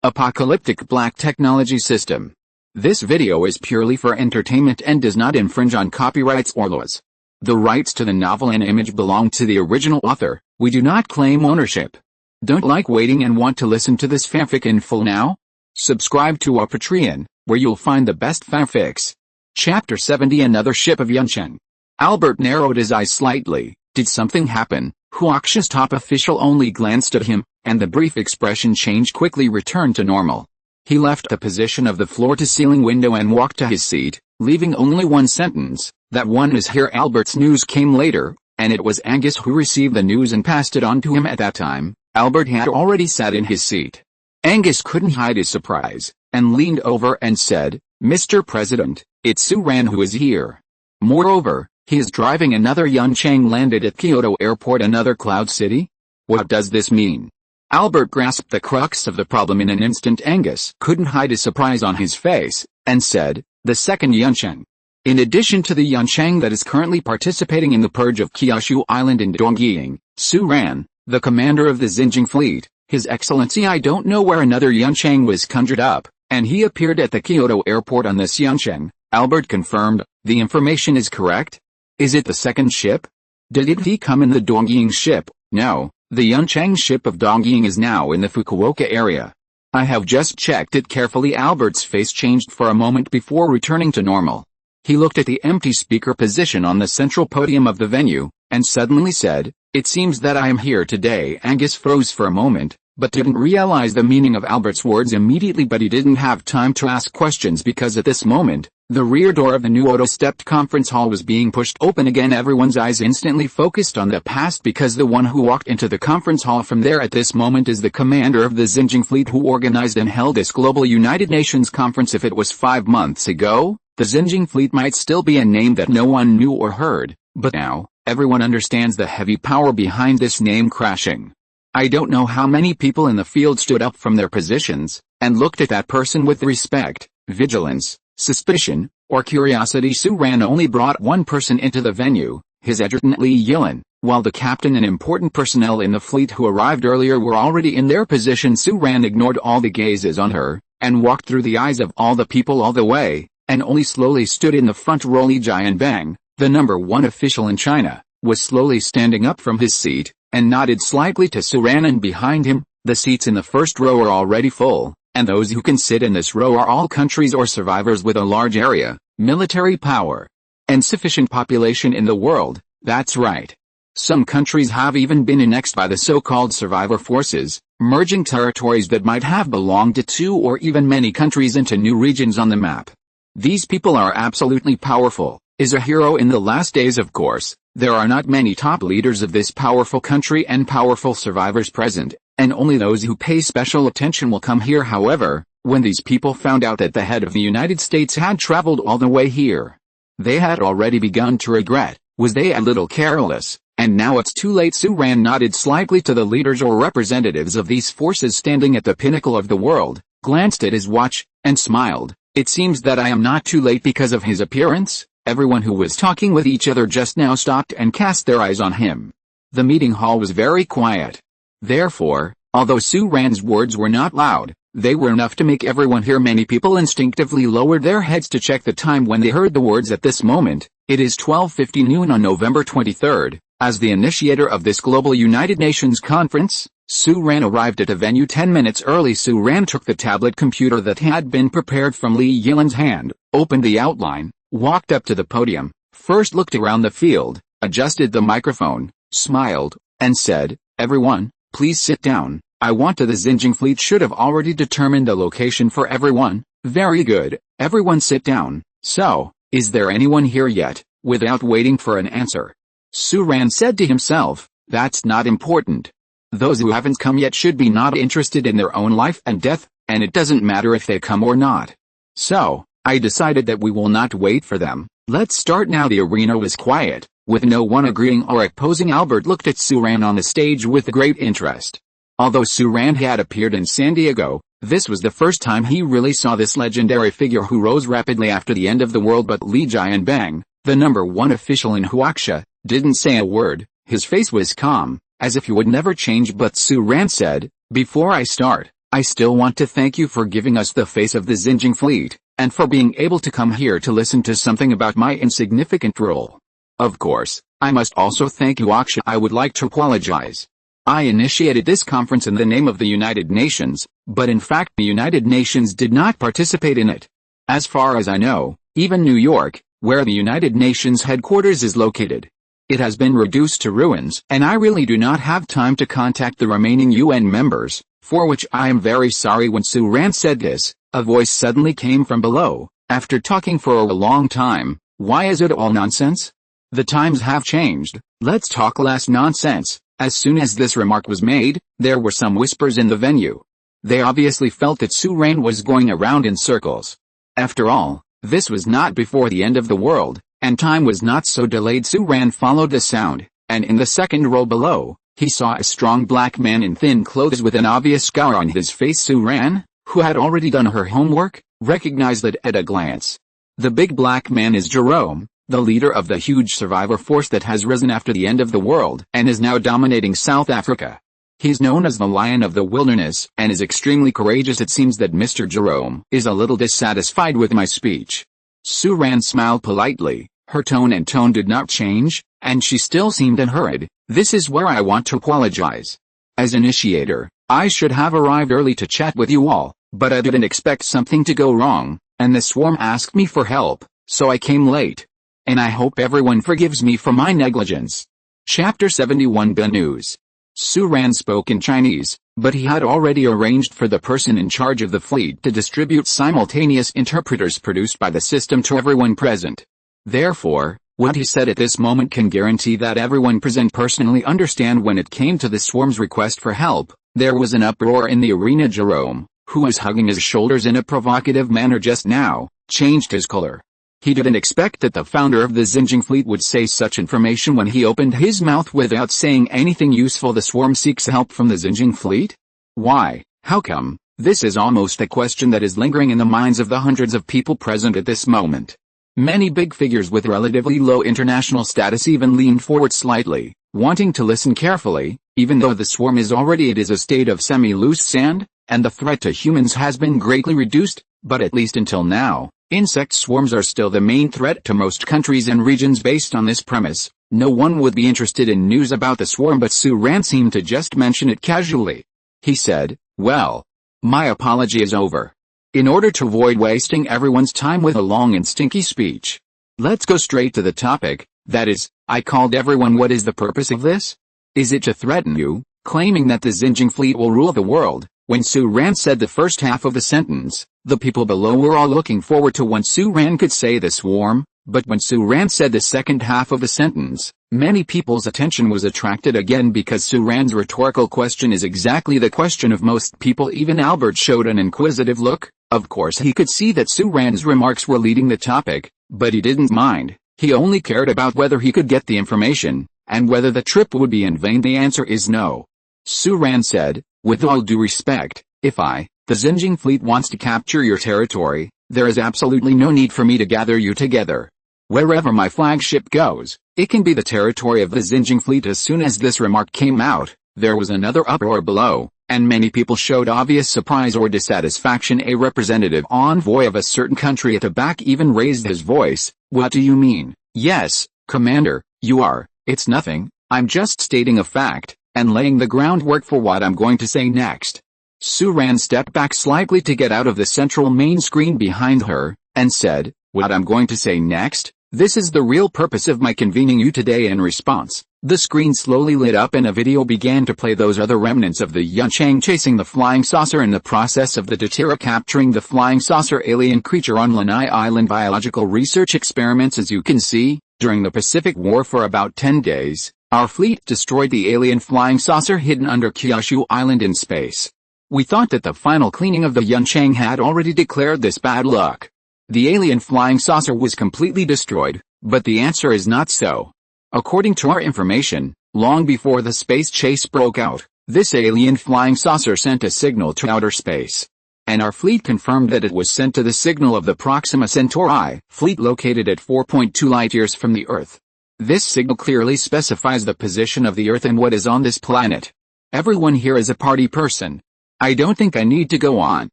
Apocalyptic Black Technology System. This video is purely for entertainment and does not infringe on copyrights or laws. The rights to the novel and image belong to the original author. We do not claim ownership. Don't like waiting and want to listen to this fanfic in full now? Subscribe to our Patreon, where you'll find the best fanfics. Chapter 70. Another ship of Yuncheng. Albert narrowed his eyes slightly. Did something happen? Huaxa's top official only glanced at him, and the brief expression change quickly returned to normal. He left the position of the floor-to-ceiling window and walked to his seat, leaving only one sentence. That one is here. Albert's news came later, and it was Angus who received the news and passed it on to him at that time. Albert had already sat in his seat. Angus couldn't hide his surprise, and leaned over and said, "Mr. President, it's Su Ran who is here. Moreover, he is driving another Yuncheng landed at Kyoto Airport, another cloud city? What does this mean?" Albert grasped the crux of the problem in an instant. Angus couldn't hide his surprise on his face, and said, "The second Yuncheng. In addition to the Yuncheng that is currently participating in the purge of Kyushu Island in Dongying, Su Ran, the commander of the Xinjiang fleet, His Excellency, I don't know where another Yuncheng was conjured up, and he appeared at the Kyoto airport on this Yuncheng." Albert confirmed, "The information is correct? Is it the second ship? Did he come in the Dongying ship?" "No, the Yuncheng ship of Dongying is now in the Fukuoka area. I have just checked it carefully." Albert's face changed for a moment before returning to normal. He looked at the empty speaker position on the central podium of the venue, and suddenly said, "It seems that I am here today." Angus froze for a moment, but didn't realize the meaning of Albert's words immediately. But he didn't have time to ask questions because at this moment, the rear door of the new auto-stepped conference hall was being pushed open again. Everyone's eyes instantly focused on the past because the one who walked into the conference hall from there at this moment is the commander of the Xinjiang fleet who organized and held this global United Nations conference. If it was 5 months ago, the Xinjiang fleet might still be a name that no one knew or heard, but now, everyone understands the heavy power behind this name crashing. I don't know how many people in the field stood up from their positions, and looked at that person with respect, vigilance, suspicion, or curiosity. Su Ran only brought one person into the venue, His Adjutant Li Yilan, while the captain and important personnel in the fleet who arrived earlier were already in their position. Su Ran ignored all the gazes on her, and walked through the eyes of all the people all the way, and only slowly stood in the front row. Li Jianbang, the number one official in China, was slowly standing up from his seat, and nodded slightly to Su Ran, and behind him, the seats in the first row are already full, and those who can sit in this row are all countries or survivors with a large area, military power, and sufficient population in the world. That's right. Some countries have even been annexed by the so-called survivor forces, merging territories that might have belonged to 2 or even many countries into new regions on the map. These people are absolutely powerful. Is a hero in the last days. Of course, there are not many top leaders of this powerful country and powerful survivors present, and only those who pay special attention will come here. However, when these people found out that the head of the United States had traveled all the way here, they had already begun to regret. Was they a little careless? And now it's too late. Su Ran nodded slightly to the leaders or representatives of these forces standing at the pinnacle of the world, glanced at his watch, and smiled. It seems that I am not too late because of his appearance. Everyone who was talking with each other just now stopped and cast their eyes on him. The meeting hall was very quiet. Therefore, although Su Ran's words were not loud, they were enough to make everyone hear. Many people instinctively lowered their heads to check the time when they heard the words. At this moment, it is 12:50 noon on November 23rd. As the initiator of this global United Nations conference, Su Ran arrived at the venue 10 minutes early. Su Ran took the tablet computer that had been prepared from Li Yilan's hand, opened the outline, walked up to the podium, first looked around the field, adjusted the microphone, smiled, and said, "Everyone, please sit down. I want to. The Xinjiang fleet should have already determined a location for everyone." "Very good, everyone sit down. So, is there anyone here yet?" Without waiting for an answer, Su Ran said to himself, "That's not important. Those who haven't come yet should be not interested in their own life and death, and it doesn't matter if they come or not. So, I decided that we will not wait for them. Let's start now." The arena was quiet, with no one agreeing or opposing. Albert looked at Su Ran on the stage with great interest. Although Su Ran had appeared in San Diego, this was the first time he really saw this legendary figure who rose rapidly after the end of the world. But Li Jianbang, the number one official in Huaxia, didn't say a word. His face was calm, as if he would never change. But Su Ran said, "Before I start, I still want to thank you for giving us the face of the Xinjiang fleet, and for being able to come here to listen to something about my insignificant role. Of course, I must also thank you Aksha. I would like to apologize. I initiated this conference in the name of the United Nations, but in fact the United Nations did not participate in it. As far as I know, even New York, where the United Nations headquarters is located, it has been reduced to ruins, and I really do not have time to contact the remaining UN members, for which I am very sorry. When Su Ran said this, a voice suddenly came from below. After talking for a long time, why is it all nonsense? The times have changed, let's talk less nonsense. As soon as this remark was made, there were some whispers in the venue. They obviously felt that Su Ran was going around in circles. After all, this was not before the end of the world, and time was not so delayed. Su Ran followed the sound, and in the second row below, he saw a strong black man in thin clothes with an obvious scar on his face. Su Ran, who had already done her homework, recognized it at a glance. The big black man is Jerome, the leader of the huge survivor force that has risen after the end of the world and is now dominating South Africa. He's known as the Lion of the Wilderness and is extremely courageous. It seems that Mr. Jerome is a little dissatisfied with my speech. Su Ran smiled politely, her tone did not change, and she still seemed unhurried. This is where I want to apologize. As initiator, I should have arrived early to chat with you all, but I didn't expect something to go wrong, and the swarm asked me for help, so I came late. And I hope everyone forgives me for my negligence. Chapter 71 The News. Su Ran spoke in Chinese, but he had already arranged for the person in charge of the fleet to distribute simultaneous interpreters produced by the system to everyone present. Therefore, what he said at this moment can guarantee that everyone present personally understand. When it came to the swarm's request for help, there was an uproar in the arena. Jerome, who was hugging his shoulders in a provocative manner just now, changed his color. He didn't expect that the founder of the Xinjiang fleet would say such information when he opened his mouth without saying anything useful. The swarm seeks help from the Xinjiang fleet? Why? How come? This is almost a question that is lingering in the minds of the hundreds of people present at this moment. Many big figures with relatively low international status even leaned forward slightly, wanting to listen carefully. Even though the swarm is already a state of semi-loose sand, and the threat to humans has been greatly reduced, but at least until now, insect swarms are still the main threat to most countries and regions. Based on this premise, no one would be interested in news about the swarm, but Su Ran seemed to just mention it casually. He said, well, my apology is over. In order to avoid wasting everyone's time with a long and stinky speech, let's go straight to the topic. That is, I called everyone. What is the purpose of this? Is it to threaten you, claiming that the Xinjiang fleet will rule the world? When Su Ran said the first half of the sentence, the people below were all looking forward to when Su Ran could say the swarm, but when Su Ran said the second half of the sentence, many people's attention was attracted again because Su Ran's rhetorical question is exactly the question of most people. Even Albert showed an inquisitive look. Of course he could see that Su Ran's remarks were leading the topic, but he didn't mind. He only cared about whether he could get the information, and whether the trip would be in vain. The answer is no. Su Ran said, with all due respect, if the Xinjiang fleet wants to capture your territory, there is absolutely no need for me to gather you together. Wherever my flagship goes, it can be the territory of the Xinjiang fleet. As soon as this remark came out, there was another uproar below, and many people showed obvious surprise or dissatisfaction. A representative envoy of a certain country at the back even raised his voice. What do you mean? Yes, Commander, you are. It's nothing, I'm just stating a fact, and laying the groundwork for what I'm going to say next. Su Ran stepped back slightly to get out of the central main screen behind her, and said, what I'm going to say next? This is the real purpose of my convening you today. In response, the screen slowly lit up and a video began to play. Those are the remnants of the Yunchang chasing the flying saucer in the process of the Datira capturing the flying saucer alien creature on Lanai Island. Biological research experiments. As you can see, during the Pacific War for about 10 days, our fleet destroyed the alien flying saucer hidden under Kyushu Island in space. We thought that the final cleaning of the Yunchang had already declared this bad luck. The alien flying saucer was completely destroyed, but the answer is not so. According to our information, long before the space chase broke out, this alien flying saucer sent a signal to outer space. And our fleet confirmed that it was sent to the signal of the Proxima Centauri fleet located at 4.2 light-years from the Earth. This signal clearly specifies the position of the Earth and what is on this planet. Everyone here is a party person. I don't think I need to go on.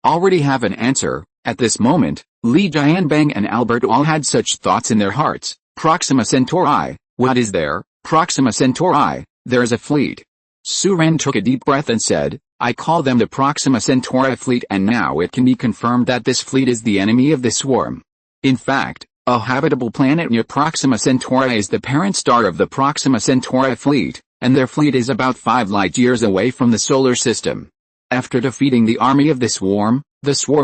Already have an answer. At this moment, Li Jianbing and Albert all had such thoughts in their hearts. Proxima Centauri, what is there? Proxima Centauri, there is a fleet. Su Ran took a deep breath and said, I call them the Proxima Centauri fleet, and now it can be confirmed that this fleet is the enemy of the swarm. In fact, a habitable planet near Proxima Centauri is the parent star of the Proxima Centauri fleet, and their fleet is about 5 light-years away from the solar system. After defeating the army of the swarm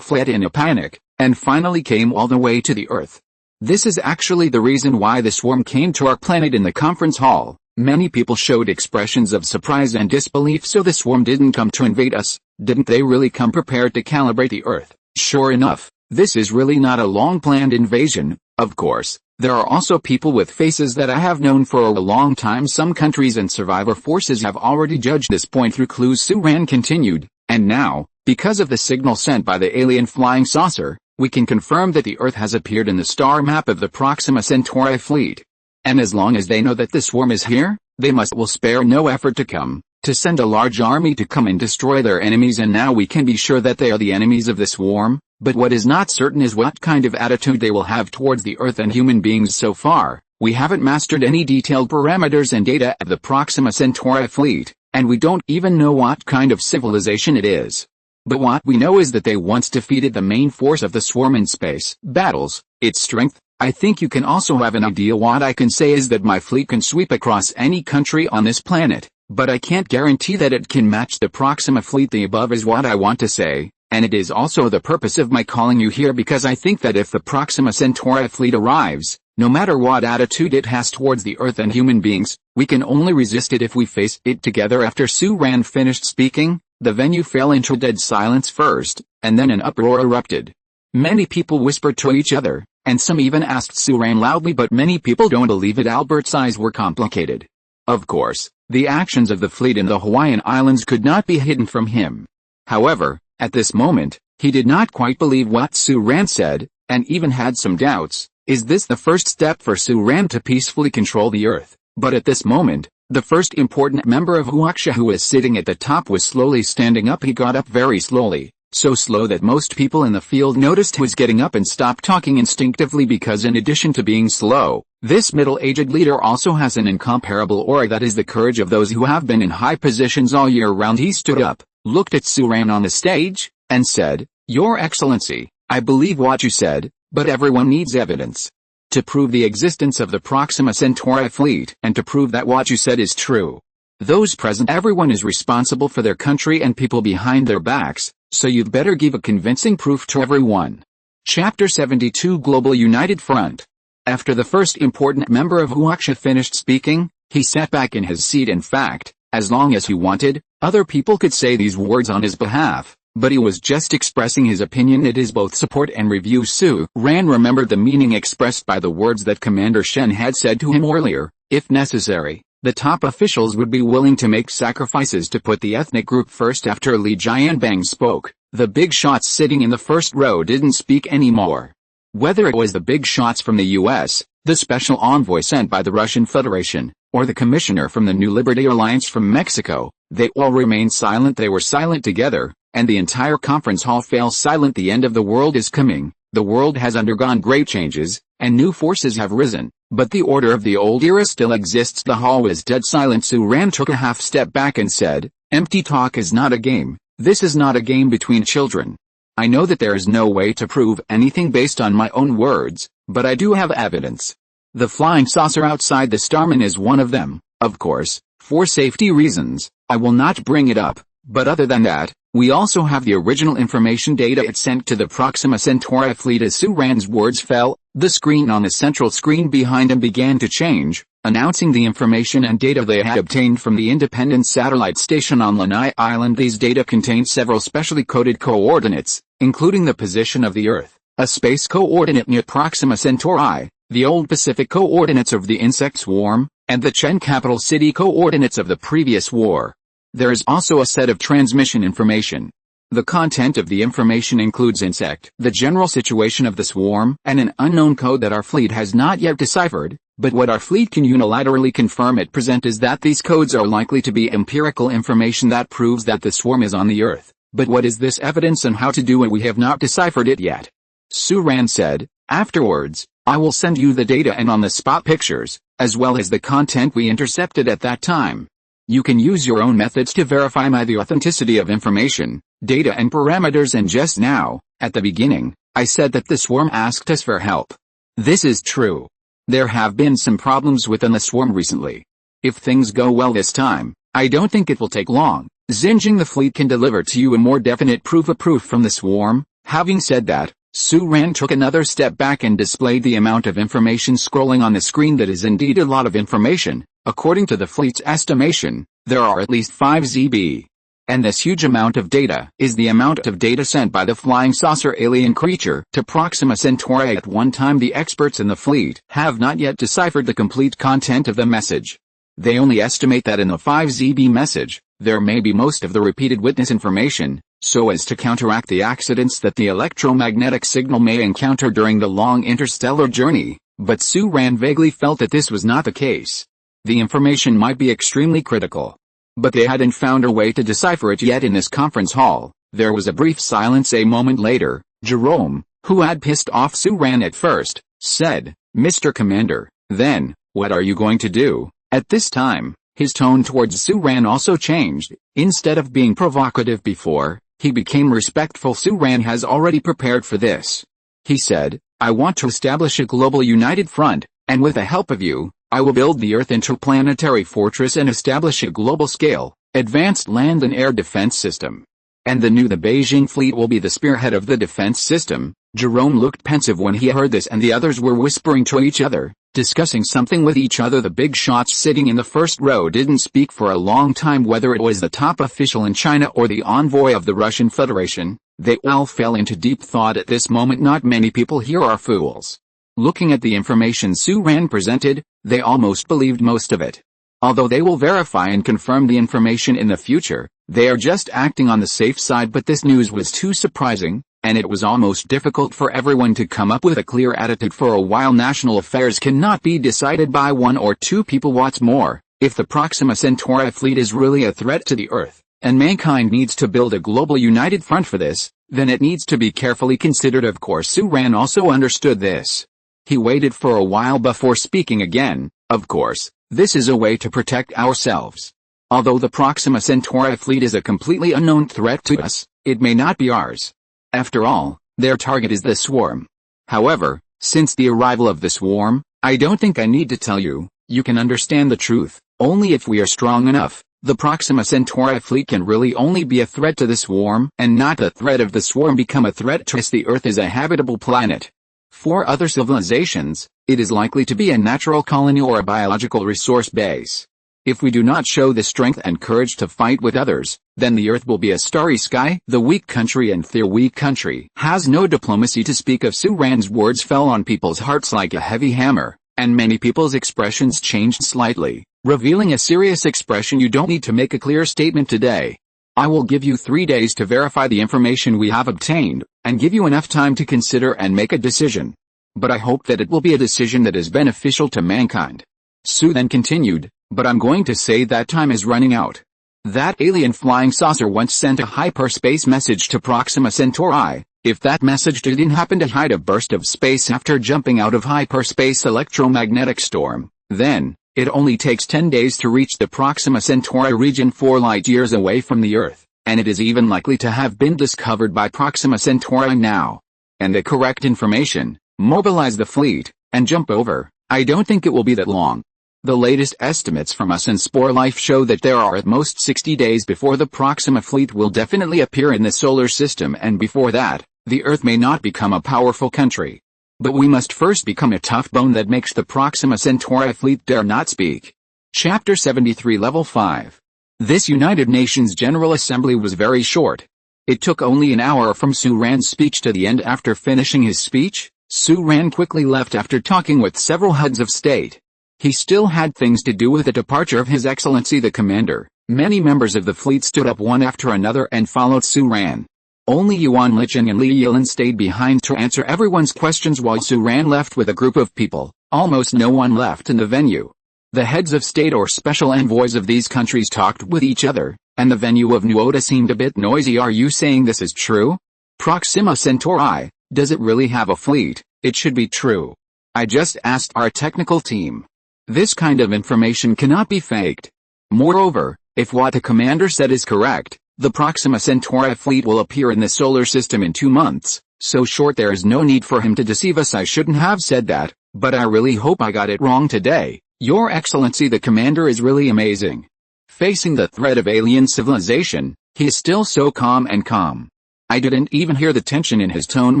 fled in a panic, and finally came all the way to the Earth. This is actually the reason why the swarm came to our planet in the conference hall. Many people showed expressions of surprise and disbelief. So the swarm didn't come to invade us, didn't they really come prepared to calibrate the Earth? Sure enough, this is really not a long-planned invasion. Of course, there are also people with faces that I have known for a long time. Some countries and survivor forces have already judged this point through clues. Su Ran continued, and now, because of the signal sent by the alien flying saucer, we can confirm that the Earth has appeared in the star map of the Proxima Centauri fleet. And as long as they know that the swarm is here, they will spare no effort to send a large army to come and destroy their enemies. And now we can be sure that they are the enemies of the swarm, but what is not certain is what kind of attitude they will have towards the Earth and human beings. So far, we haven't mastered any detailed parameters and data of the Proxima Centauri fleet, and we don't even know what kind of civilization it is. But what we know is that they once defeated the main force of the swarm in space battles, its strength. I think you can also have an idea. What I can say is that my fleet can sweep across any country on this planet, but I can't guarantee that it can match the Proxima fleet. The above is what I want to say, and it is also the purpose of my calling you here, because I think that if the Proxima Centauri fleet arrives, no matter what attitude it has towards the Earth and human beings, we can only resist it if we face it together. After Su Ran finished speaking, the venue fell into dead silence first, and then an uproar erupted. Many people whispered to each other, and some even asked Su Ran loudly, but many people don't believe it. Albert's eyes were complicated. Of course, the actions of the fleet in the Hawaiian Islands could not be hidden from him. However, at this moment, he did not quite believe what Su Ran said, and even had some doubts. Is this the first step for Su Ran to peacefully control the Earth? But at this moment, the first important member of Huaxia, who was sitting at the top, was slowly standing up. He got up very slowly. So slow that most people in the field noticed he was getting up and stopped talking instinctively, because in addition to being slow, this middle-aged leader also has an incomparable aura that is the courage of those who have been in high positions all year round. He stood up, looked at Su Ran on the stage, and said, Your Excellency, I believe what you said, but everyone needs evidence. To prove the existence of the Proxima Centauri fleet, and to prove that what you said is true. Those present, everyone is responsible for their country and people behind their backs. So you'd better give a convincing proof to everyone. Chapter 72 Global United Front. After the first important member of Huaxia finished speaking, he sat back in his seat. In fact, as long as he wanted, other people could say these words on his behalf, but he was just expressing his opinion. It is both support and review. Su Ran remembered the meaning expressed by the words that Commander Shen had said to him earlier. If necessary, the top officials would be willing to make sacrifices to put the ethnic group first. After Li Jianbing spoke, the big shots sitting in the first row didn't speak anymore. Whether it was the big shots from the US, the special envoy sent by the Russian Federation, or the commissioner from the New Liberty Alliance from Mexico, they all remained silent. They were silent together, and the entire conference hall fell silent. The end of the world is coming. The world has undergone great changes, and new forces have risen. But the order of the old era still exists. The hall was dead silent. Su Ran took a half step back and said, Empty talk is not a game. This is not a game between children. I know that there is no way to prove anything based on my own words, but I do have evidence. The flying saucer outside the Starman is one of them. Of course, for safety reasons, I will not bring it up, but other than that, we also have the original information data it sent to the Proxima Centauri fleet. As Su Ran's words fell, the screen on the central screen behind him began to change, announcing the information and data they had obtained from the independent satellite station on Lanai Island. These data contained several specially coded coordinates, including the position of the Earth, a space coordinate near Proxima Centauri, the old Pacific coordinates of the insect swarm, and the Chen capital city coordinates of the previous war. There is also a set of transmission information. The content of the information includes insect, the general situation of the swarm, and an unknown code that our fleet has not yet deciphered, but what our fleet can unilaterally confirm at present is that these codes are likely to be empirical information that proves that the swarm is on the Earth. But what is this evidence and how to do it? We have not deciphered it yet. Suran said, afterwards, I will send you the data and on-the-spot pictures, as well as the content we intercepted at that time. You can use your own methods to verify the authenticity of information, data and parameters. And just now, at the beginning, I said that the swarm asked us for help. This is true. There have been some problems within the swarm recently. If things go well this time, I don't think it will take long. Xinjing the fleet can deliver to you a more definite proof from the swarm. Having said that, Suran took another step back and displayed the amount of information scrolling on the screen. That is indeed a lot of information. According to the fleet's estimation, there are at least 5 ZB. And this huge amount of data is the amount of data sent by the flying saucer alien creature to Proxima Centauri at one time. The experts in the fleet have not yet deciphered the complete content of the message. They only estimate that in the 5 ZB message, there may be most of the repeated witness information, so as to counteract the accidents that the electromagnetic signal may encounter during the long interstellar journey, but Suran vaguely felt that this was not the case. The information might be extremely critical. But they hadn't found a way to decipher it yet. In this conference hall, there was a brief silence. A moment later, Jerome, who had pissed off Suran at first, said, Mr. Commander, then, what are you going to do? At this time, his tone towards Suran also changed. Instead of being provocative before, he became respectful. Suran has already prepared for this. He said, I want to establish a global united front, and with the help of you, I will build the Earth interplanetary fortress and establish a global-scale, advanced land and air defense system. And the Beijing fleet will be the spearhead of the defense system. Jerome looked pensive when he heard this, and the others were whispering to each other, discussing something with each other. The big shots sitting in the first row didn't speak for a long time. Whether it was the top official in China or the envoy of the Russian Federation, they all fell into deep thought at this moment. Not many people here are fools. Looking at the information Suran presented, they almost believed most of it. Although they will verify and confirm the information in the future, they are just acting on the safe side. But this news was too surprising, and it was almost difficult for everyone to come up with a clear attitude. For a while, national affairs cannot be decided by 1 or 2 people. What's more, if the Proxima Centauri fleet is really a threat to the Earth, and mankind needs to build a global united front for this, then it needs to be carefully considered. Of course, Suran also understood this. He waited for a while before speaking again. Of course, this is a way to protect ourselves. Although the Proxima Centauri fleet is a completely unknown threat to us, it may not be ours. After all, their target is the swarm. However, since the arrival of the swarm, I don't think I need to tell you, you can understand the truth. Only if we are strong enough, the Proxima Centauri fleet can really only be a threat to the swarm, and not the threat of the swarm become a threat to us. The Earth is a habitable planet. For other civilizations, it is likely to be a natural colony or a biological resource base. If we do not show the strength and courage to fight with others, then the Earth will be a starry sky. The weak country, and the weak country has no diplomacy to speak of. Suran's words fell on people's hearts like a heavy hammer, and many people's expressions changed slightly, revealing a serious expression. You don't need to make a clear statement today. I will give you 3 days to verify the information we have obtained, and give you enough time to consider and make a decision. But I hope that it will be a decision that is beneficial to mankind. Su then continued, but I'm going to say that time is running out. That alien flying saucer once sent a hyperspace message to Proxima Centauri. If that message didn't happen to hide a burst of space after jumping out of hyperspace electromagnetic storm, then it only takes 10 days to reach the Proxima Centauri region 4 light-years away from the Earth, and it is even likely to have been discovered by Proxima Centauri now. And the correct information, mobilize the fleet, and jump over. I don't think it will be that long. The latest estimates from us and Spore Life show that there are at most 60 days before the Proxima fleet will definitely appear in the solar system, and before that, the Earth may not become a powerful country. But we must first become a tough bone that makes the Proxima Centauri fleet dare not speak. Chapter 73 Level 5. This United Nations General Assembly was very short. It took only an hour from Suran's speech to the end. After finishing his speech, Suran quickly left after talking with several heads of state. He still had things to do with the departure of His Excellency the Commander. Many members of the fleet stood up one after another and followed Suran. Only Yuan Licheng and Li Yilin stayed behind to answer everyone's questions while Su Ran left with a group of people. Almost no one left in the venue. The heads of state or special envoys of these countries talked with each other, and the venue of Nuoda seemed a bit noisy. Are you saying this is true? Proxima Centauri, does it really have a fleet? It should be true. I just asked our technical team. This kind of information cannot be faked. Moreover, if what the commander said is correct, the Proxima Centauri fleet will appear in the solar system in 2 months, so short there is no need for him to deceive us. I shouldn't have said that, but I really hope I got it wrong today. Your Excellency, the commander is really amazing. Facing the threat of alien civilization, he is still so calm and calm. I didn't even hear the tension in his tone.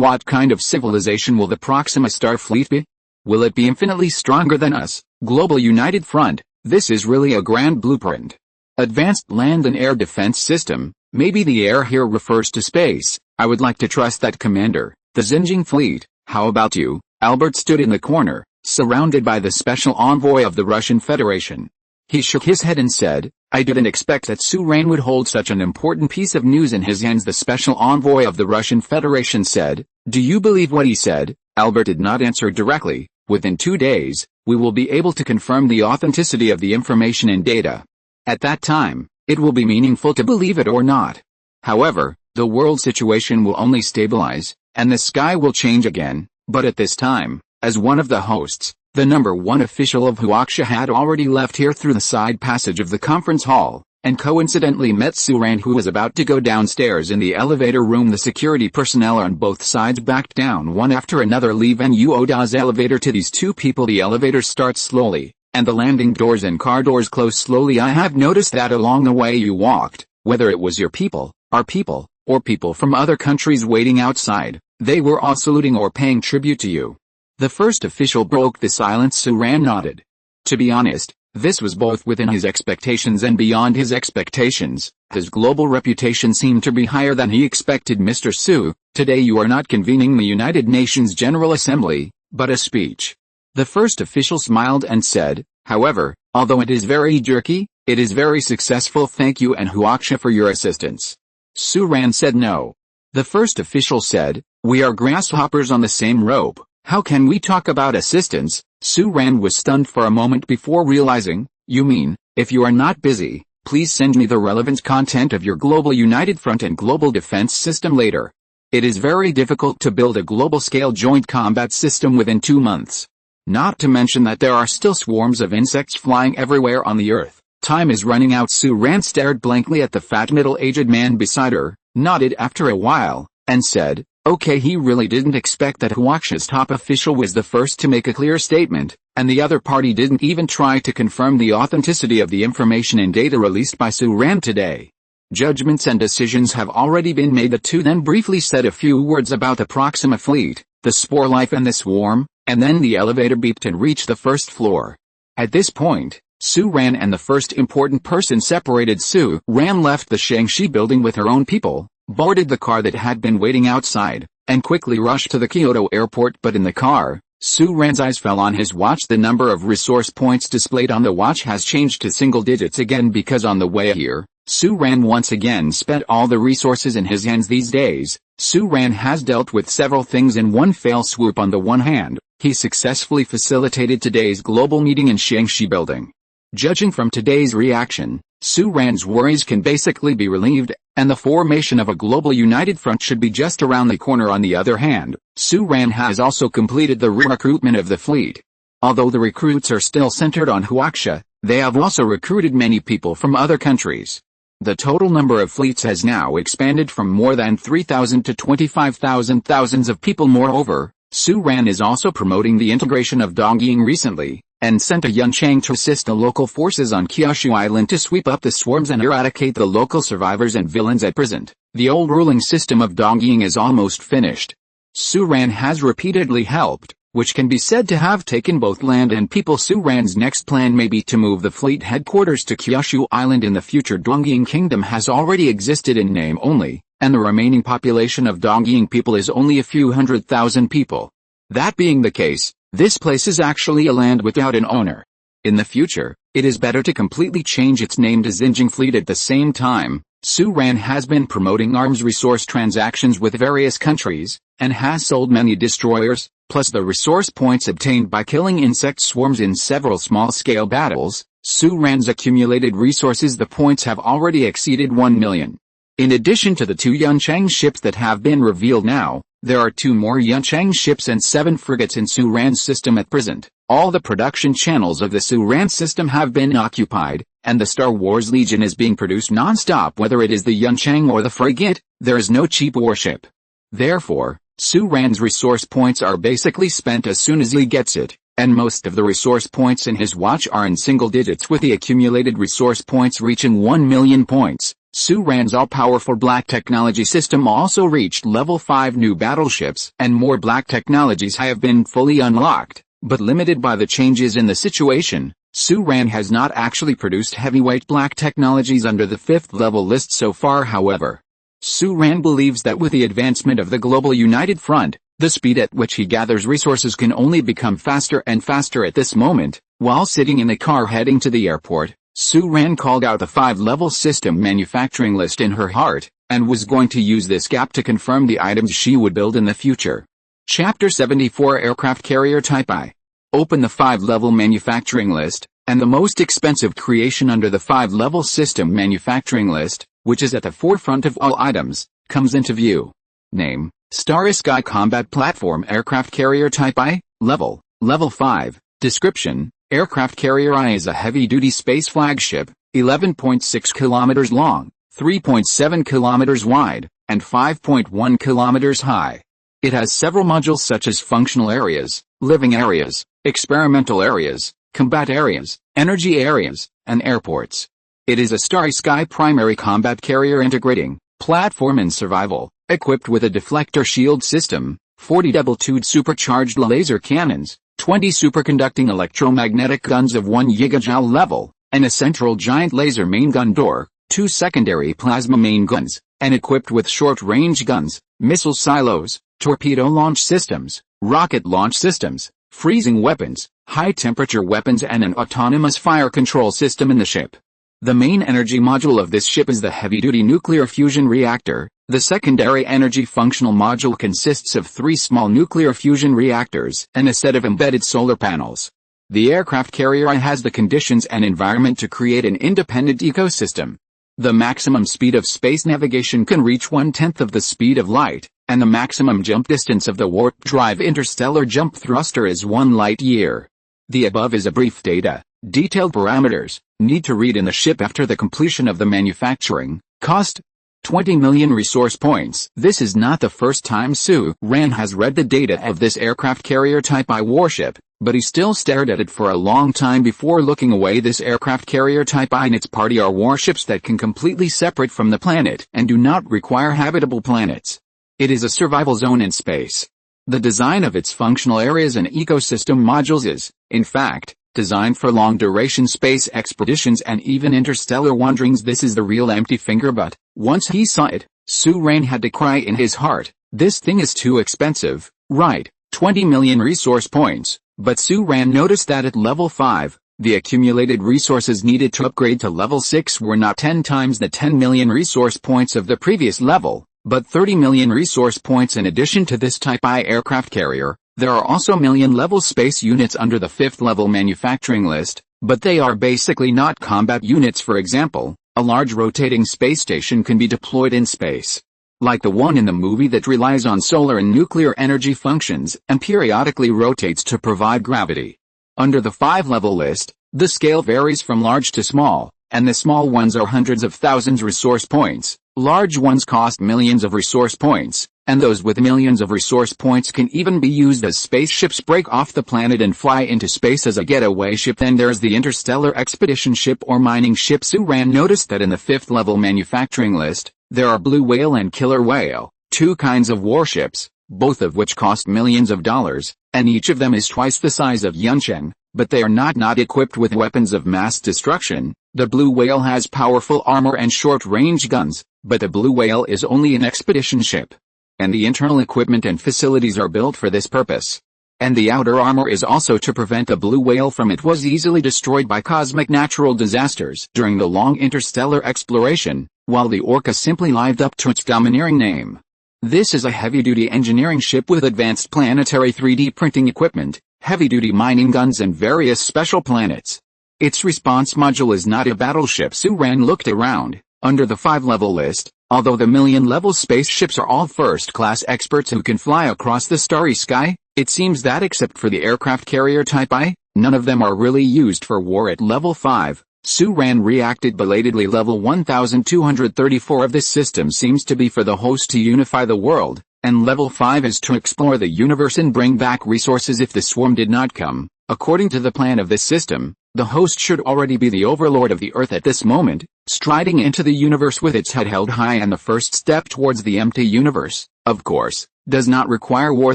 What kind of civilization will the Proxima Star fleet be? Will it be infinitely stronger than us? Global United Front, this is really a grand blueprint. Advanced land and air defense system, maybe the air here refers to space. I would like to trust that, commander. The Xinjiang fleet, how about you? Albert stood in the corner, surrounded by the special envoy of the Russian Federation. He shook his head and said, I didn't expect that Su Ran would hold such an important piece of news in his hands. The special envoy of the Russian Federation said, do you believe what he said? Albert did not answer directly. Within 2 days, we will be able to confirm the authenticity of the information and data. At that time, it will be meaningful to believe it or not. However, the world situation will only stabilize, and the sky will change again. But at this time, as one of the hosts, the #1 official of Huaxia had already left here through the side passage of the conference hall, and coincidentally met Su Ran, who was about to go downstairs in the elevator room. The security personnel on both sides backed down one after another. Leave Nuoda's elevator to these two people. The elevator starts slowly, and the landing doors and car doors close slowly. I have noticed that along the way you walked, whether it was your people, our people, or people from other countries waiting outside, they were all saluting or paying tribute to you. The first official broke the silence. Su Ran nodded. To be honest, this was both within his expectations and beyond his expectations. His global reputation seemed to be higher than he expected. Mr. Su, today you are not convening the United Nations General Assembly, but a speech. The first official smiled and said, however, although it is very jerky, it is very successful. Thank you and Huaxia for your assistance. Su Ran said no. The first official said, we are grasshoppers on the same rope. How can we talk about assistance? Su Ran was stunned for a moment before realizing, you mean, if you are not busy, please send me the relevant content of your Global United Front and Global Defense System later. It is very difficult to build a global-scale joint combat system within 2 months. Not to mention that there are still swarms of insects flying everywhere on the earth. Time is running out. Su Ran stared blankly at the fat middle-aged man beside her, nodded after a while, and said, okay. He really didn't expect that Huaxia's top official was the first to make a clear statement, and the other party didn't even try to confirm the authenticity of the information and data released by Su Ran today. Judgments and decisions have already been made. The two then briefly said a few words about the Proxima fleet, the spore life and the swarm, and then the elevator beeped and reached the first floor. At this point, Su Ran and the first important person separated. Su Ran left the Shangxi building with her own people, boarded the car that had been waiting outside, and quickly rushed to the Kyoto airport. But in the car, Su Ran's eyes fell on his watch. The number of resource points displayed on the watch has changed to single digits again because on the way here, Su Ran once again spent all the resources in his hands. These days, Su Ran has dealt with several things in one fell swoop. On the one hand, he successfully facilitated today's global meeting in Shangxi building. Judging from today's reaction, Su Ran's worries can basically be relieved, and the formation of a global united front should be just around the corner. On the other hand, Su Ran has also completed the recruitment of the fleet. Although the recruits are still centered on Huaxia, they have also recruited many people from other countries. The total number of fleets has now expanded from more than 3,000 to 25,000. Thousands of people. Moreover, Su Ran is also promoting the integration of Dongying recently, and sent a Yun Chang to assist the local forces on Kyushu Island to sweep up the swarms and eradicate the local survivors and villains. At present, the old ruling system of Dongying is almost finished. Su Ran has repeatedly helped, which can be said to have taken both land and people. Su Ran's next plan may be to move the fleet headquarters to Kyushu Island in the future. Dongying Kingdom has already existed in name only, and the remaining population of Dongying people is only a few 100,000 people. That being the case, this place is actually a land without an owner. In the future, it is better to completely change its name to Xinjiang Fleet. At the same time, Su Ran has been promoting arms resource transactions with various countries, and has sold many destroyers, plus the resource points obtained by killing insect swarms in several small-scale battles. Su Ran's accumulated resources, the points have already exceeded 1 million. In addition to the 2 Yunchang ships that have been revealed now, there are 2 more Yunchang ships and 7 frigates in Su Ran's system at present. All the production channels of the Su Ran system have been occupied, and the Star Wars Legion is being produced non-stop. Whether it is the Yunchang or the frigate, there is no cheap warship. Therefore, Su Ran's resource points are basically spent as soon as he gets it, and most of the resource points in his watch are in single digits, with the accumulated resource points reaching 1 million points. Su Ran's all-powerful Black technology system also reached level 5 new battleships, and more Black technologies have been fully unlocked, but limited by the changes in the situation. Su Ran has not actually produced heavyweight Black technologies under the 5th level list so far. However, Su Ran believes that with the advancement of the global united front, the speed at which he gathers resources can only become faster and faster. At this moment, while sitting in the car heading to the airport, Su Ran called out the 5-level system manufacturing list in her heart, and was going to use this gap to confirm the items she would build in the future. Chapter 74 Aircraft Carrier Type I. Open the 5-level manufacturing list, and the most expensive creation under the 5-level system manufacturing list, which is at the forefront of all items, comes into view. Name: Starry Sky Combat Platform Aircraft Carrier Type I, Level 5. Description: Aircraft Carrier I is a heavy-duty space flagship, 11.6 kilometers long, 3.7 kilometers wide, and 5.1 kilometers high. It has several modules such as functional areas, living areas, experimental areas, combat areas, energy areas, and airports. It is a Starry Sky primary combat carrier integrating platform and survival, equipped with a deflector shield system, 40 double-tubed supercharged laser cannons, 20 superconducting electromagnetic guns of 1 gigajoule level, and a central giant laser main gun door, 2 secondary plasma main guns, and equipped with short-range guns, missile silos, torpedo launch systems, rocket launch systems, freezing weapons, high-temperature weapons, and an autonomous fire control system in the ship. The main energy module of this ship is the heavy-duty nuclear fusion reactor. The secondary energy functional module consists of 3 small nuclear fusion reactors and a set of embedded solar panels. The aircraft carrier I has the conditions and environment to create an independent ecosystem. The maximum speed of space navigation can reach 1/10 of the speed of light, and the maximum jump distance of the warp drive interstellar jump thruster is 1 light year. The above is a brief data. Detailed parameters need to read in the ship after the completion of the manufacturing. Cost: 20 million resource points. This is not the first time Su Ran has read the data of this aircraft carrier Type I warship, but he still stared at it for a long time before looking away. This aircraft carrier Type I and its party are warships that can completely separate from the planet and do not require habitable planets. It is a survival zone in space. The design of its functional areas and ecosystem modules is, in fact, designed for long-duration space expeditions and even interstellar wanderings. This is the real empty finger, but once he saw it, Su Ran had to cry in his heart. This thing is too expensive, right? 20 million resource points. But Su Ran noticed that at level 5, the accumulated resources needed to upgrade to level 6 were not 10 times the 10 million resource points of the previous level, but 30 million resource points. In addition to this Type I aircraft carrier, there are also million-level space units under the 5th level manufacturing list, but they are basically not combat units. For example, a large rotating space station can be deployed in space, like the one in the movie, that relies on solar and nuclear energy functions and periodically rotates to provide gravity. Under the 5-level list, the scale varies from large to small, and the small ones are hundreds of thousands resource points. Large ones cost millions of resource points, and those with millions of resource points can even be used as spaceships. Break off the planet and fly into space as a getaway ship. Then there's the interstellar expedition ship or mining ship. Su Ran noticed that in the 5th level manufacturing list, there are blue whale and killer whale, 2 kinds of warships, both of which cost millions of dollars, and each of them is twice the size of Yuncheng, but they are not equipped with weapons of mass destruction. The blue whale has powerful armor and short-range guns, but the blue whale is only an expedition ship, and the internal equipment and facilities are built for this purpose. And the outer armor is also to prevent the blue whale from it was easily destroyed by cosmic natural disasters during the long interstellar exploration, while the Orca simply lived up to its domineering name. This is a heavy-duty engineering ship with advanced planetary 3D printing equipment, heavy-duty mining guns and various special planets. Its response module is not a battleship. Suran looked around. Under the 5-level list, although the million-level spaceships are all first-class experts who can fly across the starry sky, it seems that except for the aircraft carrier Type I, none of them are really used for war at level 5. Suran reacted belatedly. Level 1234 of this system seems to be for the host to unify the world, and level 5 is to explore the universe and bring back resources if the swarm did not come. According to the plan of this system, the host should already be the overlord of the Earth at this moment, striding into the universe with its head held high, and the first step towards the empty universe, of course, does not require war.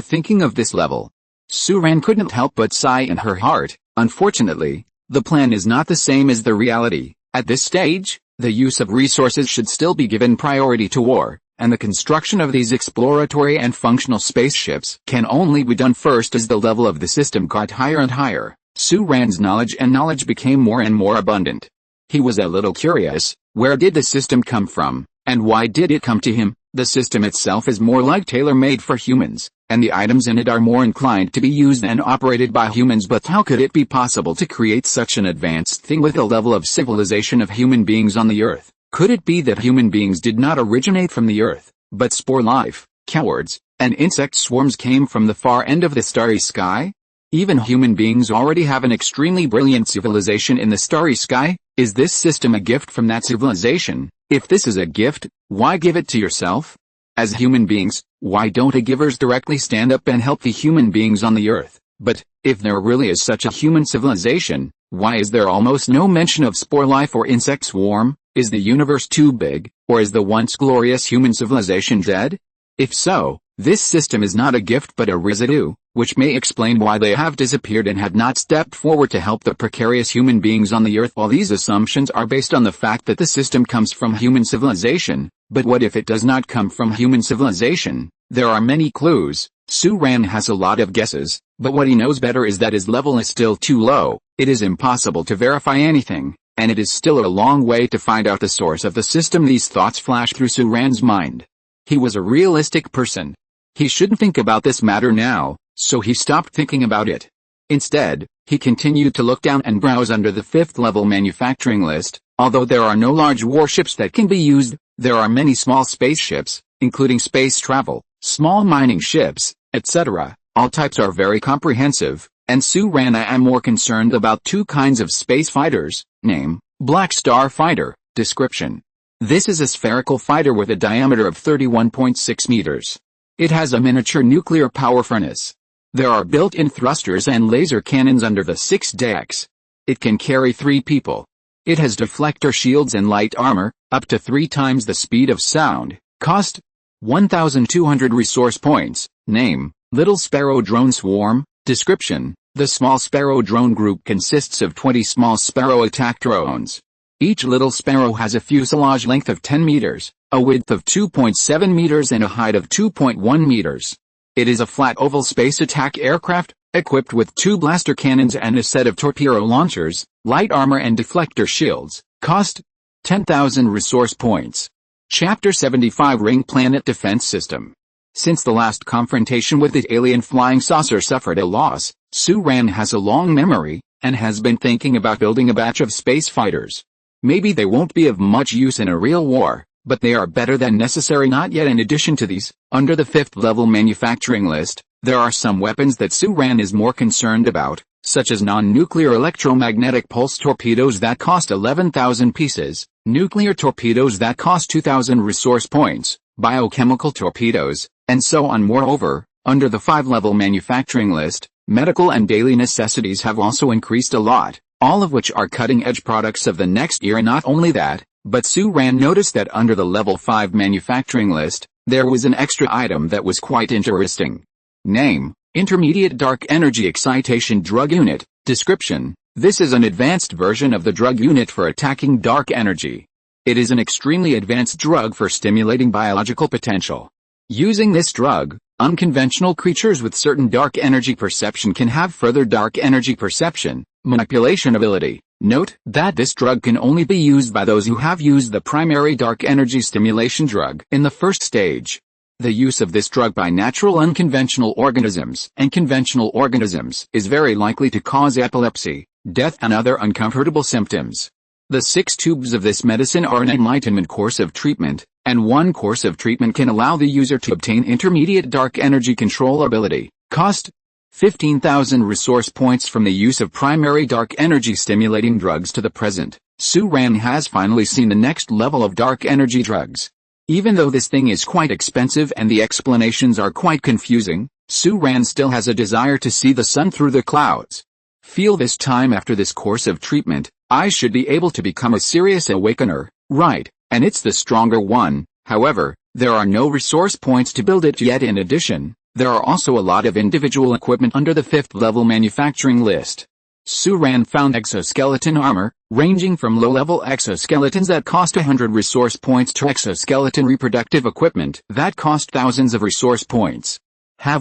Thinking of this level, Suran couldn't help but sigh in her heart. Unfortunately, the plan is not the same as the reality. At this stage, the use of resources should still be given priority to war, and the construction of these exploratory and functional spaceships can only be done first as the level of the system got higher and higher. Suran's knowledge became more and more abundant. He was a little curious. Where did the system come from, and why did it come to him? The system itself is more like tailor-made for humans, and the items in it are more inclined to be used and operated by humans. But how could it be possible to create such an advanced thing with a level of civilization of human beings on the Earth? Could it be that human beings did not originate from the Earth, but spore life, cowards, and insect swarms came from the far end of the starry sky? Even human beings already have an extremely brilliant civilization in the starry sky. Is this system a gift from that civilization? If this is a gift, why give it to yourself? As human beings, why don't the givers directly stand up and help the human beings on the Earth? But, if there really is such a human civilization, why is there almost no mention of spore life or insect swarm? Is the universe too big, or is the once glorious human civilization dead? If so, this system is not a gift but a residue, which may explain why they have disappeared and have not stepped forward to help the precarious human beings on the Earth. All these assumptions are based on the fact that the system comes from human civilization, but what if it does not come from human civilization? There are many clues. Suran has a lot of guesses, but what he knows better is that his level is still too low. It is impossible to verify anything, and it is still a long way to find out the source of the system. These thoughts flash through Suran's mind. He was a realistic person. He shouldn't think about this matter now, so he stopped thinking about it. Instead, he continued to look down and browse under the 5th level manufacturing list. Although there are no large warships that can be used, there are many small spaceships, including space travel, small mining ships, etc. All types are very comprehensive, and Suran am more concerned about 2 kinds of space fighters. Name: Black Star Fighter. Description: this is a spherical fighter with a diameter of 31.6 meters. It has a miniature nuclear power furnace. There are built-in thrusters and laser cannons under the 6 decks. It can carry 3 people. It has deflector shields and light armor, up to 3 times the speed of sound. Cost: 1,200 resource points. Name: Little Sparrow Drone Swarm. Description: the Small Sparrow drone group consists of 20 small Sparrow attack drones. Each Little Sparrow has a fuselage length of 10 meters, a width of 2.7 meters and a height of 2.1 meters. It is a flat oval space attack aircraft, equipped with 2 blaster cannons and a set of torpedo launchers, light armor and deflector shields. Cost: 10,000 resource points. Chapter 75 Ring Planet Defense System. Since the last confrontation with the alien flying saucer suffered a loss, Suran has a long memory, and has been thinking about building a batch of space fighters. Maybe they won't be of much use in a real war, but they are better than necessary not yet. In addition to these, under the 5th level manufacturing list, there are some weapons that Suran is more concerned about, such as non-nuclear electromagnetic pulse torpedoes that cost 11,000 pieces, nuclear torpedoes that cost 2,000 resource points, biochemical torpedoes, and so on. Moreover, under the 5-level manufacturing list, medical and daily necessities have also increased a lot, all of which are cutting-edge products of the next era. Not only that, but Suran noticed that under the level 5 manufacturing list, there was an extra item that was quite interesting. Name: Intermediate Dark Energy Excitation Drug Unit. Description: this is an advanced version of the drug unit for attacking dark energy. It is an extremely advanced drug for stimulating biological potential. Using this drug, unconventional creatures with certain dark energy perception can have further dark energy perception, manipulation ability, Note that this drug can only be used by those who have used the primary dark energy stimulation drug in the first stage. The use of this drug by natural unconventional organisms and conventional organisms is very likely to cause epilepsy, death and other uncomfortable symptoms. The 6 tubes of this medicine are an enlightenment course of treatment, and one course of treatment can allow the user to obtain intermediate dark energy control ability. Cost: 15,000 resource points. From the use of primary dark energy stimulating drugs to the present, Su-Ran has finally seen the next level of dark energy drugs. Even though this thing is quite expensive and the explanations are quite confusing, Su-Ran still has a desire to see the sun through the clouds. Feel this time after this course of treatment, I should be able to become a serious awakener, right, and it's the stronger one. However, there are no resource points to build it yet. In addition, there are also a lot of individual equipment under the 5th level manufacturing list. Su-Ran found exoskeleton armor, ranging from low-level exoskeletons that cost 100 resource points to exoskeleton reproductive equipment that cost thousands of resource points.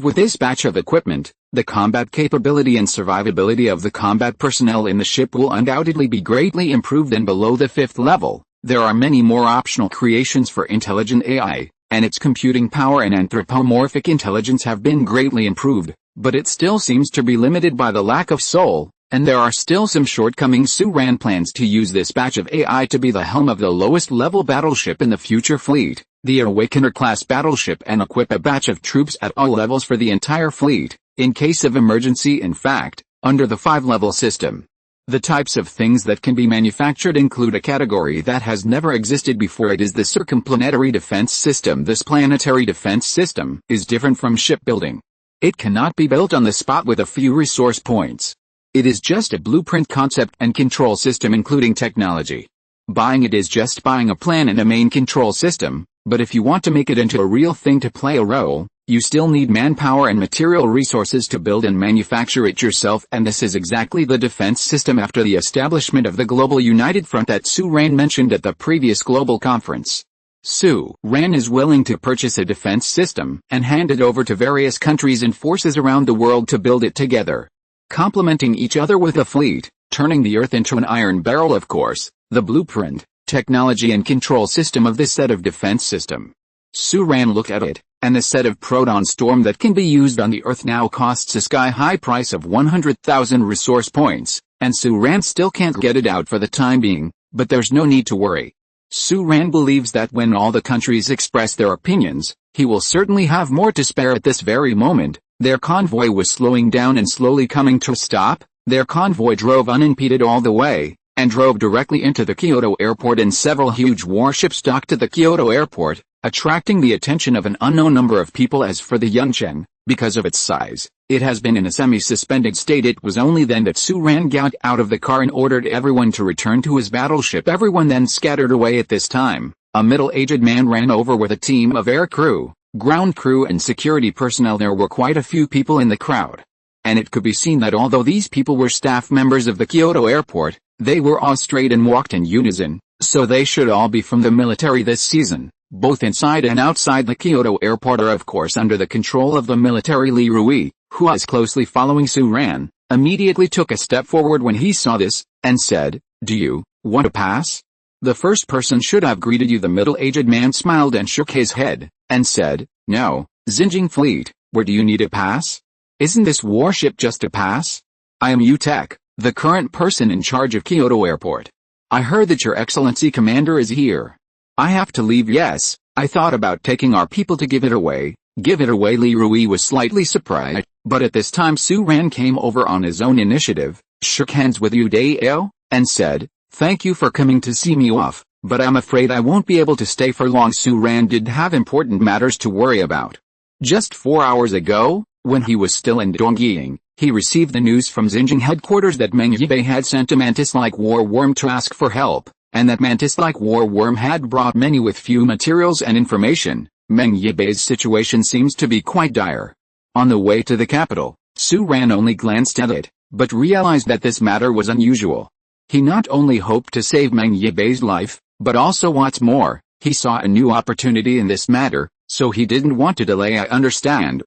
With this batch of equipment, the combat capability and survivability of the combat personnel in the ship will undoubtedly be greatly improved. And below the 5th level, there are many more optional creations for intelligent AI, and its computing power and anthropomorphic intelligence have been greatly improved, but it still seems to be limited by the lack of soul, and there are still some shortcomings. Su-Ran plans to use this batch of AI to be the helm of the lowest level battleship in the future fleet, the Awakener class battleship, and equip a batch of troops at all levels for the entire fleet, in case of emergency. In fact, under the 5-level system, the types of things that can be manufactured include a category that has never existed before. It is the circumplanetary defense system. This planetary defense system is different from shipbuilding. It cannot be built on the spot with a few resource points. It is just a blueprint concept and control system including technology. Buying it is just buying a plan and a main control system, but if you want to make it into a real thing to play a role, you still need manpower and material resources to build and manufacture it yourself, and this is exactly the defense system after the establishment of the Global United Front that Su-Ran mentioned at the previous global conference. Su-Ran is willing to purchase a defense system and hand it over to various countries and forces around the world to build it together, complementing each other with a fleet, turning the Earth into an iron barrel. Of course, the blueprint, technology and control system of this set of defense system. Su-Ran looked at it, and the set of proton storm that can be used on the Earth now costs a sky-high price of 100,000 resource points, and Su-Ran still can't get it out for the time being, but there's no need to worry. Su-Ran believes that when all the countries express their opinions, he will certainly have more to spare. At this very moment, their convoy was slowing down and slowly coming to a stop. Their convoy drove unimpeded all the way, and drove directly into the Kyoto airport, and several huge warships docked at the Kyoto airport, attracting the attention of an unknown number of people. As for the Yangcheng, because of its size, it has been in a semi-suspended state. It was only then that Su-Ran got out of the car and ordered everyone to return to his battleship. Everyone then scattered away. At this time, a middle-aged man ran over with a team of air crew, ground crew and security personnel. There were quite a few people in the crowd, and it could be seen that although these people were staff members of the Kyoto airport, they were all straight and walked in unison, so they should all be from the military this season. Both inside and outside the Kyoto airport are of course under the control of the military. Li Rui, who was closely following Su-Ran, immediately took a step forward when he saw this, and said, "Do you want to pass?" The first person should have greeted you. The middle-aged man smiled and shook his head, and said, "No, Xinjiang fleet, where do you need a pass? Isn't this warship just a pass? I am Utek, the current person in charge of Kyoto airport. I heard that your excellency commander is here. I have to leave." "Yes, I thought about taking our people to give it away." "Give it away?" Li Rui was slightly surprised, but at this time Su-Ran came over on his own initiative, shook hands with Udao, and said, "Thank you for coming to see me off, but I'm afraid I won't be able to stay for long." Su-Ran did have important matters to worry about. Just 4 hours ago, when he was still in Dongying, he received the news from Xinjiang headquarters that Meng Yibei had sent a mantis-like war worm to ask for help, and that mantis-like war worm had brought many with few materials and information. Meng Yibei's situation seems to be quite dire. On the way to the capital, Su-Ran only glanced at it, but realized that this matter was unusual. He not only hoped to save Meng Yibei's life, but also what's more, he saw a new opportunity in this matter, so he didn't want to delay. I understand.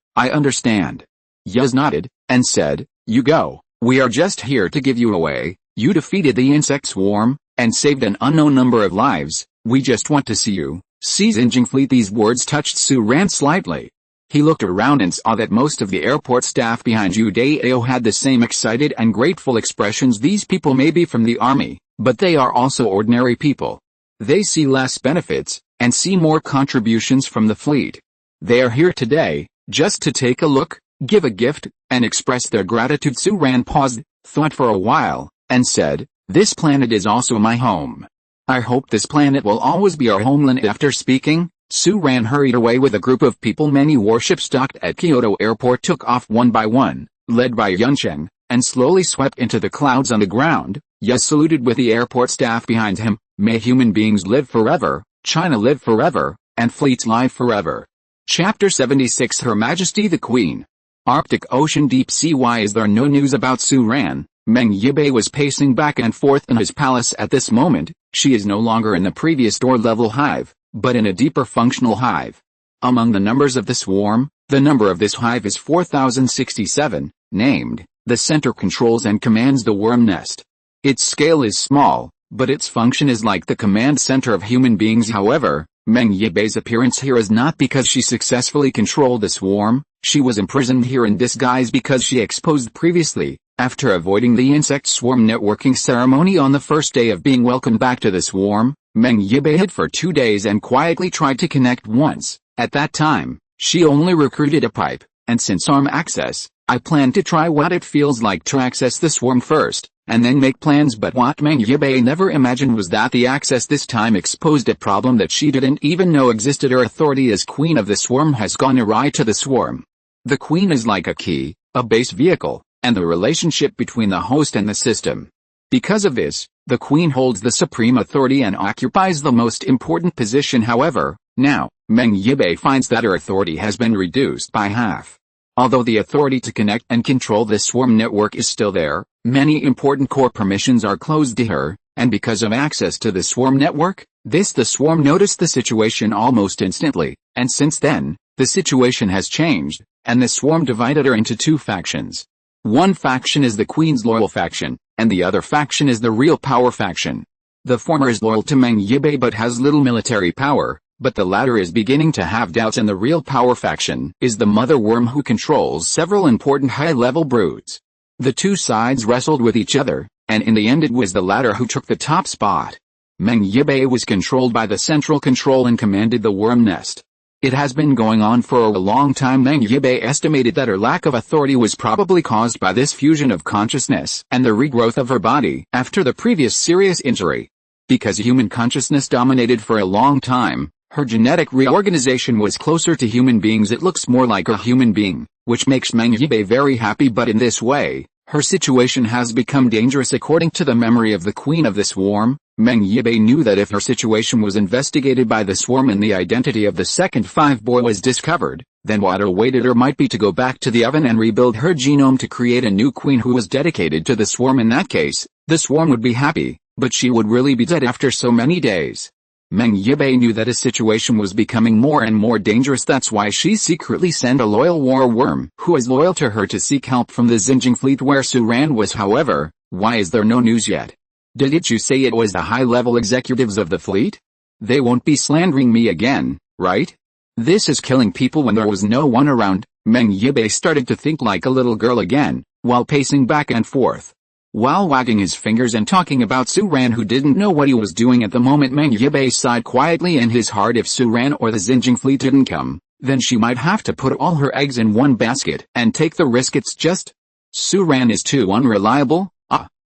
Yuz nodded, and said, "You go. We are just here to give you away. You defeated the insect swarm, and saved an unknown number of lives. We just want to see you, see Xinjiang fleet. These words touched Su Ran slightly. He looked around and saw that most of the airport staff behind Judeo had the same excited and grateful expressions. These people may be from the army, but they are also ordinary people. They see less benefits, and see more contributions from the fleet. They are here today, just to take a look, give a gift, and express their gratitude. Su Ran paused, thought for a while, and said, "This planet is also my home. I hope this planet will always be our homeland." After speaking, Su Ran hurried away with a group of people. Many warships docked at Kyoto Airport took off one by one, led by Yuncheng, and slowly swept into the clouds on the ground. Ye saluted with the airport staff behind him. May human beings live forever, China live forever, and fleets live forever. Chapter 76. Her Majesty the Queen. Arctic Ocean, deep sea. Why is there no news about Su Ran? Meng Yibei was pacing back and forth in his palace at this moment. She is no longer in the previous door-level hive, but in a deeper functional hive. Among the numbers of the swarm, the number of this hive is 4067, named. The center controls and commands the worm nest. Its scale is small, but its function is like the command center of human beings. However, Meng Yibei's appearance here is not because she successfully controlled the swarm. She was imprisoned here in disguise because she exposed previously, after avoiding the insect swarm networking ceremony on the first day of being welcomed back to the swarm. Meng Yibei hid for 2 days and quietly tried to connect once. At that time, she only recruited a pipe, and since arm access, I plan to try what it feels like to access the swarm first, and then make plans. But what Meng Yibei never imagined was that the access this time exposed a problem that she didn't even know existed. Her authority as queen of the swarm has gone awry to the swarm. The queen is like a key, a base vehicle, and the relationship between the host and the system. Because of this, the queen holds the supreme authority and occupies the most important position. However, now, Meng Yibei finds that her authority has been reduced by half. Although the authority to connect and control the swarm network is still there, many important core permissions are closed to her, and because of access to the swarm network, the swarm noticed the situation almost instantly, and since then, the situation has changed, and the swarm divided her into 2 factions. One faction is the Queen's loyal faction, and the other faction is the real power faction. The former is loyal to Meng Yibei but has little military power, but the latter is beginning to have doubts, and the real power faction is the mother worm who controls several important high-level broods. The 2 sides wrestled with each other, and in the end it was the latter who took the top spot. Meng Yibei was controlled by the central control and commanded the worm nest. It has been going on for a long time. Meng Yibei estimated that her lack of authority was probably caused by this fusion of consciousness and the regrowth of her body after the previous serious injury. Because human consciousness dominated for a long time, her genetic reorganization was closer to human beings. It looks more like a human being, which makes Meng Yibei very happy. But in this way, her situation has become dangerous. According to the memory of the queen of the swarm, Meng Yibei knew that if her situation was investigated by the swarm and the identity of the second 5 boy was discovered, then what awaited her might be to go back to the oven and rebuild her genome to create a new queen who was dedicated to the swarm. In that case, the swarm would be happy, but she would really be dead after so many days. Meng Yibei knew that his situation was becoming more and more dangerous. That's why she secretly sent a loyal war worm who is loyal to her to seek help from the Xinjiang fleet where Su Ran was. However, why is there no news yet? Didn't you say it was the high-level executives of the fleet? They won't be slandering me again, right? This is killing people when there was no one around. Meng Yibei started to think like a little girl again, while pacing back and forth. While wagging his fingers and talking about Su Ran who didn't know what he was doing at the moment, Meng Yibei sighed quietly in his heart. If Su Ran or the Xinjiang fleet didn't come, then she might have to put all her eggs in one basket and take the risk. It's just, Su Ran is too unreliable.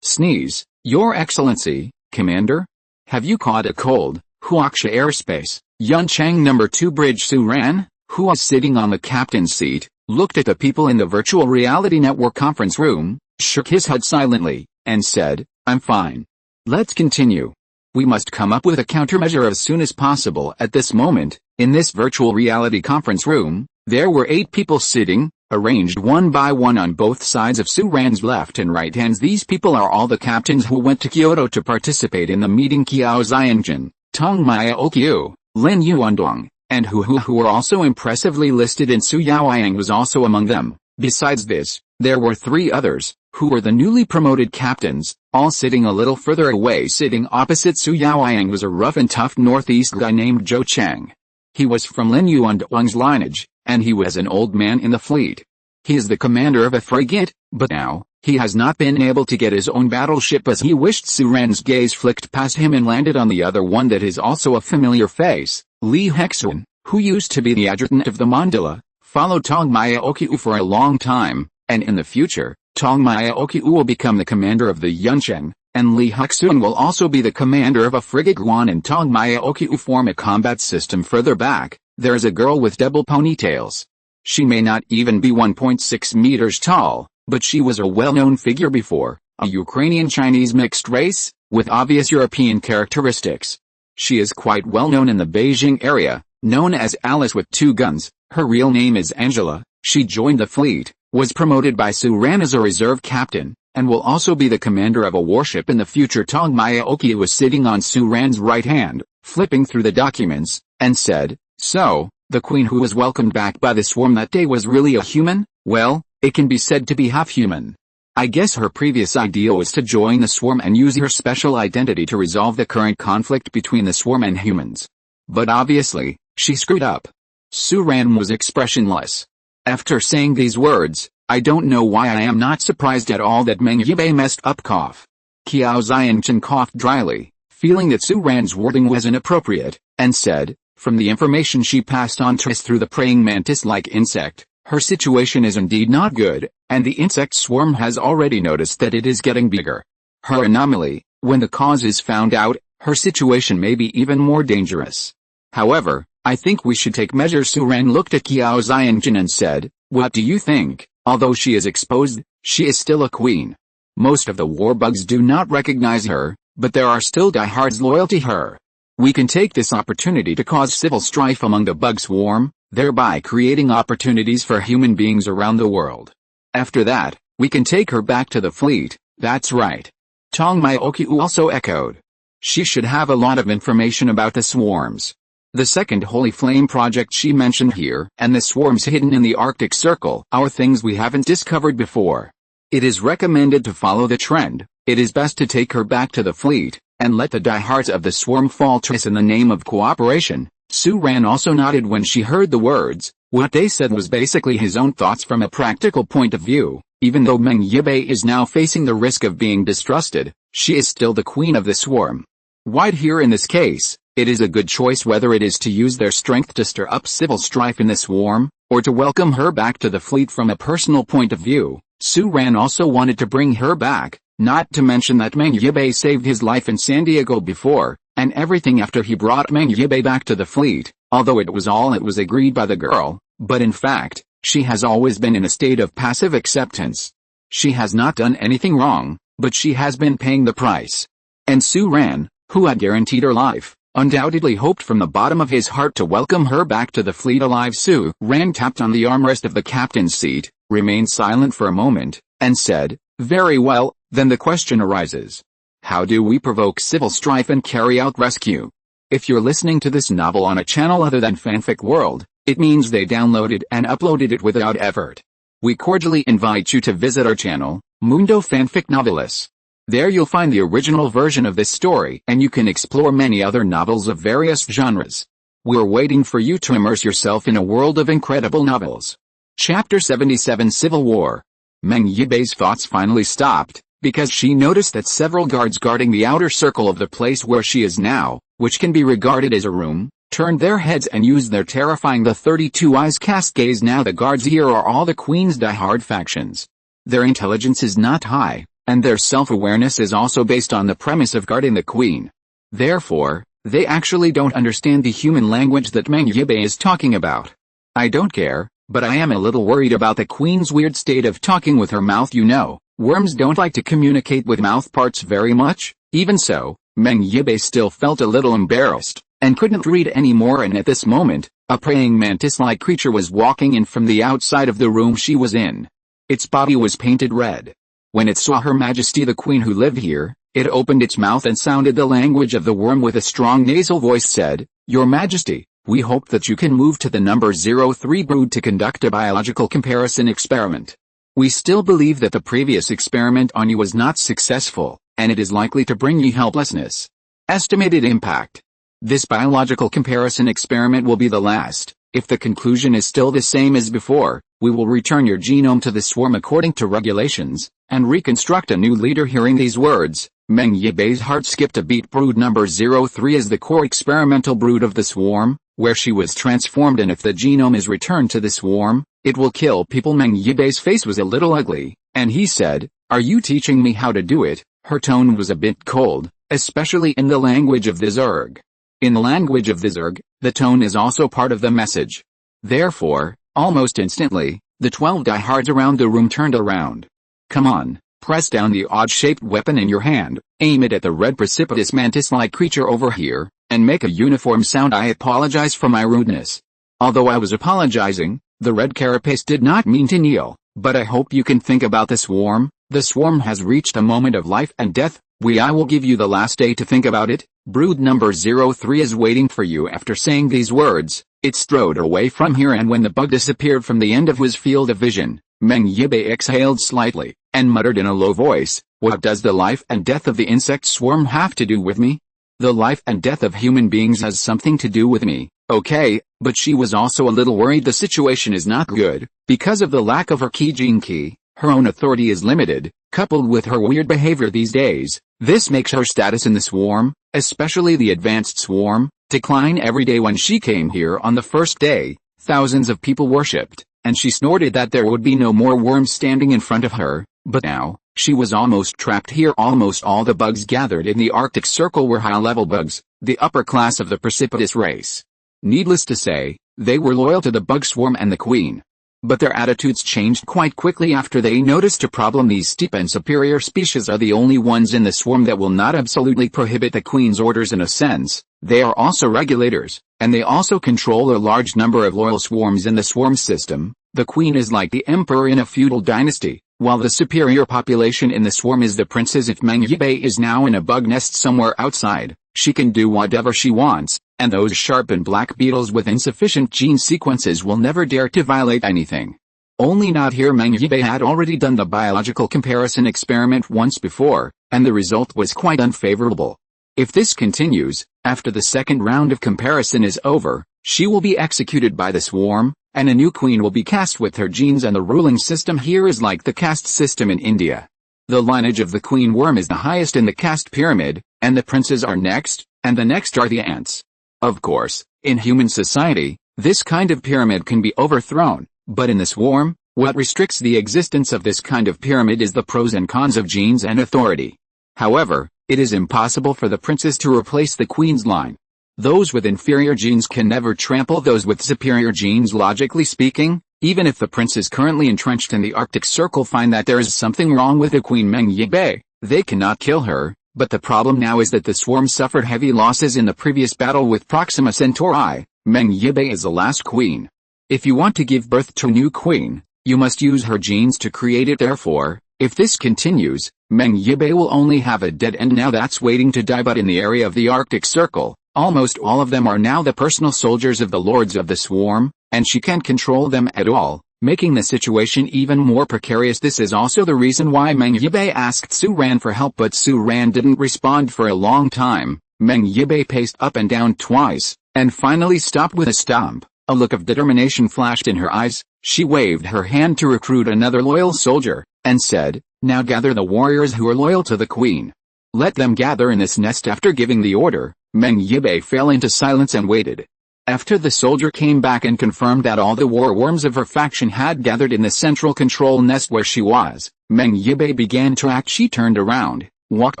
Sneeze. Your Excellency, Commander? Have you caught a cold? Huaxia Airspace, Yuncheng No. 2 Bridge. Su Ran, who was sitting on the captain's seat, looked at the people in the virtual reality network conference room, shook his head silently, and said, I'm fine. Let's continue. We must come up with a countermeasure as soon as possible. At this moment, in this virtual reality conference room, there were 8 people sitting, arranged one by one on both sides of Su Ran's left and right hands. These people are all the captains who went to Kyoto to participate in the meeting. Qiao Xiangjin, Tong Maya Okyu, Lin Yuandong, and who were also impressively listed, and Su Yaoyang was also among them. Besides this, there were 3 others, who were the newly promoted captains, All sitting a little further away, sitting opposite Su Yaoyang, was a rough and tough northeast guy named Zhou Cheng. He was from Lin Yuan's lineage, and he was an old man in the fleet. He is the commander of a frigate, but now, he has not been able to get his own battleship as he wished. Su Ran's gaze flicked past him and landed on the other one that is also a familiar face, Li Hexun, who used to be the adjutant of the Mandala, followed Tong Mayaoqiu for a long time, and in the future, Tong Mayaoqiu will become the commander of the Yuncheng, and Li Hexun will also be the commander of a frigate. Guan and Tong Mayaoqiu form a combat system. Further back, there is a girl with double ponytails. She may not even be 1.6 meters tall, but she was a well-known figure before, a Ukrainian-Chinese mixed race, with obvious European characteristics. She is quite well known in the Beijing area, known as Alice with two guns. Her real name is Angela. She joined the fleet, was promoted by Su Ran as a reserve captain, and will also be the commander of a warship in the future. Tong Mayaoqiu was sitting on Su Ran's right hand, flipping through the documents, and said, "So, the queen who was welcomed back by the swarm that day was really a human? Well, it can be said to be half human. I guess her previous idea was to join the swarm and use her special identity to resolve the current conflict between the swarm and humans. But obviously, she screwed up." Su Ran was expressionless. After saying these words, I don't know why I am not surprised at all that Meng Yibei messed up. Cough. Qiao Xiangchen coughed dryly, feeling that Su Ran's wording was inappropriate, and said, "From the information she passed on to us through the praying mantis-like insect, her situation is indeed not good, and the insect swarm has already noticed that it is getting bigger. Her anomaly, when the cause is found out, her situation may be even more dangerous. However, I think we should take measures." Su Ran looked at Qiao Xiangchen and said, "What do you think? Although she is exposed, she is still a queen. Most of the war bugs do not recognize her, but there are still diehards loyal to her. We can take this opportunity to cause civil strife among the bug swarm, thereby creating opportunities for human beings around the world. After that, we can take her back to the fleet." "That's right." Tong Mayaoqiu also echoed. "She should have a lot of information about the swarms. The second Holy Flame project she mentioned here, and the swarms hidden in the Arctic Circle, are things we haven't discovered before. It is recommended to follow the trend. It is best to take her back to the fleet, and let the diehards of the swarm fall to us in the name of cooperation." Su Ran also nodded when she heard the words. What they said was basically his own thoughts from a practical point of view. Even though Meng Yibei is now facing the risk of being distrusted, she is still the queen of the swarm. Right here in this case, it is a good choice whether it is to use their strength to stir up civil strife in the swarm, or to welcome her back to the fleet. From a personal point of view, Su Ran also wanted to bring her back, not to mention that Meng Yibei saved his life in San Diego before, and everything after he brought Meng Yibei back to the fleet, although it was agreed by the girl, but in fact, she has always been in a state of passive acceptance. She has not done anything wrong, but she has been paying the price. And Su Ran, who had guaranteed her life, undoubtedly hoped from the bottom of his heart to welcome her back to the fleet alive. Su Ran tapped on the armrest of the captain's seat, remained silent for a moment, and said, "Very well, then the question arises. How do we provoke civil strife and carry out rescue?" If you're listening to this novel on a channel other than Fanfic World, it means they downloaded and uploaded it without effort. We cordially invite you to visit our channel, Mundo Fanfic Novelis. There you'll find the original version of this story, and you can explore many other novels of various genres. We're waiting for you to immerse yourself in a world of incredible novels. Chapter 77 Civil War. Meng Yibei's thoughts finally stopped, because she noticed that several guards guarding the outer circle of the place where she is now, which can be regarded as a room, turned their heads and used their terrifying the 32 eyes cast gaze. Now the guards here are all the queen's diehard factions. Their intelligence is not high, and their self-awareness is also based on the premise of guarding the queen. Therefore, they actually don't understand the human language that Meng Yibei is talking about. I don't care, but I am a little worried about the queen's weird state of talking with her mouth. You know, worms don't like to communicate with mouth parts very much. Even so, Meng Yibei still felt a little embarrassed, and couldn't read any more. And at this moment, a praying mantis-like creature was walking in from the outside of the room she was in. Its body was painted red. When it saw Her Majesty the Queen who lived here, it opened its mouth and sounded the language of the worm with a strong nasal voice. Said, "Your Majesty, we hope that you can move to the number 03 brood to conduct a biological comparison experiment. We still believe that the previous experiment on you was not successful, and it is likely to bring you helplessness. Estimated impact. This biological comparison experiment will be the last. If the conclusion is still the same as before, we will return your genome to the swarm according to regulations, and reconstruct a new leader. Hearing these words, Meng Yibei's heart skipped a beat. Brood number 03 is the core experimental brood of the swarm, where she was transformed, and if the genome is returned to the swarm, it will kill people. Meng Yibei's face was a little ugly, and he said, "Are you teaching me how to do it?" Her tone was a bit cold, especially in the language of the Zerg. In the language of the Zerg, the tone is also part of the message. Therefore, almost instantly, the 12 diehards around the room turned around. "Come on, press down the odd-shaped weapon in your hand, aim it at the red precipitous mantis-like creature over here, and make a uniform sound." I apologize for my rudeness. Although I was apologizing, the red carapace did not mean to kneel, but I hope you can think about the swarm. The swarm has reached a moment of life and death. I will give you the last day to think about it. Brood number 03 is waiting for you. After saying these words, it strode away from here, and when the bug disappeared from the end of his field of vision, Meng Yibei exhaled slightly, and muttered in a low voice, "What does the life and death of the insect swarm have to do with me? The life and death of human beings has something to do with me, okay?" But she was also a little worried. The situation is not good. Because of the lack of her gene key, her own authority is limited, coupled with her weird behavior these days. This makes her status in the swarm, especially the advanced swarm, decline every day. When she came here on the first day, thousands of people worshipped, and she snorted that there would be no more worms standing in front of her, but now, she was almost trapped here. Almost all the bugs gathered in the Arctic Circle were high-level bugs, the upper class of the precipitous race. Needless to say, they were loyal to the bug swarm and the queen. But their attitudes changed quite quickly after they noticed a problem. These steep and superior species are the only ones in the swarm that will not absolutely prohibit the queen's orders. In a sense, they are also regulators, and they also control a large number of loyal swarms in the swarm system. The queen is like the emperor in a feudal dynasty, while the superior population in the swarm is the princes. If Meng Yibei is now in a bug nest somewhere outside, she can do whatever she wants, and those sharpened black beetles with insufficient gene sequences will never dare to violate anything. Only not here. Meng Yibei had already done the biological comparison experiment once before, and the result was quite unfavorable. If this continues, after the second round of comparison is over, she will be executed by the swarm, and a new queen will be cast with her genes. And the ruling system here is like the caste system in India. The lineage of the queen worm is the highest in the caste pyramid, and the princes are next, and the next are the ants. Of course, in human society, this kind of pyramid can be overthrown, but in the swarm, what restricts the existence of this kind of pyramid is the pros and cons of genes and authority. However, it is impossible for the princes to replace the queen's line. Those with inferior genes can never trample those with superior genes. Logically speaking, even if the princes currently entrenched in the Arctic Circle find that there is something wrong with the Queen Meng Yibei, they cannot kill her. But the problem now is that the swarm suffered heavy losses in the previous battle with Proxima Centauri. Meng Yibei is the last queen. If you want to give birth to a new queen, you must use her genes to create it. Therefore, if this continues, Meng Yibei will only have a dead end now that's waiting to die. But in the area of the Arctic Circle, almost all of them are now the personal soldiers of the lords of the swarm, and she can't control them at all, making the situation even more precarious. This is also the reason why Meng Yibei asked Su Ran for help, but Su Ran didn't respond for a long time. Meng Yibei paced up and down twice, and finally stopped with a stomp. A look of determination flashed in her eyes. She waved her hand to recruit another loyal soldier, and said, "Now gather the warriors who are loyal to the queen. Let them gather in this nest." After giving the order, Meng Yibei fell into silence and waited. After the soldier came back and confirmed that all the war worms of her faction had gathered in the central control nest where she was, Meng Yibei began to act. She turned around, walked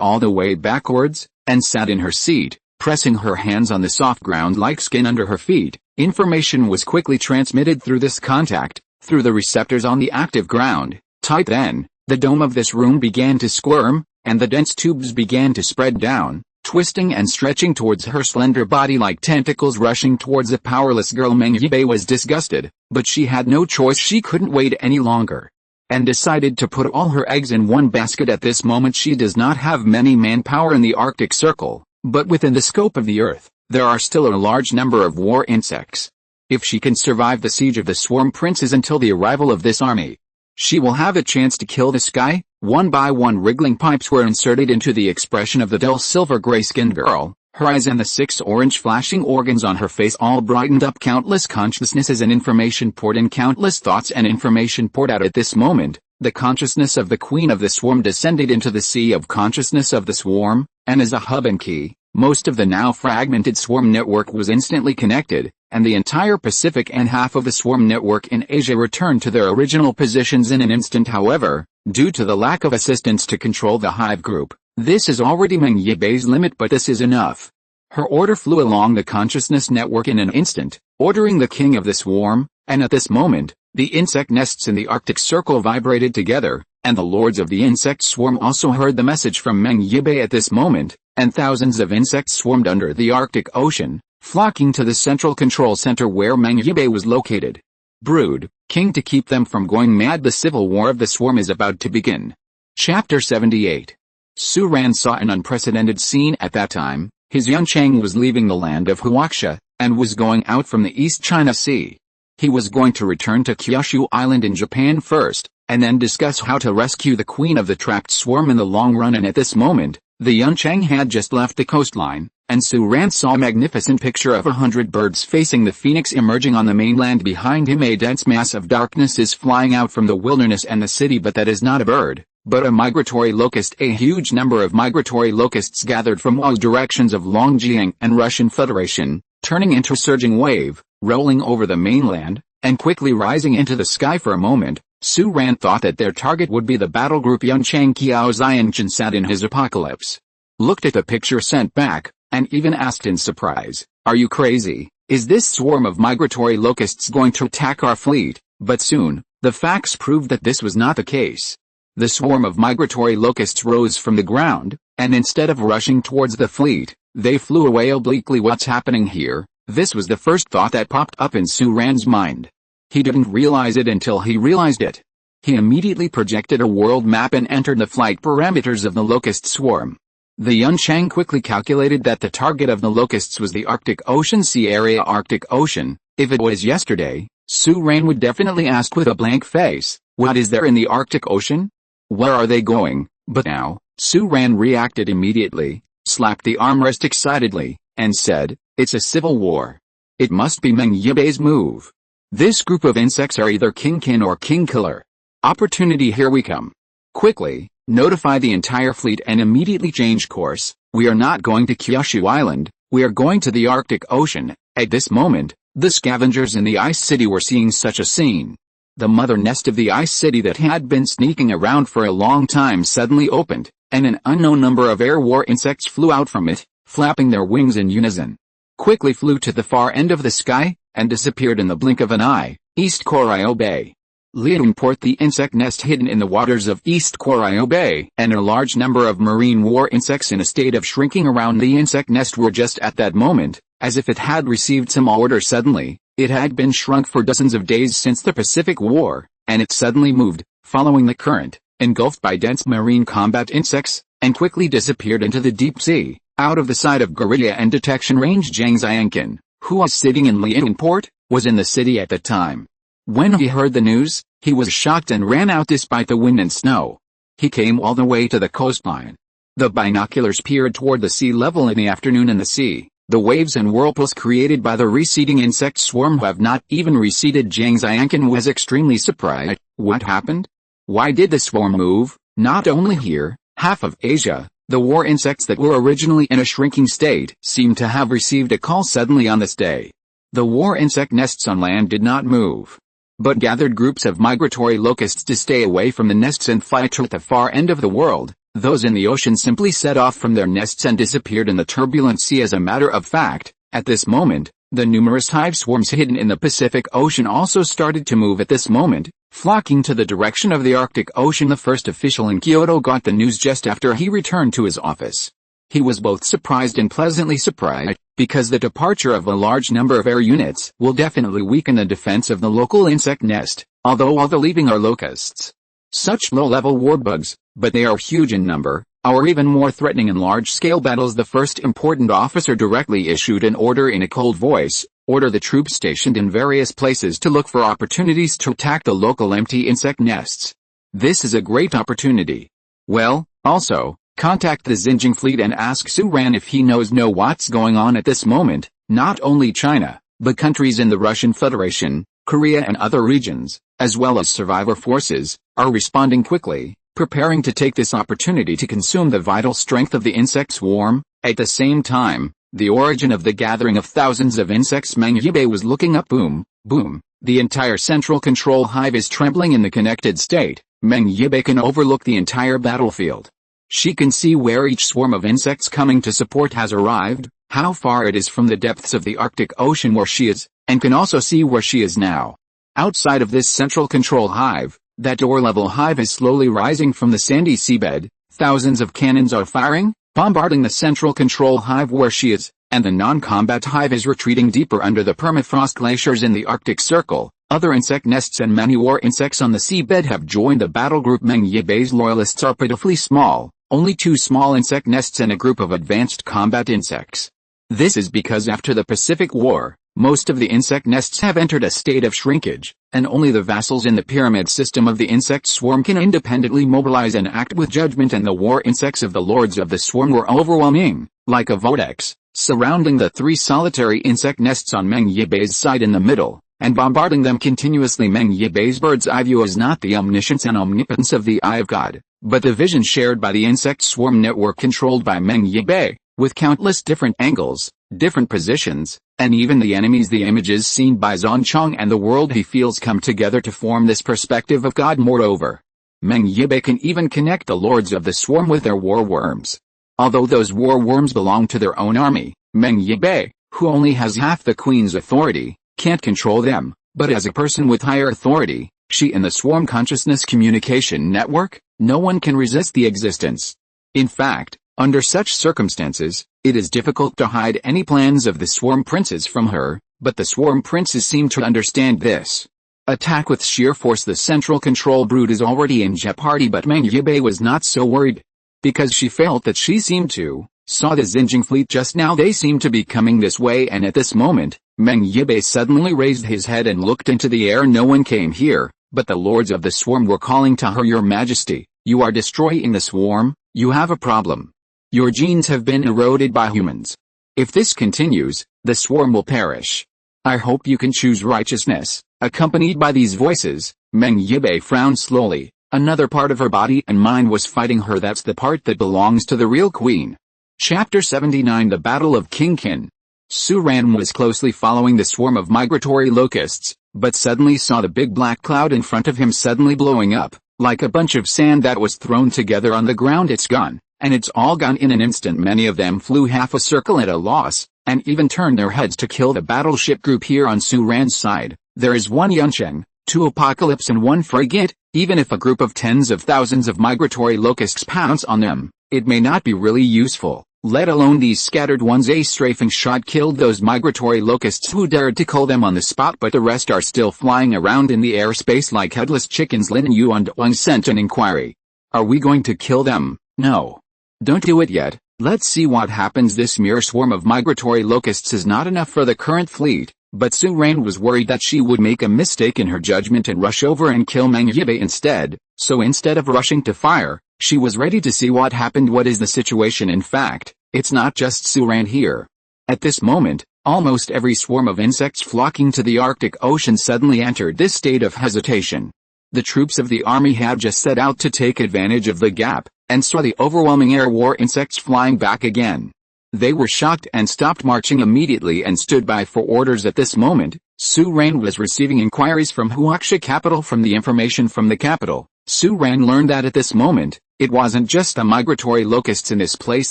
all the way backwards, and sat in her seat, pressing her hands on the soft ground-like skin under her feet. Information was quickly transmitted through this contact, through the receptors on the active ground. Tight then, the dome of this room began to squirm, and the dense tubes began to spread down, twisting and stretching towards her slender body like tentacles rushing towards the powerless girl. Meng Yibei was disgusted, but she had no choice. She couldn't wait any longer, and decided to put all her eggs in one basket. At this moment she does not have many manpower in the Arctic Circle, but within the scope of the Earth, there are still a large number of war insects. If she can survive the siege of the swarm princes until the arrival of this army, she will have a chance to kill this guy. One by one wriggling pipes were inserted into the expression of the dull silver gray-skinned girl. Her eyes and the 6 orange flashing organs on her face all brightened up. Countless consciousnesses and information poured in. Countless thoughts and information poured out at this moment. The consciousness of the queen of the swarm descended into the sea of consciousness of the swarm, and as a hub and key, most of the now fragmented swarm network was instantly connected, and the entire Pacific and half of the swarm network in Asia returned to their original positions in an instant. However, due to the lack of assistance to control the hive group, this is already Meng Yibei's limit, but this is enough. Her order flew along the consciousness network in an instant, ordering the king of the swarm, and at this moment, the insect nests in the Arctic Circle vibrated together, and the lords of the insect swarm also heard the message from Meng Yibei at this moment, and thousands of insects swarmed under the Arctic Ocean, flocking to the central control center where Meng Yibei was located. Brood, king, to keep them from going mad. The civil war of the swarm is about to begin. Chapter 78. Su Ran saw an unprecedented scene at that time. His Yun Chang was leaving the land of Huaxia, and was going out from the East China Sea. He was going to return to Kyushu Island in Japan first, and then discuss how to rescue the queen of the trapped swarm in the long run. And at this moment, the Yun Chang had just left the coastline, and Su Ran saw a magnificent picture of 100 birds facing the phoenix emerging on the mainland. Behind him a dense mass of darkness is flying out from the wilderness and the city, but that is not a bird, but a migratory locust. A huge number of migratory locusts gathered from all directions of Longjiang and Russian Federation, turning into a surging wave, rolling over the mainland, and quickly rising into the sky. For a moment, Su Ran thought that their target would be the battle group Yun Chang. Kiao Xianchen sat in his apocalypse, looked at the picture sent back, and even asked in surprise, "Are you crazy? Is this swarm of migratory locusts going to attack our fleet?" But soon, the facts proved that this was not the case. The swarm of migratory locusts rose from the ground, and instead of rushing towards the fleet, they flew away obliquely. What's happening here? This was the first thought that popped up in Su Ran's mind. He didn't realize it until he realized it. He immediately projected a world map and entered the flight parameters of the locust swarm. The Yun Chang quickly calculated that the target of the locusts was the Arctic Ocean sea area. Arctic Ocean. If it was yesterday, Su Ran would definitely ask with a blank face, "What is there in the Arctic Ocean? Where are they going?" But now, Su Ran reacted immediately, slapped the armrest excitedly, and said, "It's a civil war. It must be Meng Yibei's move. This group of insects are either King or King Killer. Opportunity, here we come. Quickly, notify the entire fleet and immediately change course. We are not going to Kyushu Island, we are going to the Arctic Ocean." At this moment, the scavengers in the Ice City were seeing such a scene. The mother nest of the Ice City that had been sneaking around for a long time suddenly opened, and an unknown number of air war insects flew out from it, flapping their wings in unison. Quickly flew to the far end of the sky, and disappeared in the blink of an eye, East Koryo Bay. Liang Port, the insect nest hidden in the waters of East Koryo Bay, and a large number of marine war insects in a state of shrinking around the insect nest were just at that moment, as if it had received some order suddenly. It had been shrunk for dozens of days since the Pacific War, and it suddenly moved, following the current, engulfed by dense marine combat insects, and quickly disappeared into the deep sea, out of the sight of guerrilla and detection range. Zhang Xianqin, who was sitting in Liang Port, was in the city at the time. When he heard the news, he was shocked and ran out despite the wind and snow. He came all the way to the coastline. The binoculars peered toward the sea level in the afternoon, and the sea, the waves and whirlpools created by the receding insect swarm have not even receded. Zhang Xianqin was extremely surprised. What happened? Why did the swarm move? Not only here, half of Asia, the war insects that were originally in a shrinking state seemed to have received a call suddenly on this day. The war insect nests on land did not move, but gathered groups of migratory locusts to stay away from the nests and fly to the far end of the world. Those in the ocean simply set off from their nests and disappeared in the turbulent sea. As a matter of fact, at this moment, the numerous hive swarms hidden in the Pacific Ocean also started to move at this moment, flocking to the direction of the Arctic Ocean. The first official in Kyoto got the news just after he returned to his office. He was both surprised and pleasantly surprised, because the departure of a large number of air units will definitely weaken the defense of the local insect nest, although all the leaving are locusts. Such low-level warbugs, but they are huge in number, are even more threatening in large-scale battles. The first important officer directly issued an order in a cold voice: order the troops stationed in various places to look for opportunities to attack the local empty insect nests. This is a great opportunity. Well, also, contact the Xinjiang fleet and ask Su Ran if he knows what's going on at this moment. Not only China, but countries in the Russian Federation, Korea and other regions, as well as survivor forces, are responding quickly, preparing to take this opportunity to consume the vital strength of the insect swarm. At the same time, the origin of the gathering of thousands of insects Meng Yibai was looking up. Boom, boom. The entire central control hive is trembling in the connected state. Meng Yibai can overlook the entire battlefield. She can see where each swarm of insects coming to support has arrived, how far it is from the depths of the Arctic Ocean where she is, and can also see where she is now. Outside of this central control hive, that door-level hive is slowly rising from the sandy seabed. Thousands of cannons are firing, bombarding the central control hive where she is, and the non-combat hive is retreating deeper under the permafrost glaciers in the Arctic Circle. Other insect nests and many war insects on the seabed have joined the battle group. Meng Yibei's loyalists are pitifully small, only 2 small insect nests and a group of advanced combat insects. This is because after the Pacific War, most of the insect nests have entered a state of shrinkage, and only the vassals in the pyramid system of the insect swarm can independently mobilize and act with judgment, and the war insects of the lords of the swarm were overwhelming, like a vortex, surrounding the 3 solitary insect nests on Meng Yibei's side in the middle, and bombarding them continuously. Meng Yibei's bird's eye view is not the omniscience and omnipotence of the Eye of God, but the vision shared by the insect swarm network controlled by Meng Yibei, with countless different angles, different positions, and even the enemies. The images seen by Zhongchong and the world he feels come together to form this perspective of God. Moreover, Meng Yibei can even connect the lords of the swarm with their war worms. Although those war worms belong to their own army, Meng Yibei, who only has half the queen's authority, can't control them, but as a person with higher authority, she and the swarm consciousness communication network, no one can resist the existence. In fact, under such circumstances, it is difficult to hide any plans of the swarm princes from her, but the swarm princes seem to understand this. Attack with sheer force. The central control brood is already in jeopardy, but Meng Yibei was not so worried, because she felt that she seemed to saw the Xinjiang fleet just now. They seemed to be coming this way, and at this moment, Meng Yibei suddenly raised his head and looked into the air. No one came here, but the lords of the swarm were calling to her. Your Majesty, you are destroying the swarm. You have a problem. Your genes have been eroded by humans. If this continues, the swarm will perish. I hope you can choose righteousness. Accompanied by these voices, Meng Yibei frowned slowly. Another part of her body and mind was fighting her. That's the part that belongs to the real queen. Chapter 79. The Battle of King Qin. Su Ran was closely following the swarm of migratory locusts, but suddenly saw the big black cloud in front of him suddenly blowing up, like a bunch of sand that was thrown together on the ground. It's gone, and it's all gone in an instant. Many of them flew half a circle at a loss, and even turned their heads to kill the battleship group here on Su Ran's side. There is 1 Yuncheng, 2 Apocalypse and 1 frigate. Even if a group of tens of thousands of migratory locusts pounce on them, it may not be really useful, let alone these scattered ones. A strafing shot killed those migratory locusts who dared to kill them on the spot, but the rest are still flying around in the airspace like headless chickens. Lin Yuan sent an inquiry. Are we going to kill them? No. Don't do it yet. Let's see what happens. This mere swarm of migratory locusts is not enough for the current fleet, but Su Ran was worried that she would make a mistake in her judgment and rush over and kill Meng Yibei instead, so instead of rushing to fire, she was ready to see what happened. What is the situation? In fact, it's not just Su Ran here. At this moment, almost every swarm of insects flocking to the Arctic Ocean suddenly entered this state of hesitation. The troops of the army had just set out to take advantage of the gap, and saw the overwhelming air war insects flying back again. They were shocked and stopped marching immediately and stood by for orders. At this moment, Su Ran was receiving inquiries from Huaxia capital. From the information from the capital, Su Ran learned that at this moment, it wasn't just the migratory locusts in this place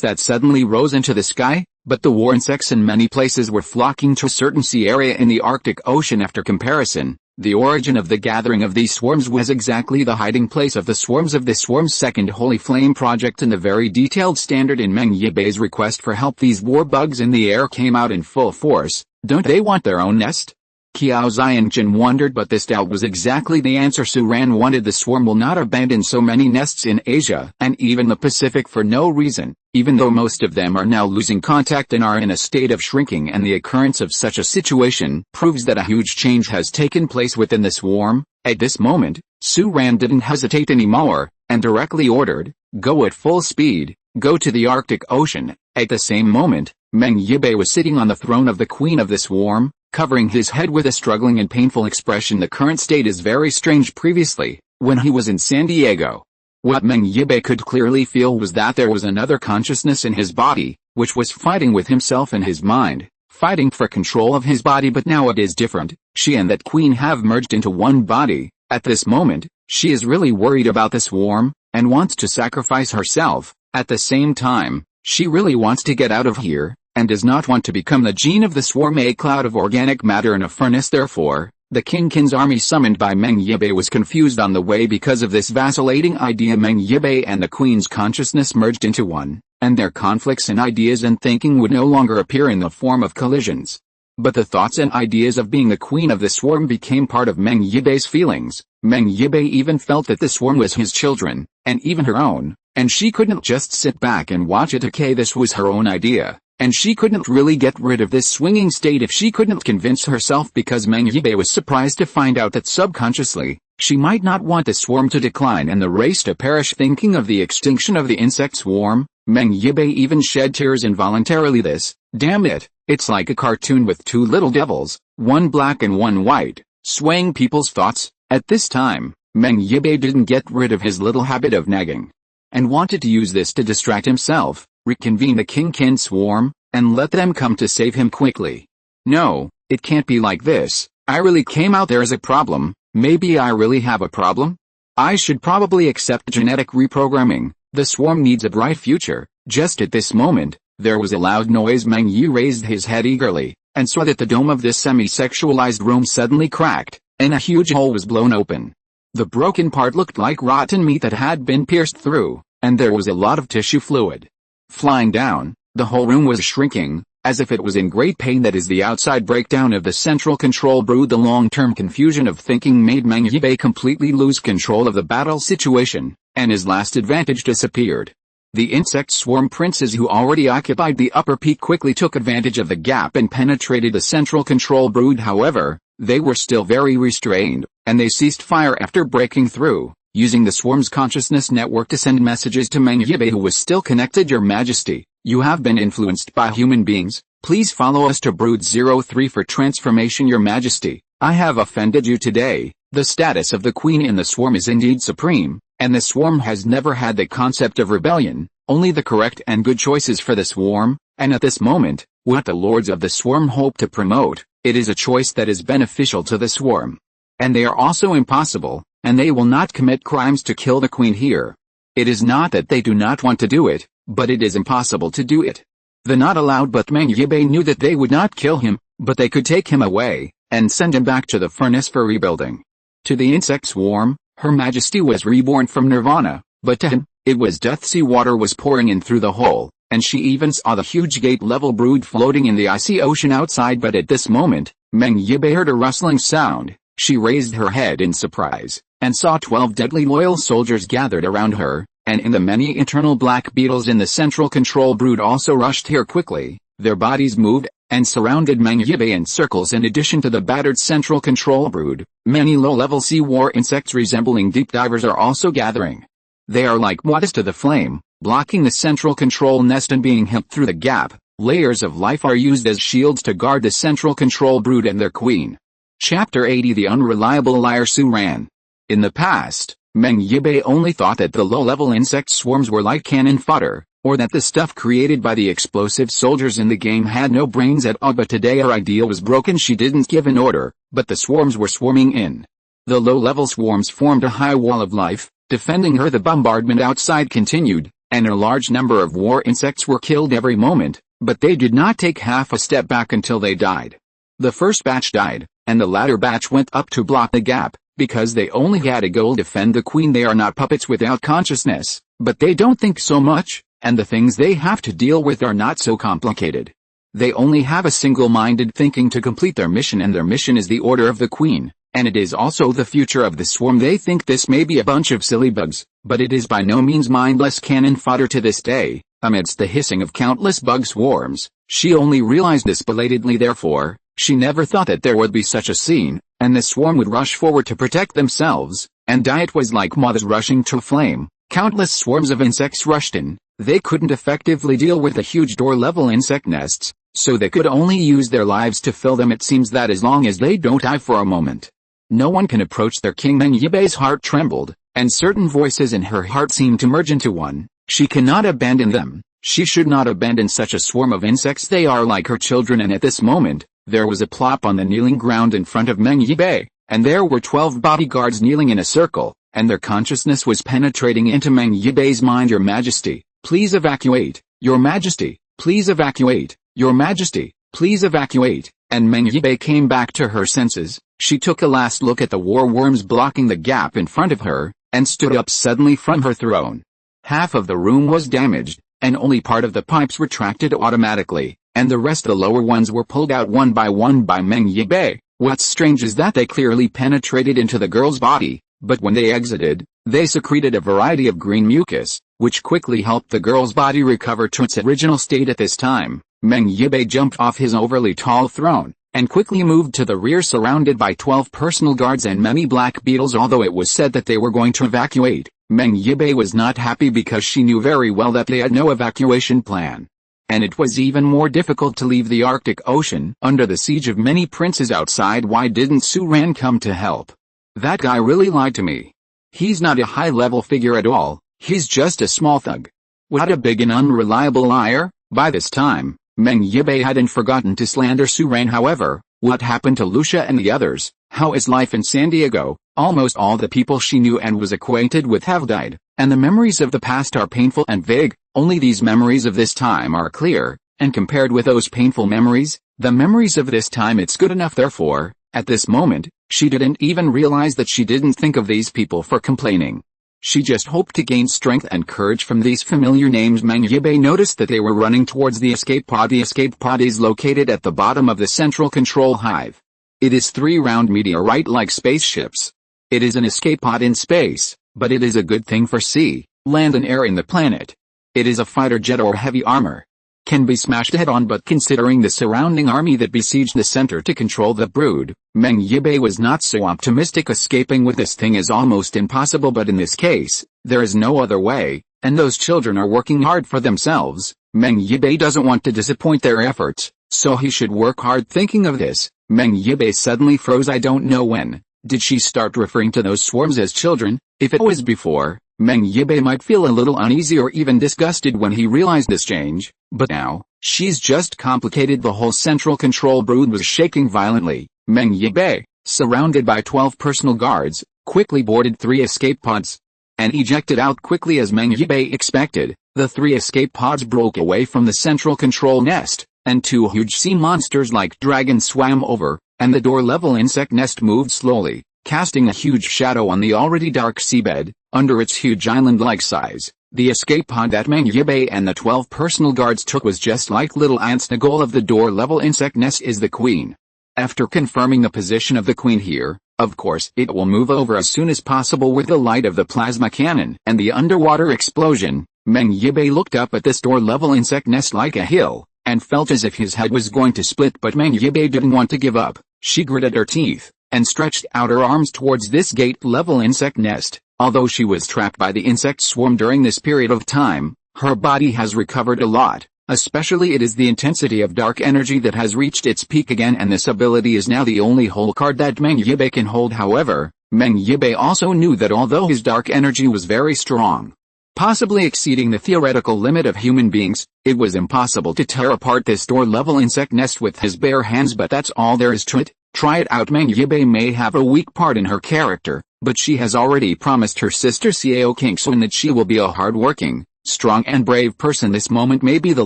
that suddenly rose into the sky, but the war insects in many places were flocking to a certain sea area in the Arctic Ocean. After comparison, the origin of the gathering of these swarms was exactly the hiding place of the swarms of the Swarm's second Holy Flame project, and the very detailed standard in Meng Yibei's request for help. These war bugs in the air came out in full force. Don't they want their own nest? Qiao Xiangjin wondered, but this doubt was exactly the answer Su Ran wanted. The swarm will not abandon so many nests in Asia and even the Pacific for no reason, even though most of them are now losing contact and are in a state of shrinking, and the occurrence of such a situation proves that a huge change has taken place within the swarm. At this moment, Su Ran didn't hesitate anymore, and directly ordered, Go at full speed, go to the Arctic Ocean." At the same moment, Meng Yibai was sitting on the throne of the queen of the swarm, covering his head with a struggling and painful expression. The current state is very strange. Previously, when he was in San Diego, what Meng Yibai could clearly feel was that there was another consciousness in his body, which was fighting with himself and his mind, fighting for control of his body. But now it is different. She and that queen have merged into one body. At this moment, she is really worried about the swarm, and wants to sacrifice herself. At the same time, she really wants to get out of here, and does not want to become the gene of the swarm, a cloud of organic matter in a furnace. Therefore, the King-Kin's army summoned by Meng Yibai was confused on the way because of this vacillating idea. Meng Yibai and the queen's consciousness merged into one, and their conflicts and ideas and thinking would no longer appear in the form of collisions. But the thoughts and ideas of being the queen of the swarm became part of Meng Yibei's feelings. Meng Yibai even felt that the swarm was his children, and even her own, and she couldn't just sit back and watch it decay. This was her own idea, and she couldn't really get rid of this swinging state if she couldn't convince herself, because Meng Yibai was surprised to find out that subconsciously, she might not want the swarm to decline and the race to perish. Thinking of the extinction of the insect swarm, Meng Yibai even shed tears involuntarily. This, damn it, it's like a cartoon with two little devils, one black and one white, swaying people's thoughts. At this time, Meng Yibai didn't get rid of his little habit of nagging, and wanted to use this to distract himself, reconvene the King-Kin swarm, and let them come to save him quickly. No, it can't be like this. I really came out there as a problem. Maybe I really have a problem? I should probably accept genetic reprogramming. The swarm needs a bright future. Just at this moment, there was a loud noise. Meng Yi raised his head eagerly, and saw that the dome of this semi-sexualized room suddenly cracked, and a huge hole was blown open. The broken part looked like rotten meat that had been pierced through, and there was a lot of tissue fluid flying down. The whole room was shrinking, as if it was in great pain. That is the outside breakdown of the central control brood. The long-term confusion of thinking made Meng Yibai completely lose control of the battle situation, and his last advantage disappeared. The insect swarm princes who already occupied the upper peak quickly took advantage of the gap and penetrated the central control brood. However, they were still very restrained, and they ceased fire after breaking through, using the swarm's consciousness network to send messages to Meng Yibai, who was still connected. Your Majesty, you have been influenced by human beings. Please follow us to Brood 03 for transformation. Your Majesty, I have offended you today. The status of the queen in the swarm is indeed supreme, and the swarm has never had the concept of rebellion, only the correct and good choices for the swarm, and at this moment, what the lords of the swarm hope to promote, it is a choice that is beneficial to the swarm. And they are also impossible, and they will not commit crimes to kill the queen here. It is not that they do not want to do it, but it is impossible to do it. The not allowed. But Meng Yibai knew that they would not kill him, but they could take him away, and send him back to the furnace for rebuilding. To the insect swarm, Her Majesty was reborn from nirvana, but to him, it was death. Sea water was pouring in through the hole, and she even saw the huge gate-level brood floating in the icy ocean outside. But at this moment, Meng Yibai heard a rustling sound. She raised her head in surprise, and saw 12 deadly loyal soldiers gathered around her, and in the many eternal black beetles in the central control brood also rushed here quickly. Their bodies moved, and surrounded Meng Yibai in circles. In addition to the battered central control brood, many low-level sea war insects resembling deep divers are also gathering. They are like moths to the flame, blocking the central control nest and being held through the gap. Layers of life are used as shields to guard the central control brood and their queen. Chapter 80. The unreliable liar Su Ran. In the past, Meng Yibai only thought that the low-level insect swarms were like cannon fodder, or that the stuff created by the explosive soldiers in the game had no brains at all. But today her idea was broken. She didn't give an order, but the swarms were swarming in. The low-level swarms formed a high wall of life, defending her. The bombardment outside continued, and a large number of war insects were killed every moment, but they did not take half a step back until they died. The first batch died, and the latter batch went up to block the gap, because they only had a goal: defend the queen. They are not puppets without consciousness, but they don't think so much, and the things they have to deal with are not so complicated. They only have a single-minded thinking to complete their mission, and their mission is the order of the queen, and it is also the future of the swarm. They think this may be a bunch of silly bugs, but it is by no means mindless cannon fodder. To this day, amidst the hissing of countless bug swarms, she only realized this belatedly. Therefore, she never thought that there would be such a scene, and the swarm would rush forward to protect themselves, and die. It was like moths rushing to a flame, Countless swarms of insects rushed in. They couldn't effectively deal with the huge door-level insect nests, so they could only use their lives to fill them. It seems that as long as they don't die for a moment, no one can approach their king. Meng Yibei's heart trembled, and certain voices in her heart seemed to merge into one. She cannot abandon them. She should not abandon such a swarm of insects. They are like her children. And at this moment, there was a plop on the kneeling ground in front of Meng Yibei, and there were 12 bodyguards kneeling in a circle, and their consciousness was penetrating into Meng Yibei's mind. Your Majesty, please evacuate. Your Majesty, please evacuate. Your Majesty, please evacuate. And Meng Yibei came back to her senses. She took a last look at the war worms blocking the gap in front of her, and stood up suddenly from her throne. Half of the room was damaged, and only part of the pipes retracted automatically, and the rest, the lower ones, were pulled out one by Meng Yibei. What's strange is that they clearly penetrated into the girl's body, but when they exited, they secreted a variety of green mucus, which quickly helped the girl's body recover to its original state. At this time, Meng Yibei jumped off his overly tall throne, and quickly moved to the rear, surrounded by 12 personal guards and many black beetles. Although it was said that they were going to evacuate, Meng Yibei was not happy because she knew very well that they had no evacuation plan. And it was even more difficult to leave the Arctic Ocean under the siege of many princes outside. Why didn't Su Ran come to help? That guy really lied to me. He's not a high-level figure at all, he's just a small thug. What a big and unreliable liar. By this time, Meng Yibei hadn't forgotten to slander Su Ran. However, what happened to Lucia and the others? How is life in San Diego? Almost all the people she knew and was acquainted with have died, and the memories of the past are painful and vague. Only these memories of this time are clear, and compared with those painful memories, the memories of this time, it's good enough. Therefore, at this moment, she didn't even realize that she didn't think of these people for complaining. She just hoped to gain strength and courage from these familiar names. Meng Yibei noticed that they were running towards the escape pod. The escape pod is located at the bottom of the central control hive. It is 3 round meteorite-like spaceships. It is an escape pod in space, but it is a good thing for sea, land and air in the planet. It is a fighter jet or heavy armor. Can be smashed head-on, but considering the surrounding army that besieged the center to control the brood, Meng Yibei was not so optimistic. Escaping with this thing is almost impossible, but in this case, there is no other way, and those children are working hard for themselves. Meng Yibei doesn't want to disappoint their efforts, so he should work hard. Thinking of this, Meng Yibei suddenly froze. I don't know when did she start referring to those swarms as children. If it was before, Meng Yibei might feel a little uneasy or even disgusted when he realized this change, but now, she's just complicated. The whole central control brood was shaking violently. Meng Yibei, surrounded by 12 personal guards, quickly boarded 3 escape pods, and ejected out quickly. As Meng Yibei expected, the 3 escape pods broke away from the central control nest, and 2 huge sea monsters like dragons swam over, and the door-level insect nest moved slowly, casting a huge shadow on the already dark seabed. Under its huge island-like size, the escape pod that Meng Yibei and the 12 personal guards took was just like little ants. The goal of the door-level insect nest is the queen. After confirming the position of the queen here, of course it will move over as soon as possible with the light of the plasma cannon and the underwater explosion. Meng Yibei looked up at this door-level insect nest like a hill, and felt as if his head was going to split, but Meng Yibei didn't want to give up. She gritted her teeth, and stretched out her arms towards this gate-level insect nest. Although she was trapped by the insect swarm during this period of time, her body has recovered a lot. Especially it is the intensity of dark energy that has reached its peak again, and this ability is now the only whole card that Meng Yibei can hold. However, Meng Yibei also knew that although his dark energy was very strong, possibly exceeding the theoretical limit of human beings, it was impossible to tear apart this door-level insect nest with his bare hands. But that's all there is to it. Try it out. Meng Yibei may have a weak part in her character, but she has already promised her sister Xiao Kingsun that she will be a hard-working, strong and brave person. This moment may be the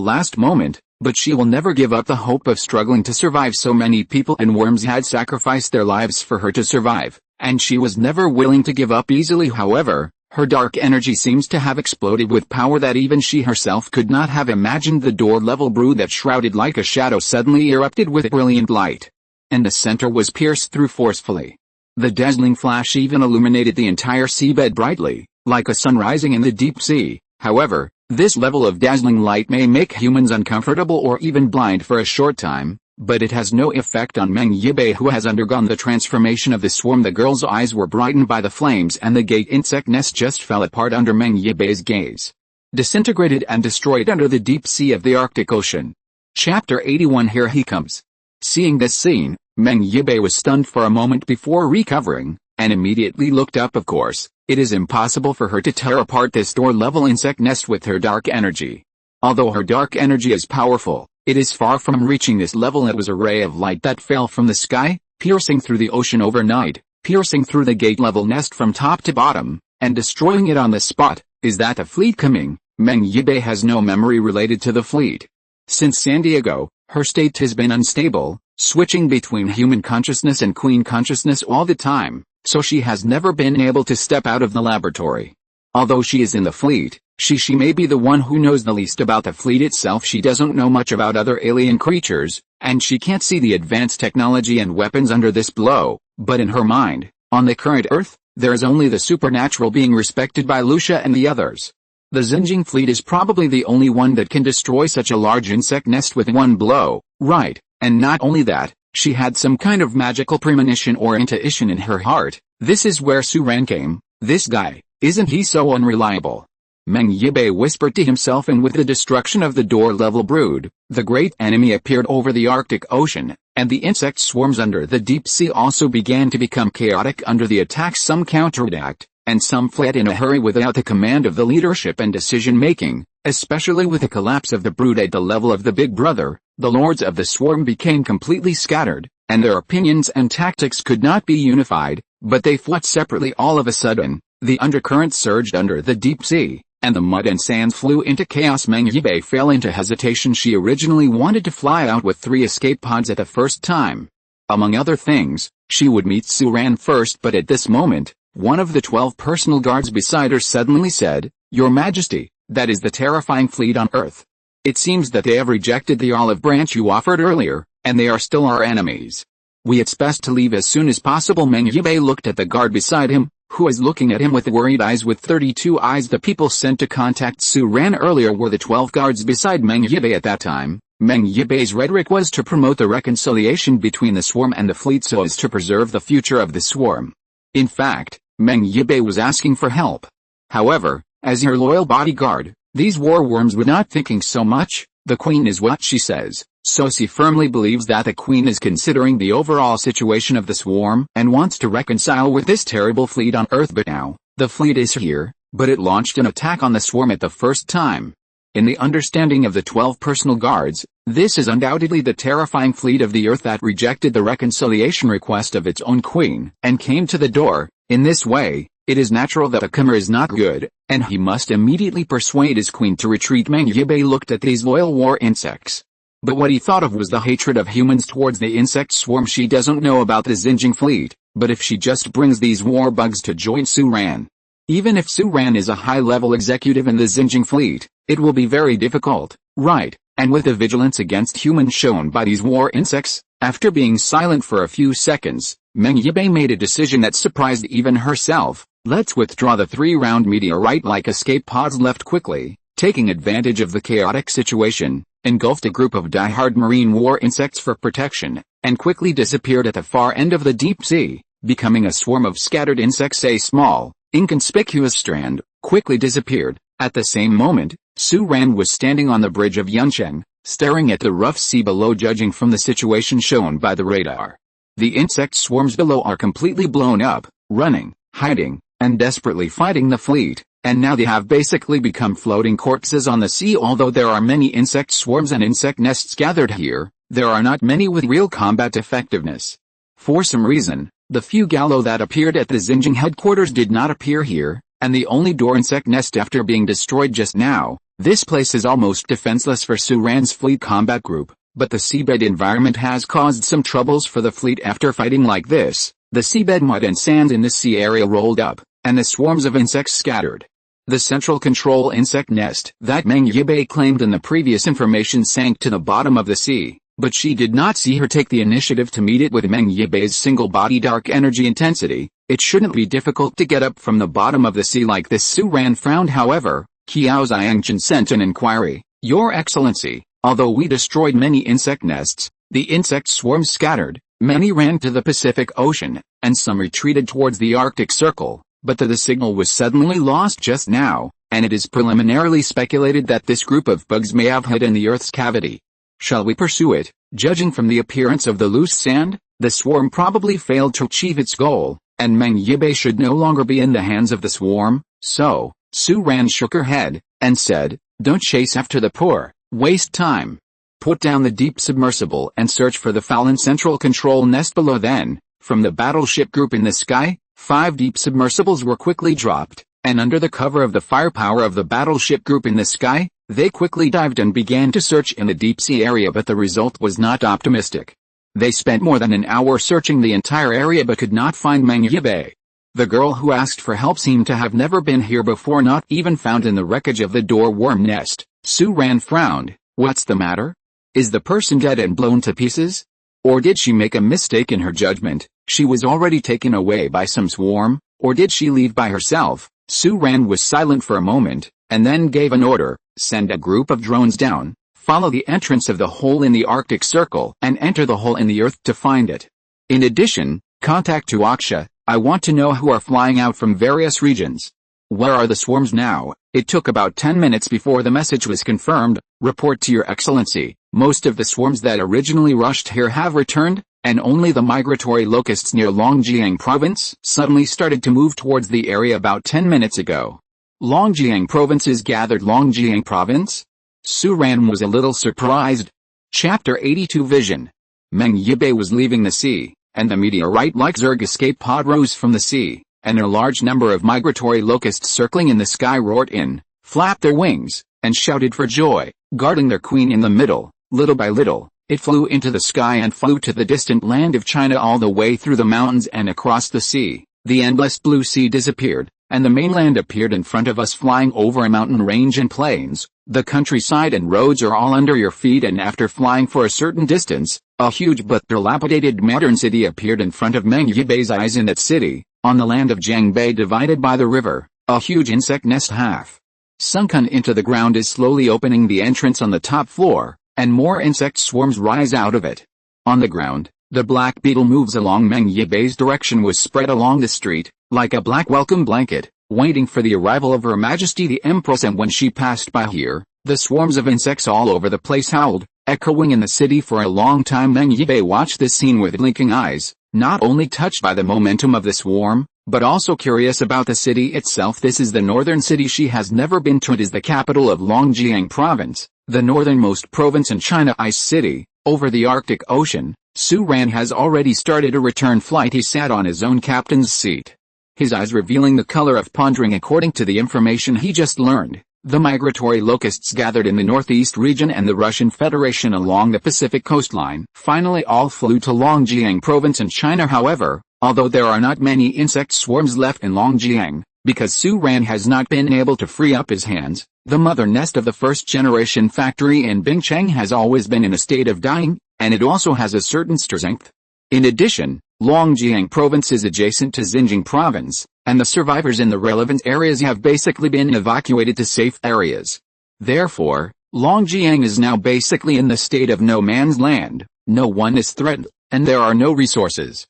last moment, but she will never give up the hope of struggling to survive. So many people and worms had sacrificed their lives for her to survive, and she was never willing to give up easily. However, her dark energy seems to have exploded with power that even she herself could not have imagined. The door-level brood that shrouded like a shadow suddenly erupted with brilliant light, and the center was pierced through forcefully. The dazzling flash even illuminated the entire seabed brightly, like a sun rising in the deep sea. However, this level of dazzling light may make humans uncomfortable or even blind for a short time, but it has no effect on Meng Yibei, who has undergone the transformation of the swarm. The girl's eyes were brightened by the flames, and the gate insect nest just fell apart under Meng Yibei's gaze, disintegrated and destroyed under the deep sea of the Arctic Ocean. Chapter 81. Here he comes. Seeing this scene, Meng Yibei was stunned for a moment before recovering, and immediately looked up. Of course, it is impossible for her to tear apart this door-level insect nest with her dark energy. Although her dark energy is powerful, it is far from reaching this level. It was a ray of light that fell from the sky, piercing through the ocean overnight, piercing through the gate-level nest from top to bottom, and destroying it on the spot. Is that the fleet coming? Meng Yibei has no memory related to the fleet. Since San Diego, her state has been unstable, switching between human consciousness and queen consciousness all the time, so she has never been able to step out of the laboratory. Although she is in the fleet, she may be the one who knows the least about the fleet itself. She doesn't know much about other alien creatures, and she can't see the advanced technology and weapons under this blow. But in her mind, on the current Earth, there is only the supernatural being respected by Lucia and the others. The Xinjiang fleet is probably the only one that can destroy such a large insect nest with one blow, right? And not only that, she had some kind of magical premonition or intuition in her heart. This is where Su Ran came. This guy, isn't he so unreliable? Meng Yibei whispered to himself, and with the destruction of the door-level brood, the great enemy appeared over the Arctic Ocean, and the insect swarms under the deep sea also began to become chaotic under the attacks. Some counterattacked, and some fled in a hurry without the command of the leadership and decision-making, especially with the collapse of the brood at the level of the Big Brother. The lords of the swarm became completely scattered, and their opinions and tactics could not be unified, but they fought separately. All of a sudden, the undercurrent surged under the deep sea, and the mud and sands flew into chaos. Meng Yibei fell into hesitation. She originally wanted to fly out with 3 escape pods at the first time. Among other things, she would meet Su Ran first, but at this moment, one of the 12 personal guards beside her suddenly said, "Your Majesty, that is the terrifying fleet on Earth. It seems that they have rejected the olive branch you offered earlier, and they are still our enemies. It's best to leave as soon as possible." Meng Yibei looked at the guard beside him, who was looking at him with worried eyes. With 32 eyes, the people sent to contact Su Ran earlier were the 12 guards beside Meng Yibei at that time. Meng Yibei's rhetoric was to promote the reconciliation between the swarm and the fleet so as to preserve the future of the swarm. In fact, Meng Yibei was asking for help. However, as her loyal bodyguard, these war worms were not thinking so much. The queen is what she says, so she firmly believes that the queen is considering the overall situation of the swarm and wants to reconcile with this terrible fleet on Earth. But now, the fleet is here, but it launched an attack on the swarm at the first time. In the understanding of the 12 personal guards, this is undoubtedly the terrifying fleet of the Earth that rejected the reconciliation request of its own queen and came to the door. In this way, it is natural that the comer is not good, and he must immediately persuade his queen to retreat. Meng Yibei looked at these loyal war insects, but what he thought of was the hatred of humans towards the insect swarm. She doesn't know about the Xinjiang fleet, but if she just brings these war bugs to join Su Ran, even if Su Ran is a high-level executive in the Xinjiang fleet, it will be very difficult, right? And with the vigilance against humans shown by these war insects, after being silent for a few seconds, Meng Yibei made a decision that surprised even herself. Let's withdraw the 3-round meteorite-like escape pods left quickly, taking advantage of the chaotic situation, engulfed a group of die-hard marine war insects for protection, and quickly disappeared at the far end of the deep sea, becoming a swarm of scattered insects. A small, inconspicuous strand quickly disappeared. At the same moment, Su Ran was standing on the bridge of Yuncheng, staring at the rough sea below. Judging from the situation shown by the radar, the insect swarms below are completely blown up, running, hiding, and desperately fighting the fleet, and now they have basically become floating corpses on the sea. Although there are many insect swarms and insect nests gathered here, there are not many with real combat effectiveness. For some reason, the few gallo that appeared at the Xinjiang headquarters did not appear here, and the only door insect nest after being destroyed just now. This place is almost defenseless for Su Ran's fleet combat group, but the seabed environment has caused some troubles for the fleet. After fighting like this, the seabed mud and sand in the sea area rolled up, and the swarms of insects scattered. The central control insect nest that Meng Yibei claimed in the previous information sank to the bottom of the sea, but she did not see her take the initiative to meet it. With Meng Yibei's single-body dark energy intensity, it shouldn't be difficult to get up from the bottom of the sea like this. Su Ran frowned. However, Qiao Xiangchen sent an inquiry. "Your Excellency, although we destroyed many insect nests, The insect swarms scattered, many ran to the Pacific Ocean, and some retreated towards the Arctic Circle, but the signal was suddenly lost just now, and it is preliminarily speculated that this group of bugs may have hid in the Earth's cavity. Shall we pursue it? Judging from the appearance of the loose sand, the swarm probably failed to achieve its goal, and Meng Yibei should no longer be in the hands of the swarm, so, Su Ran shook her head, and said, "Don't chase after the poor, waste time. Put down the deep submersible and search for the Fallon Central Control Nest below." Then, from the battleship group in the sky, 5 deep submersibles were quickly dropped, and under the cover of the firepower of the battleship group in the sky, they quickly dived and began to search in the deep sea area, but the result was not optimistic. They spent more than an hour searching the entire area but could not find Meng Yibei. The girl who asked for help seemed to have never been here before, not even found in the wreckage of the door worm nest. Su Ran frowned. What's the matter? Is the person dead and blown to pieces? Or did she make a mistake in her judgment? She was already taken away by some swarm, or did she leave by herself? Su Ran was silent for a moment, and then gave an order: send a group of drones down, follow the entrance of the hole in the Arctic Circle, and enter the hole in the Earth to find it. In addition, contact Tuaksha. I want to know who are flying out from various regions. Where are the swarms now? It took about 10 minutes before the message was confirmed. Report to your excellency. Most of the swarms that originally rushed here have returned, and only the migratory locusts near Longjiang province suddenly started to move towards the area about 10 minutes ago. Longjiang province is gathered. Longjiang province? Su Ran was a little surprised. Chapter 82 Vision. Meng Yibei was leaving the sea, and the meteorite-like Zerg escape pod rose from the sea, and a large number of migratory locusts circling in the sky roared in, flapped their wings, and shouted for joy, guarding their queen in the middle. Little by little, it flew into the sky and flew to the distant land of China, all the way through the mountains and across the sea. The endless blue sea disappeared, and the mainland appeared in front of us, flying over a mountain range and plains. The countryside and roads are all under your feet, and after flying for a certain distance, a huge but dilapidated modern city appeared in front of Meng Yibei's eyes. In that city, on the land of Jiangbei divided by the river, a huge insect nest half sunken into the ground is slowly opening the entrance on the top floor, and more insect swarms rise out of it. On the ground, the Black Beetle moves along Meng Yibei's direction, was spread along the street, like a black welcome blanket, waiting for the arrival of Her Majesty the Empress, and when she passed by here, the swarms of insects all over the place howled, echoing in the city for a long time. Meng Yibei watched this scene with blinking eyes, not only touched by the momentum of the swarm, but also curious about the city itself. This is the northern city she has never been to. It is the capital of Longjiang province, the northernmost province in China. Ice City, over the Arctic Ocean. Su Ran has already started a return flight. He sat on his own captain's seat, his eyes revealing the color of pondering. According to the information he just learned, the migratory locusts gathered in the northeast region and the Russian Federation along the Pacific coastline finally all flew to Longjiang province in China. However, although there are not many insect swarms left in Longjiang, because Su Ran has not been able to free up his hands, the mother nest of the first-generation factory in Bingcheng has always been in a state of dying, and it also has a certain strength. In addition, Longjiang province is adjacent to Xinjiang province, and the survivors in the relevant areas have basically been evacuated to safe areas. Therefore, Longjiang is now basically in the state of no man's land. No one is threatened, and there are no resources.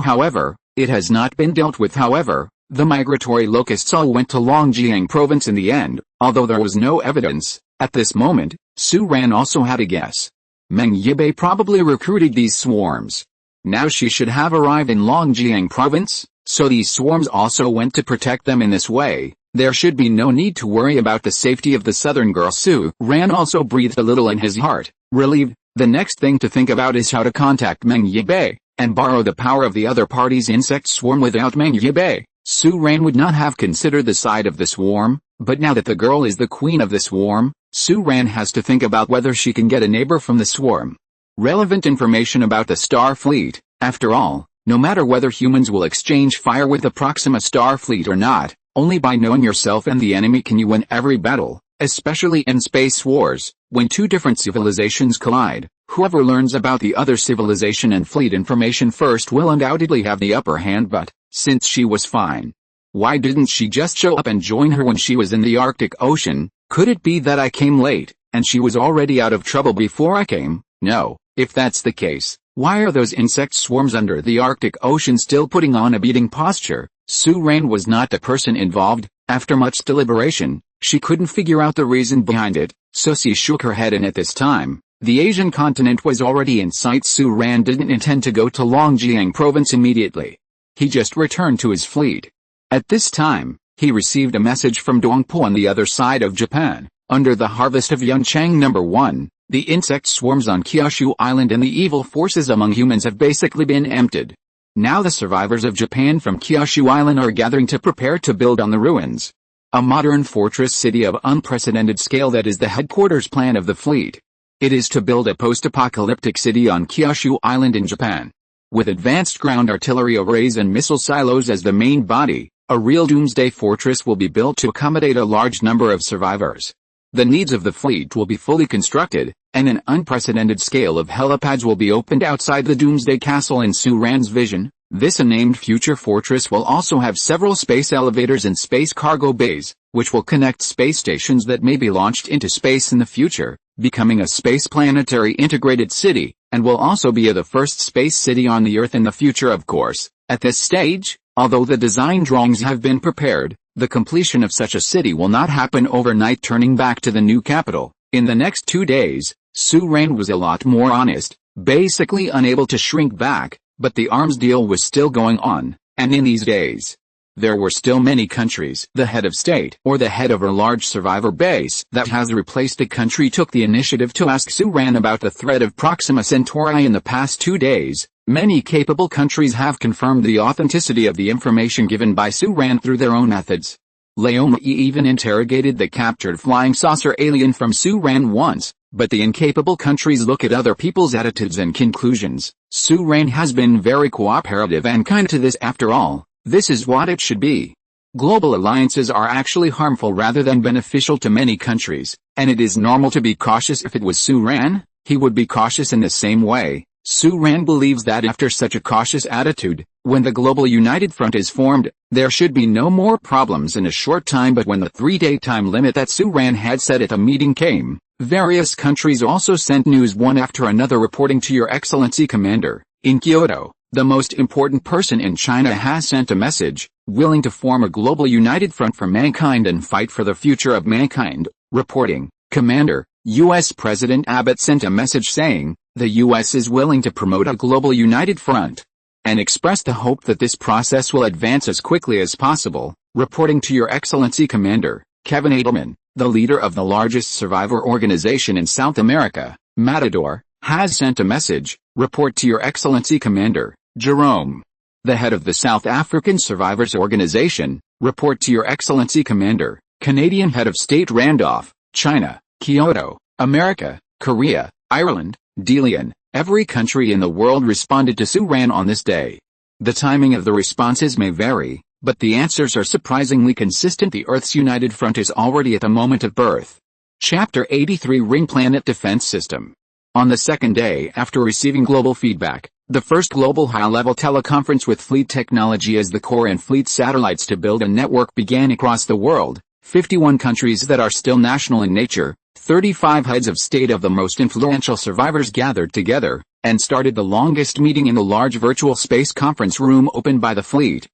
However, it has not been dealt with. However, the migratory locusts all went to Longjiang province in the end, although there was no evidence. At this moment, Su Ran also had a guess. Meng Yibei probably recruited these swarms. Now she should have arrived in Longjiang province, so these swarms also went to protect them. In this way, there should be no need to worry about the safety of the southern girl. Su Ran also breathed a little in his heart, relieved. The next thing to think about is how to contact Meng Yibei, and borrow the power of the other party's insect swarm. Without Meng Yibei, Su Ran would not have considered the side of the swarm, but now that the girl is the queen of the swarm, Su Ran has to think about whether she can get a neighbor from the swarm. Relevant information about the Star Fleet. After all, no matter whether humans will exchange fire with the Proxima Star Fleet or not, only by knowing yourself and the enemy can you win every battle, especially in space wars, when two different civilizations collide. Whoever learns about the other civilization and fleet information first will undoubtedly have the upper hand. But, since she was fine, why didn't she just show up and join her when she was in the Arctic Ocean? Could it be that I came late, and she was already out of trouble before I came? No, If that's the case, why are those insect swarms under the Arctic Ocean still putting on a beating posture? Su Ran was not the person involved. After much deliberation, she couldn't figure out the reason behind it, so she shook her head, and at this time, the Asian continent was already in sight. Su Ran didn't intend to go to Longjiang province immediately. He just returned to his fleet. At this time, he received a message from Dongpo on the other side of Japan. Under the harvest of Yunchang No. 1, the insect swarms on Kyushu Island and the evil forces among humans have basically been emptied. Now the survivors of Japan from Kyushu Island are gathering to prepare to build on the ruins a modern fortress city of unprecedented scale that is the headquarters plan of the fleet. It is to build a post-apocalyptic city on Kyushu Island in Japan. With advanced ground artillery arrays and missile silos as the main body, a real doomsday fortress will be built to accommodate a large number of survivors. The needs of the fleet will be fully constructed, and an unprecedented scale of helipads will be opened outside the doomsday castle in Su Ran's vision. This unnamed future fortress will also have several space elevators and space cargo bays, which will connect space stations that may be launched into space in the future, becoming a space planetary integrated city, and will also be the first space city on the Earth in the future, of course. At this stage, although the design drawings have been prepared, the completion of such a city will not happen overnight. Turning back to the new capital, in the next 2 days, Su Ran was a lot more honest, basically unable to shrink back, but the arms deal was still going on, and in these days, there were still many countries. The head of state, or the head of a large survivor base that has replaced a country, took the initiative to ask Su Ran about the threat of Proxima Centauri in the past 2 days. Many capable countries have confirmed the authenticity of the information given by Su Ran through their own methods. Laomai even interrogated the captured flying saucer alien from Su Ran once, but the incapable countries look at other people's attitudes and conclusions. Su Ran has been very cooperative and kind to this. After all, this is what it should be. Global alliances are actually harmful rather than beneficial to many countries, and it is normal to be cautious. If it was Su Ran, he would be cautious in the same way. Su Ran believes that after such a cautious attitude, when the global united front is formed, there should be no more problems in a short time. But when the 3-day time limit that Su Ran had set at a meeting came, various countries also sent news one after another reporting to Your Excellency Commander. In Kyoto, the most important person in China has sent a message, willing to form a global united front for mankind and fight for the future of mankind. Reporting, Commander, U.S. President Abbott sent a message saying, the U.S. is willing to promote a global united front, and expressed the hope that this process will advance as quickly as possible. Reporting to Your Excellency Commander, Kevin Edelman, the leader of the largest survivor organization in South America, Matador, has sent a message. Report to Your Excellency Commander, Jerome, the head of the South African Survivors Organization. Report to Your Excellency Commander, Canadian Head of State Randolph, China, Kyoto, America, Korea, Ireland, Delian. Every country in the world responded to Su Ran on this day. The timing of the responses may vary, but the answers are surprisingly consistent. The Earth's united front is already at the moment of birth. Chapter 83, Ring Planet Defense System. On the second day after receiving global feedback, the first global high-level teleconference with fleet technology as the core and fleet satellites to build a network began across the world. 51 countries that are still national in nature, 35 heads of state of the most influential survivors gathered together, and started the longest meeting in the large virtual space conference room opened by the fleet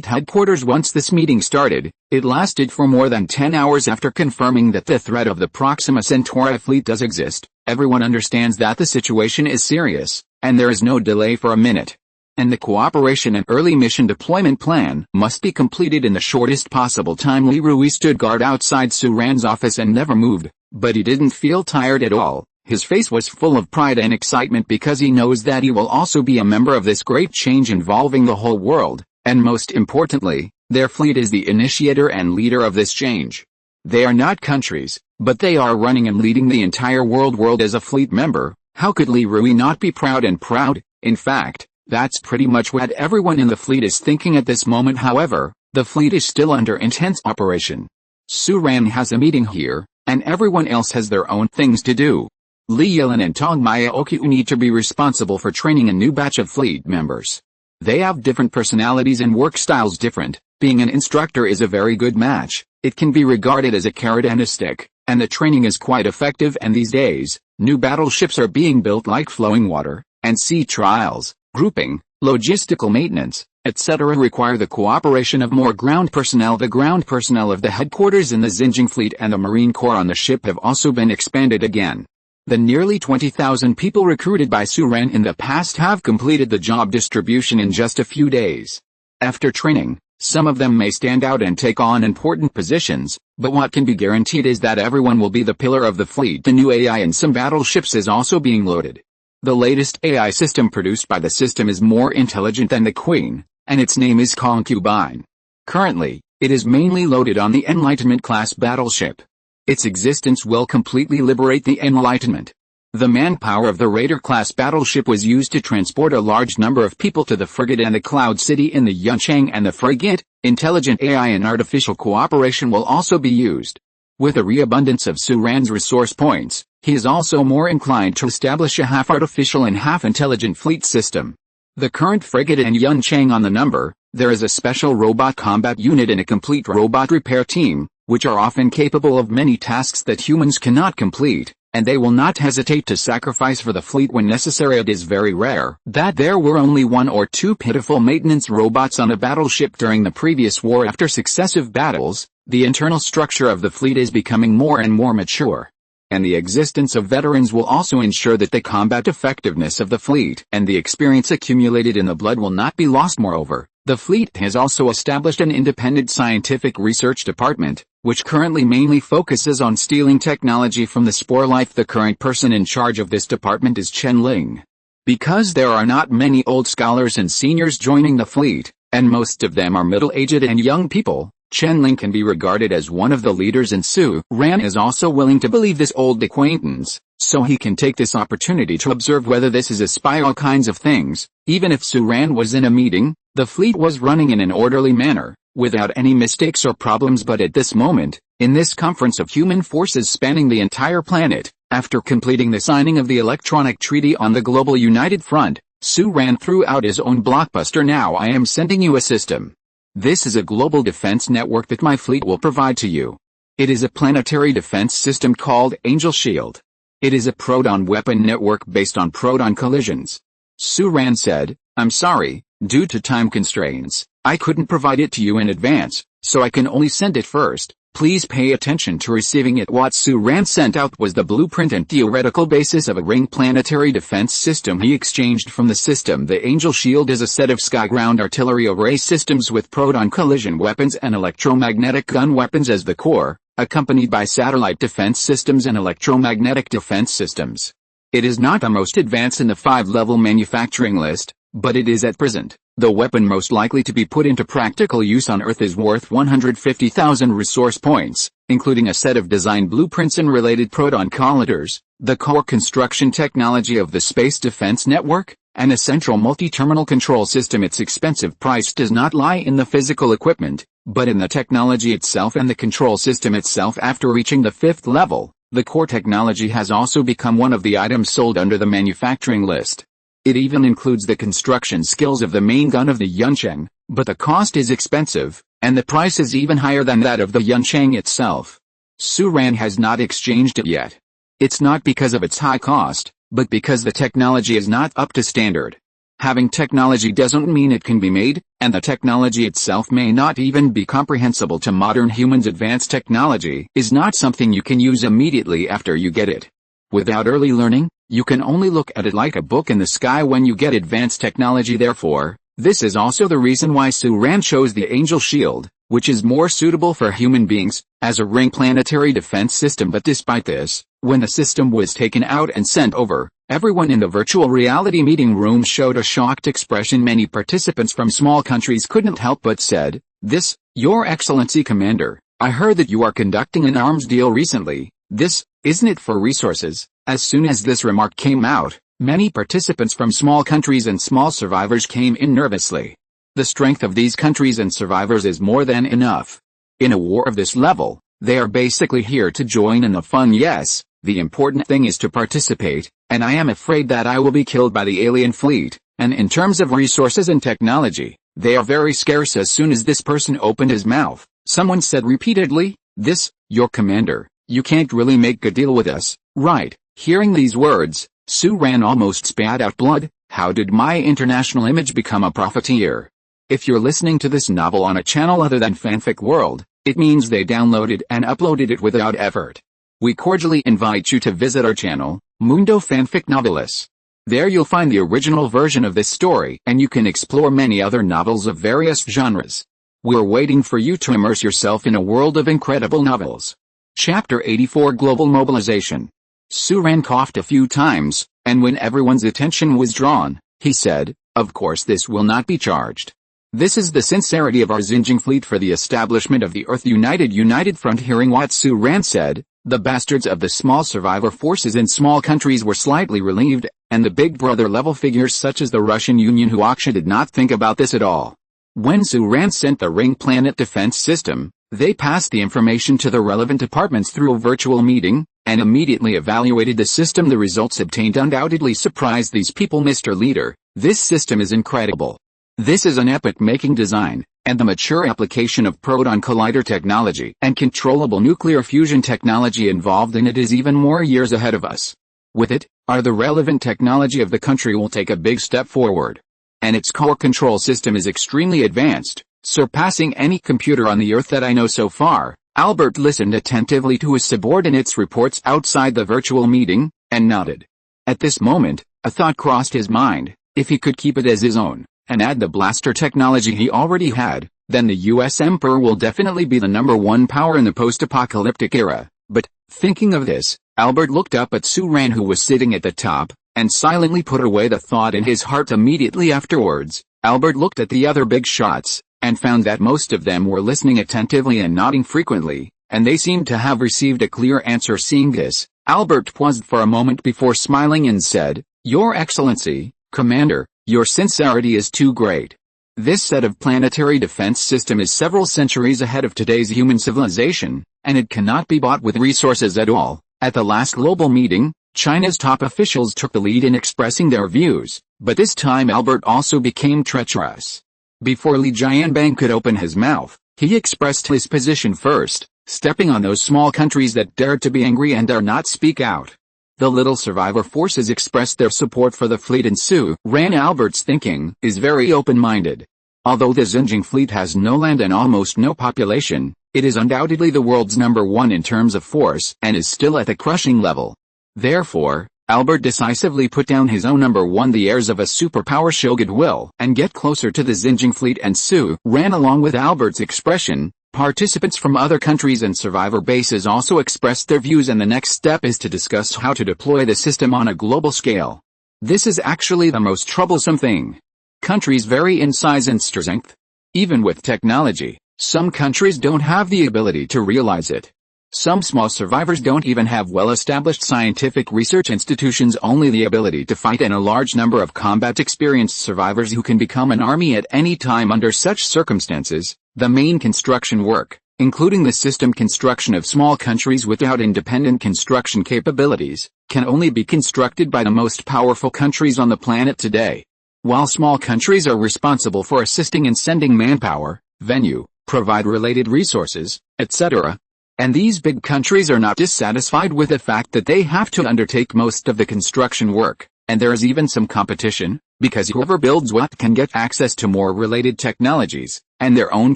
headquarters. Once this meeting started, it lasted for more than 10 hours. After confirming that the threat of the Proxima Centauri fleet does exist, everyone understands that the situation is serious, and there is no delay for a minute. And the cooperation and early mission deployment plan must be completed in the shortest possible time. Li Rui stood guard outside Su Ran's office and never moved, but he didn't feel tired at all. His face was full of pride and excitement because he knows that he will also be a member of this great change involving the whole world, and most importantly, their fleet is the initiator and leader of this change. They are not countries, but they are running and leading the entire world as a fleet member. How could Li Rui not be proud? In fact, that's pretty much what everyone in the fleet is thinking at this moment. However, the fleet is still under intense operation. Su Ran has a meeting here, and everyone else has their own things to do. Li Yilin and Tong Mayaoku need to be responsible for training a new batch of fleet members. They have different personalities and work styles different. Being an instructor is a very good match. It can be regarded as a carrot and a stick. And the training is quite effective, and these days, new battleships are being built like flowing water, and sea trials, grouping, logistical maintenance, etc. require the cooperation of more ground personnel. The ground personnel of the headquarters in the Xinjiang fleet and the Marine Corps on the ship have also been expanded again. The nearly 20,000 people recruited by Su Ran in the past have completed the job distribution in just a few days. After training, some of them may stand out and take on important positions, but what can be guaranteed is that everyone will be the pillar of the fleet. The new AI in some battleships is also being loaded. The latest AI system produced by the system is more intelligent than the Queen, and its name is Concubine. Currently, it is mainly loaded on the Enlightenment-class battleship. Its existence will completely liberate the Enlightenment. The manpower of the Raider-class battleship was used to transport a large number of people to the frigate and the Cloud City in the Yuncheng and the frigate. Intelligent AI and artificial cooperation will also be used. With a reabundance of Su Ran's resource points, he is also more inclined to establish a half-artificial and half-intelligent fleet system. The current frigate and Yuncheng on the number, there is a special robot combat unit and a complete robot repair team, which are often capable of many tasks that humans cannot complete, and they will not hesitate to sacrifice for the fleet when necessary. It is very rare that there were only one or two pitiful maintenance robots on a battleship during the previous war. After successive battles, the internal structure of the fleet is becoming more and more mature. And the existence of veterans will also ensure that the combat effectiveness of the fleet and the experience accumulated in the blood will not be lost. Moreover, the fleet has also established an independent scientific research department, which currently mainly focuses on stealing technology from the spore life. The current person in charge of this department is Chen Ling. Because there are not many old scholars and seniors joining the fleet, and most of them are middle-aged and young people, Chen Ling can be regarded as one of the leaders, and Su Ran is also willing to believe this old acquaintance, so he can take this opportunity to observe whether this is a spy. All kinds of things. Even if Su Ran was in a meeting, the fleet was running in an orderly manner, without any mistakes or problems. But at this moment, in this conference of human forces spanning the entire planet, after completing the signing of the electronic treaty on the Global United Front, Su Ran threw out his own blockbuster. Now I am sending you a system. This is a global defense network that my fleet will provide to you. It is a planetary defense system called Angel Shield. It is a proton weapon network based on proton collisions. Su Ran said, I'm sorry, due to time constraints, I couldn't provide it to you in advance, so I can only send it first. Please pay attention to receiving it. What Su Ran sent out was the blueprint and theoretical basis of a ring planetary defense system he exchanged from the system. The Angel Shield is a set of sky-ground artillery array systems with proton collision weapons and electromagnetic gun weapons as the core, accompanied by satellite defense systems and electromagnetic defense systems. It is not the most advanced in the 5-level manufacturing list, but it is at present. The weapon most likely to be put into practical use on Earth is worth 150,000 resource points, including a set of design blueprints and related proton colliders, the core construction technology of the Space Defense Network, and a central multi-terminal control system. Its expensive price does not lie in the physical equipment, but in the technology itself and the control system itself. After reaching the 5th level, the core technology has also become one of the items sold under the manufacturing list. It even includes the construction skills of the main gun of the Yuncheng, but the cost is expensive, and the price is even higher than that of the Yuncheng itself. Su Ran has not exchanged it yet. It's not because of its high cost, but because the technology is not up to standard. Having technology doesn't mean it can be made, and the technology itself may not even be comprehensible to modern humans. Advanced technology is not something you can use immediately after you get it. Without early learning, you can only look at it like a book in the sky when you get advanced technology. Therefore, this is also the reason why Su Ran chose the Angel Shield, which is more suitable for human beings, as a ring planetary defense system. But despite this, when the system was taken out and sent over, everyone in the virtual reality meeting room showed a shocked expression. Many participants from small countries couldn't help but said, "This, Your Excellency Commander, I heard that you are conducting an arms deal recently. This, isn't it for resources?" As soon as this remark came out, many participants from small countries and small survivors came in nervously. The strength of these countries and survivors is more than enough. In a war of this level, they are basically here to join in the fun. Yes, the important thing is to participate, and I am afraid that I will be killed by the alien fleet, and in terms of resources and technology, they are very scarce. As soon as this person opened his mouth, someone said repeatedly, "This, Your Commander, You can't really make a deal with us, right? Hearing these words, Su Ran almost spat out blood. How did my international image become a profiteer? If you're listening to this novel on a channel other than Fanfic World, it means they downloaded and uploaded it without effort. We cordially invite you to visit our channel, Mundo Fanfic Novelis. There you'll find the original version of this story, and you can explore many other novels of various genres. We're waiting for you to immerse yourself in a world of incredible novels. Chapter 84 Global Mobilization. Su Ran coughed a few times, and when everyone's attention was drawn, he said, "Of course this will not be charged. This is the sincerity of our Xinjiang fleet for the establishment of the Earth United Front." Hearing what Su Ran said, the bastards of the small survivor forces in small countries were slightly relieved, and the big brother level figures such as the Russian Union Huaksha did not think about this at all. When Su Ran sent the Ring Planet Defense System, they passed the information to the relevant departments through a virtual meeting, and immediately evaluated the system. The results obtained undoubtedly surprised these people. Mr. Leader, this system is incredible. This is an epoch-making design, and the mature application of proton collider technology and controllable nuclear fusion technology involved in it is even more years ahead of us. With it, the relevant technology of the country will take a big step forward. And its core control system is extremely advanced, surpassing any computer on the Earth that I know so far. Albert listened attentively to his subordinates' reports outside the virtual meeting, and nodded. At this moment, a thought crossed his mind: if he could keep it as his own, and add the blaster technology he already had, then the US Emperor will definitely be the #1 power in the post-apocalyptic era. But, thinking of this, Albert looked up at Su Ran, who was sitting at the top, and silently put away the thought in his heart. Immediately afterwards, Albert looked at the other big shots, and found that most of them were listening attentively and nodding frequently, and they seemed to have received a clear answer. Seeing this, Albert paused for a moment before smiling and said, "Your Excellency, Commander, your sincerity is too great. This set of planetary defense system is several centuries ahead of today's human civilization, and it cannot be bought with resources at all." At the last global meeting, China's top officials took the lead in expressing their views, but this time Albert also became treacherous. Before Li Jianbang could open his mouth, he expressed his position first, stepping on those small countries that dared to be angry and dare not speak out. The little survivor forces expressed their support for the fleet, and Su Ran, Albert's thinking, is very open-minded. Although the Xinjiang fleet has no land and almost no population, it is undoubtedly the world's #1 in terms of force and is still at the crushing level. Therefore, Albert decisively put down his own #1. The heirs of a superpower show goodwill and get closer to the Xinjiang fleet, and Su Ran, along with Albert's expression, participants from other countries and survivor bases also expressed their views, and the next step is to discuss how to deploy the system on a global scale. This is actually the most troublesome thing. Countries vary in size and strength. Even with technology, some countries don't have the ability to realize it. Some small survivors don't even have well-established scientific research institutions, only the ability to fight, and a large number of combat-experienced survivors who can become an army at any time. Under such circumstances, the main construction work, including the system construction of small countries without independent construction capabilities, can only be constructed by the most powerful countries on the planet today. While small countries are responsible for assisting in sending manpower, venue, provide related resources, etc., and these big countries are not dissatisfied with the fact that they have to undertake most of the construction work, and there is even some competition, because whoever builds what can get access to more related technologies, and their own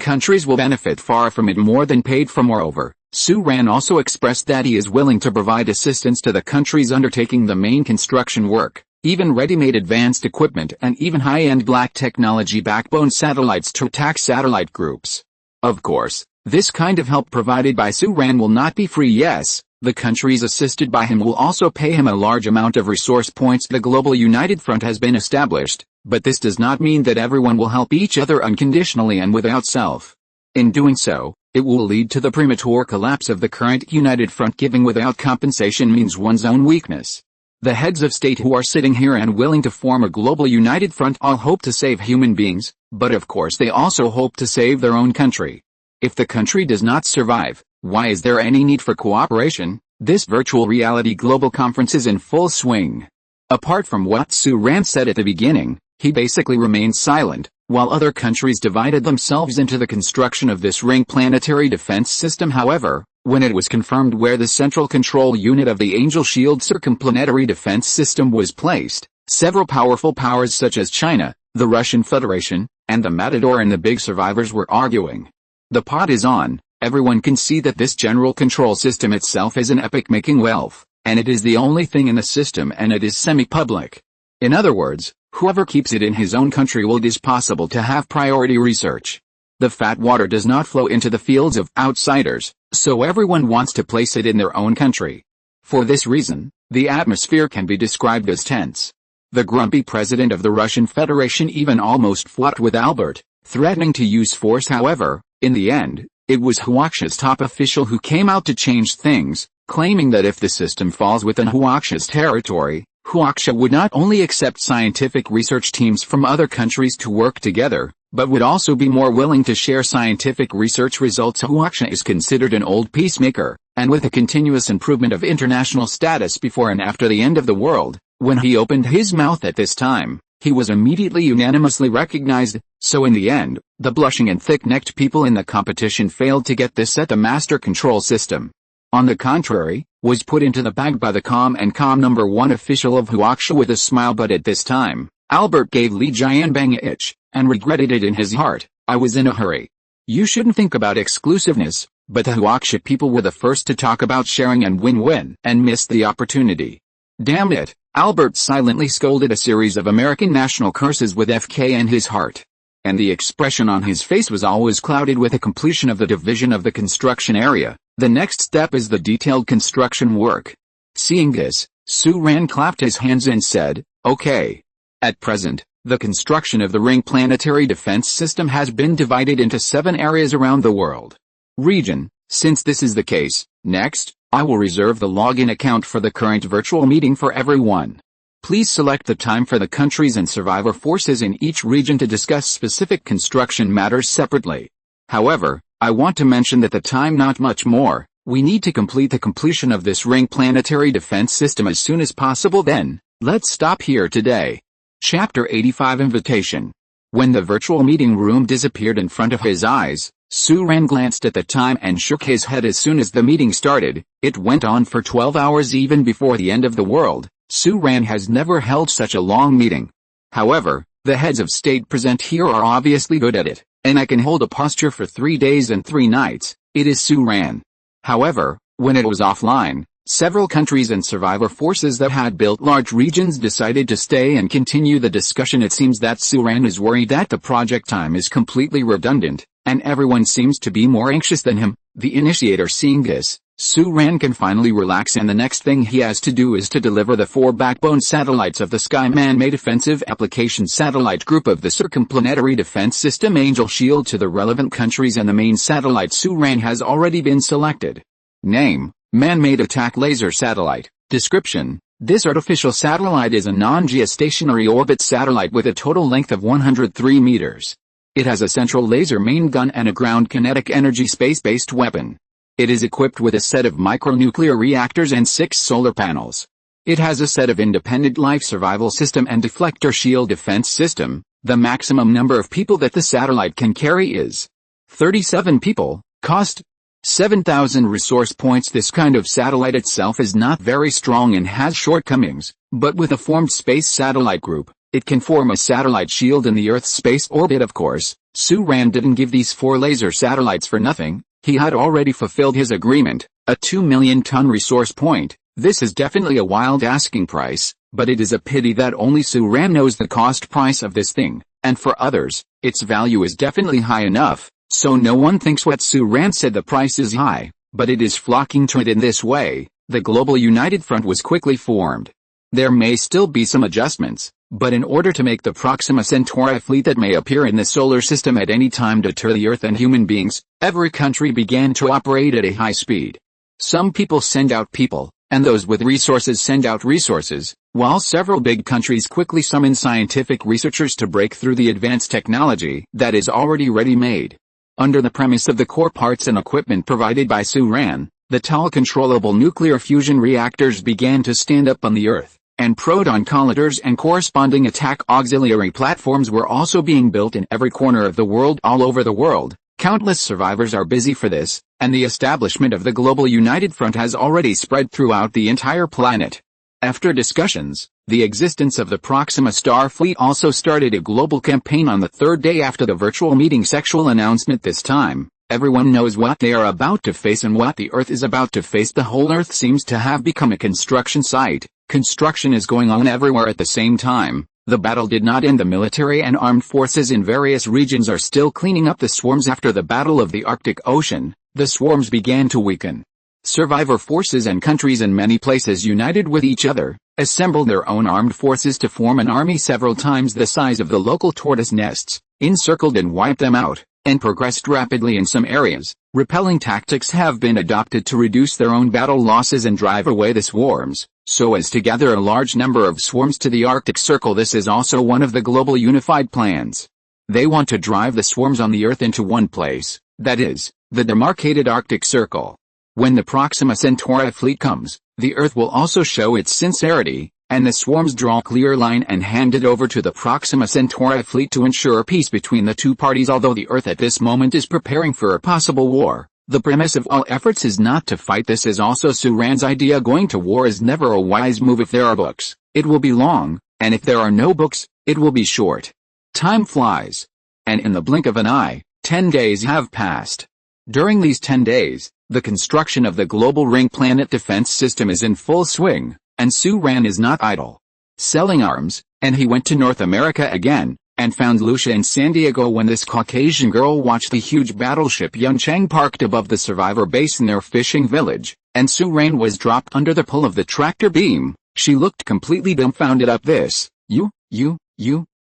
countries will benefit far from it more than paid for. Moreover, Su Ran also expressed that he is willing to provide assistance to the countries undertaking the main construction work, even ready-made advanced equipment and even high-end black technology backbone satellites to attack satellite groups. Of course, this kind of help provided by Su Ran will not be free. Yes, the countries assisted by him will also pay him a large amount of resource points. The Global United Front has been established, but this does not mean that everyone will help each other unconditionally and without self. In doing so, it will lead to the premature collapse of the current United Front. Giving without compensation means one's own weakness. The heads of state who are sitting here and willing to form a Global United Front all hope to save human beings, but of course they also hope to save their own country. If the country does not survive, why is there any need for cooperation? This virtual reality global conference is in full swing. Apart from what Su Ran said at the beginning, he basically remained silent, while other countries divided themselves into the construction of this ring planetary defense system. However, When it was confirmed where the central control unit of the Angel Shield circumplanetary defense system was placed, several powerful powers such as China, the Russian Federation, and the Matador and the Big Survivors were arguing. The pot is on. Everyone can see that this general control system itself is an epic-making wealth, and it is the only thing in the system, and it is semi-public. In other words, whoever keeps it in his own country will. It is possible to have priority research. The fat water does not flow into the fields of outsiders, so everyone wants to place it in their own country. For this reason, the atmosphere can be described as tense. The grumpy president of the Russian Federation even almost fought with Albert, threatening to use force. However, in the end, it was Huaxa's top official who came out to change things, claiming that if the system falls within Huaxa's territory, Huaxa would not only accept scientific research teams from other countries to work together, but would also be more willing to share scientific research results. Huaxa is considered an old peacemaker, and with a continuous improvement of international status before and after the end of the world, when he opened his mouth at this time, he was immediately unanimously recognized, so in the end, the blushing and thick-necked people in the competition failed to get this at the master control system. On the contrary, was put into the bag by the calm number one official of Huaxa with a smile. But at this time, Albert gave Li Jianbang a itch, and regretted it in his heart. I was in a hurry. You shouldn't think about exclusiveness, but the Huaxa people were the first to talk about sharing and win-win, and missed the opportunity. Damn it, Albert silently scolded a series of American national curses with FK in his heart. And the expression on his face was always clouded with the completion of the division of the construction area. The next step is the detailed construction work. Seeing this, Su Ran clapped his hands and said, okay. At present, the construction of the ring planetary defense system has been divided into 7 areas around the world. Region, since this is the case, next, I will reserve the login account for the current virtual meeting for everyone. Please select the time for the countries and survivor forces in each region to discuss specific construction matters separately. However, I want to mention that the time not much more. We need to complete the completion of this ring planetary defense system as soon as possible. Then, let's stop here today. Chapter 85 Invitation. When the virtual meeting room disappeared in front of his eyes, Su Ran glanced at the time and shook his head as soon as the meeting started. It went on for 12 hours even before the end of the world. Su Ran has never held such a long meeting. However, the heads of state present here are obviously good at it, and I can hold a posture for 3 days and 3 nights. It is Su Ran. However, when it was offline, several countries and survivor forces that had built large regions decided to stay and continue the discussion. It seems that Su Ran is worried that the project time is completely redundant, and everyone seems to be more anxious than him. The initiator seeing this, Su Ran can finally relax, and the next thing he has to do is to deliver the 4 backbone satellites of the Sky Man-made offensive application satellite group of the circumplanetary defense system Angel Shield to the relevant countries, and the main satellite Su Ran has already been selected. Name: Man-made attack laser satellite. Description: this artificial satellite is a non-geostationary orbit satellite with a total length of 103 meters. It has a central laser main gun and a ground kinetic energy space-based weapon. It is equipped with a set of micronuclear reactors and 6 solar panels. It has a set of independent life survival system and deflector shield defense system. The maximum number of people that the satellite can carry is 37 people. Cost: 7,000 resource points. This kind of satellite itself is not very strong and has shortcomings, but with a formed space satellite group, it can form a satellite shield in the Earth's space orbit. Of course, Su Ran didn't give these 4 laser satellites for nothing. He had already fulfilled his agreement, a 2 million ton resource point. This is definitely a wild asking price, but it is a pity that only Su Ran knows the cost price of this thing, and for others, its value is definitely high enough, so no one thinks what Su Ran said the price is high, but it is flocking to it. In this way, the Global United Front was quickly formed. There may still be some adjustments, but in order to make the Proxima Centauri fleet that may appear in the solar system at any time deter the Earth and human beings, every country began to operate at a high speed. Some people send out people, and those with resources send out resources, while several big countries quickly summon scientific researchers to break through the advanced technology that is already ready-made. Under the premise of the core parts and equipment provided by Su Ran, the tall controllable nuclear fusion reactors began to stand up on the Earth, and proton colliders and corresponding attack auxiliary platforms were also being built in every corner of the world. All over the world, countless survivors are busy for this, and the establishment of the Global United Front has already spread throughout the entire planet. After discussions, the existence of the Proxima Star Fleet also started a global campaign on the third day after the virtual meeting. Sexual announcement this time. Everyone knows what they are about to face and what the Earth is about to face. The whole Earth seems to have become a construction site. Construction is going on everywhere at the same time. The battle did not end. The military and armed forces in various regions are still cleaning up the swarms after the Battle of the Arctic Ocean. The swarms began to weaken. Survivor forces and countries in many places united with each other, assembled their own armed forces to form an army several times the size of the local tortoise nests, encircled and wiped them out, and progressed rapidly in some areas. Repelling tactics have been adopted to reduce their own battle losses and drive away the swarms, so as to gather a large number of swarms to the Arctic Circle. This is also one of the global unified plans. They want to drive the swarms on the Earth into one place, that is, the demarcated Arctic Circle. When the Proxima Centauri fleet comes, the Earth will also show its sincerity, and the swarms draw a clear line and hand it over to the Proxima Centauri fleet to ensure peace between the two parties. Although the Earth at this moment is preparing for a possible war, the premise of all efforts is not to fight. This is also Suran's idea. Going to war is never a wise move. If there are books, it will be long, and if there are no books, it will be short. Time flies, and in the blink of an eye, 10 days have passed. During these 10 days, the construction of the global ring planet defense system is in full swing, and Suran is not idle. Selling arms, and he went to North America again, and found Lucia in San Diego when this Caucasian girl watched the huge battleship Yunchang parked above the survivor base in their fishing village, and Suran was dropped under the pull of the tractor beam. She looked completely dumbfounded. Up this, you,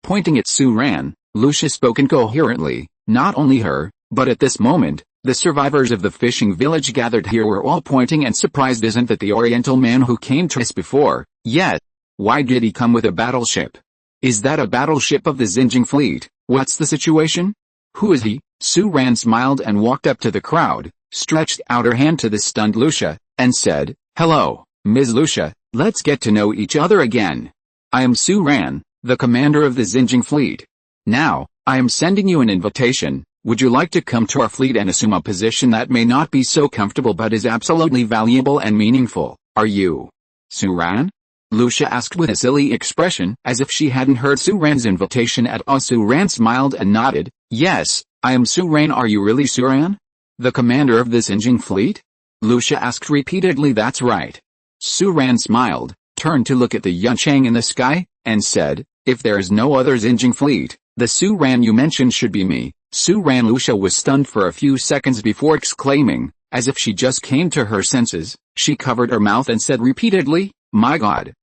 pointing at Suran, Lucia spoke incoherently. Not only her, but at this moment, the survivors of the fishing village gathered here were all pointing and surprised. Isn't that the Oriental man who came to us before? Yet, why did he come with a battleship? Is that a battleship of the Xinjiang fleet? What's the situation? Who is he? Suran smiled and walked up to the crowd, stretched out her hand to the stunned Lucia, and said, "Hello, Ms. Lucia, let's get to know each other again. I am Suran, the commander of the Xinjiang fleet. Now, I am sending you an invitation. Would you like to come to our fleet and assume a position that may not be so comfortable but is absolutely valuable and meaningful? Are you Suran?" Lucia asked with a silly expression, as if she hadn't heard Suran's invitation at all. Suran smiled and nodded. "Yes, I am Suran. Are you really Suran? The commander of the Xinjiang fleet?" Lucia asked repeatedly. "That's right." Suran smiled, turned to look at the Yunchang in the sky, and said, "If there is no other Xinjiang fleet, the Suran you mentioned should be me." Suran. Lucia was stunned for a few seconds before exclaiming, as if she just came to her senses. She covered her mouth and said repeatedly, my God,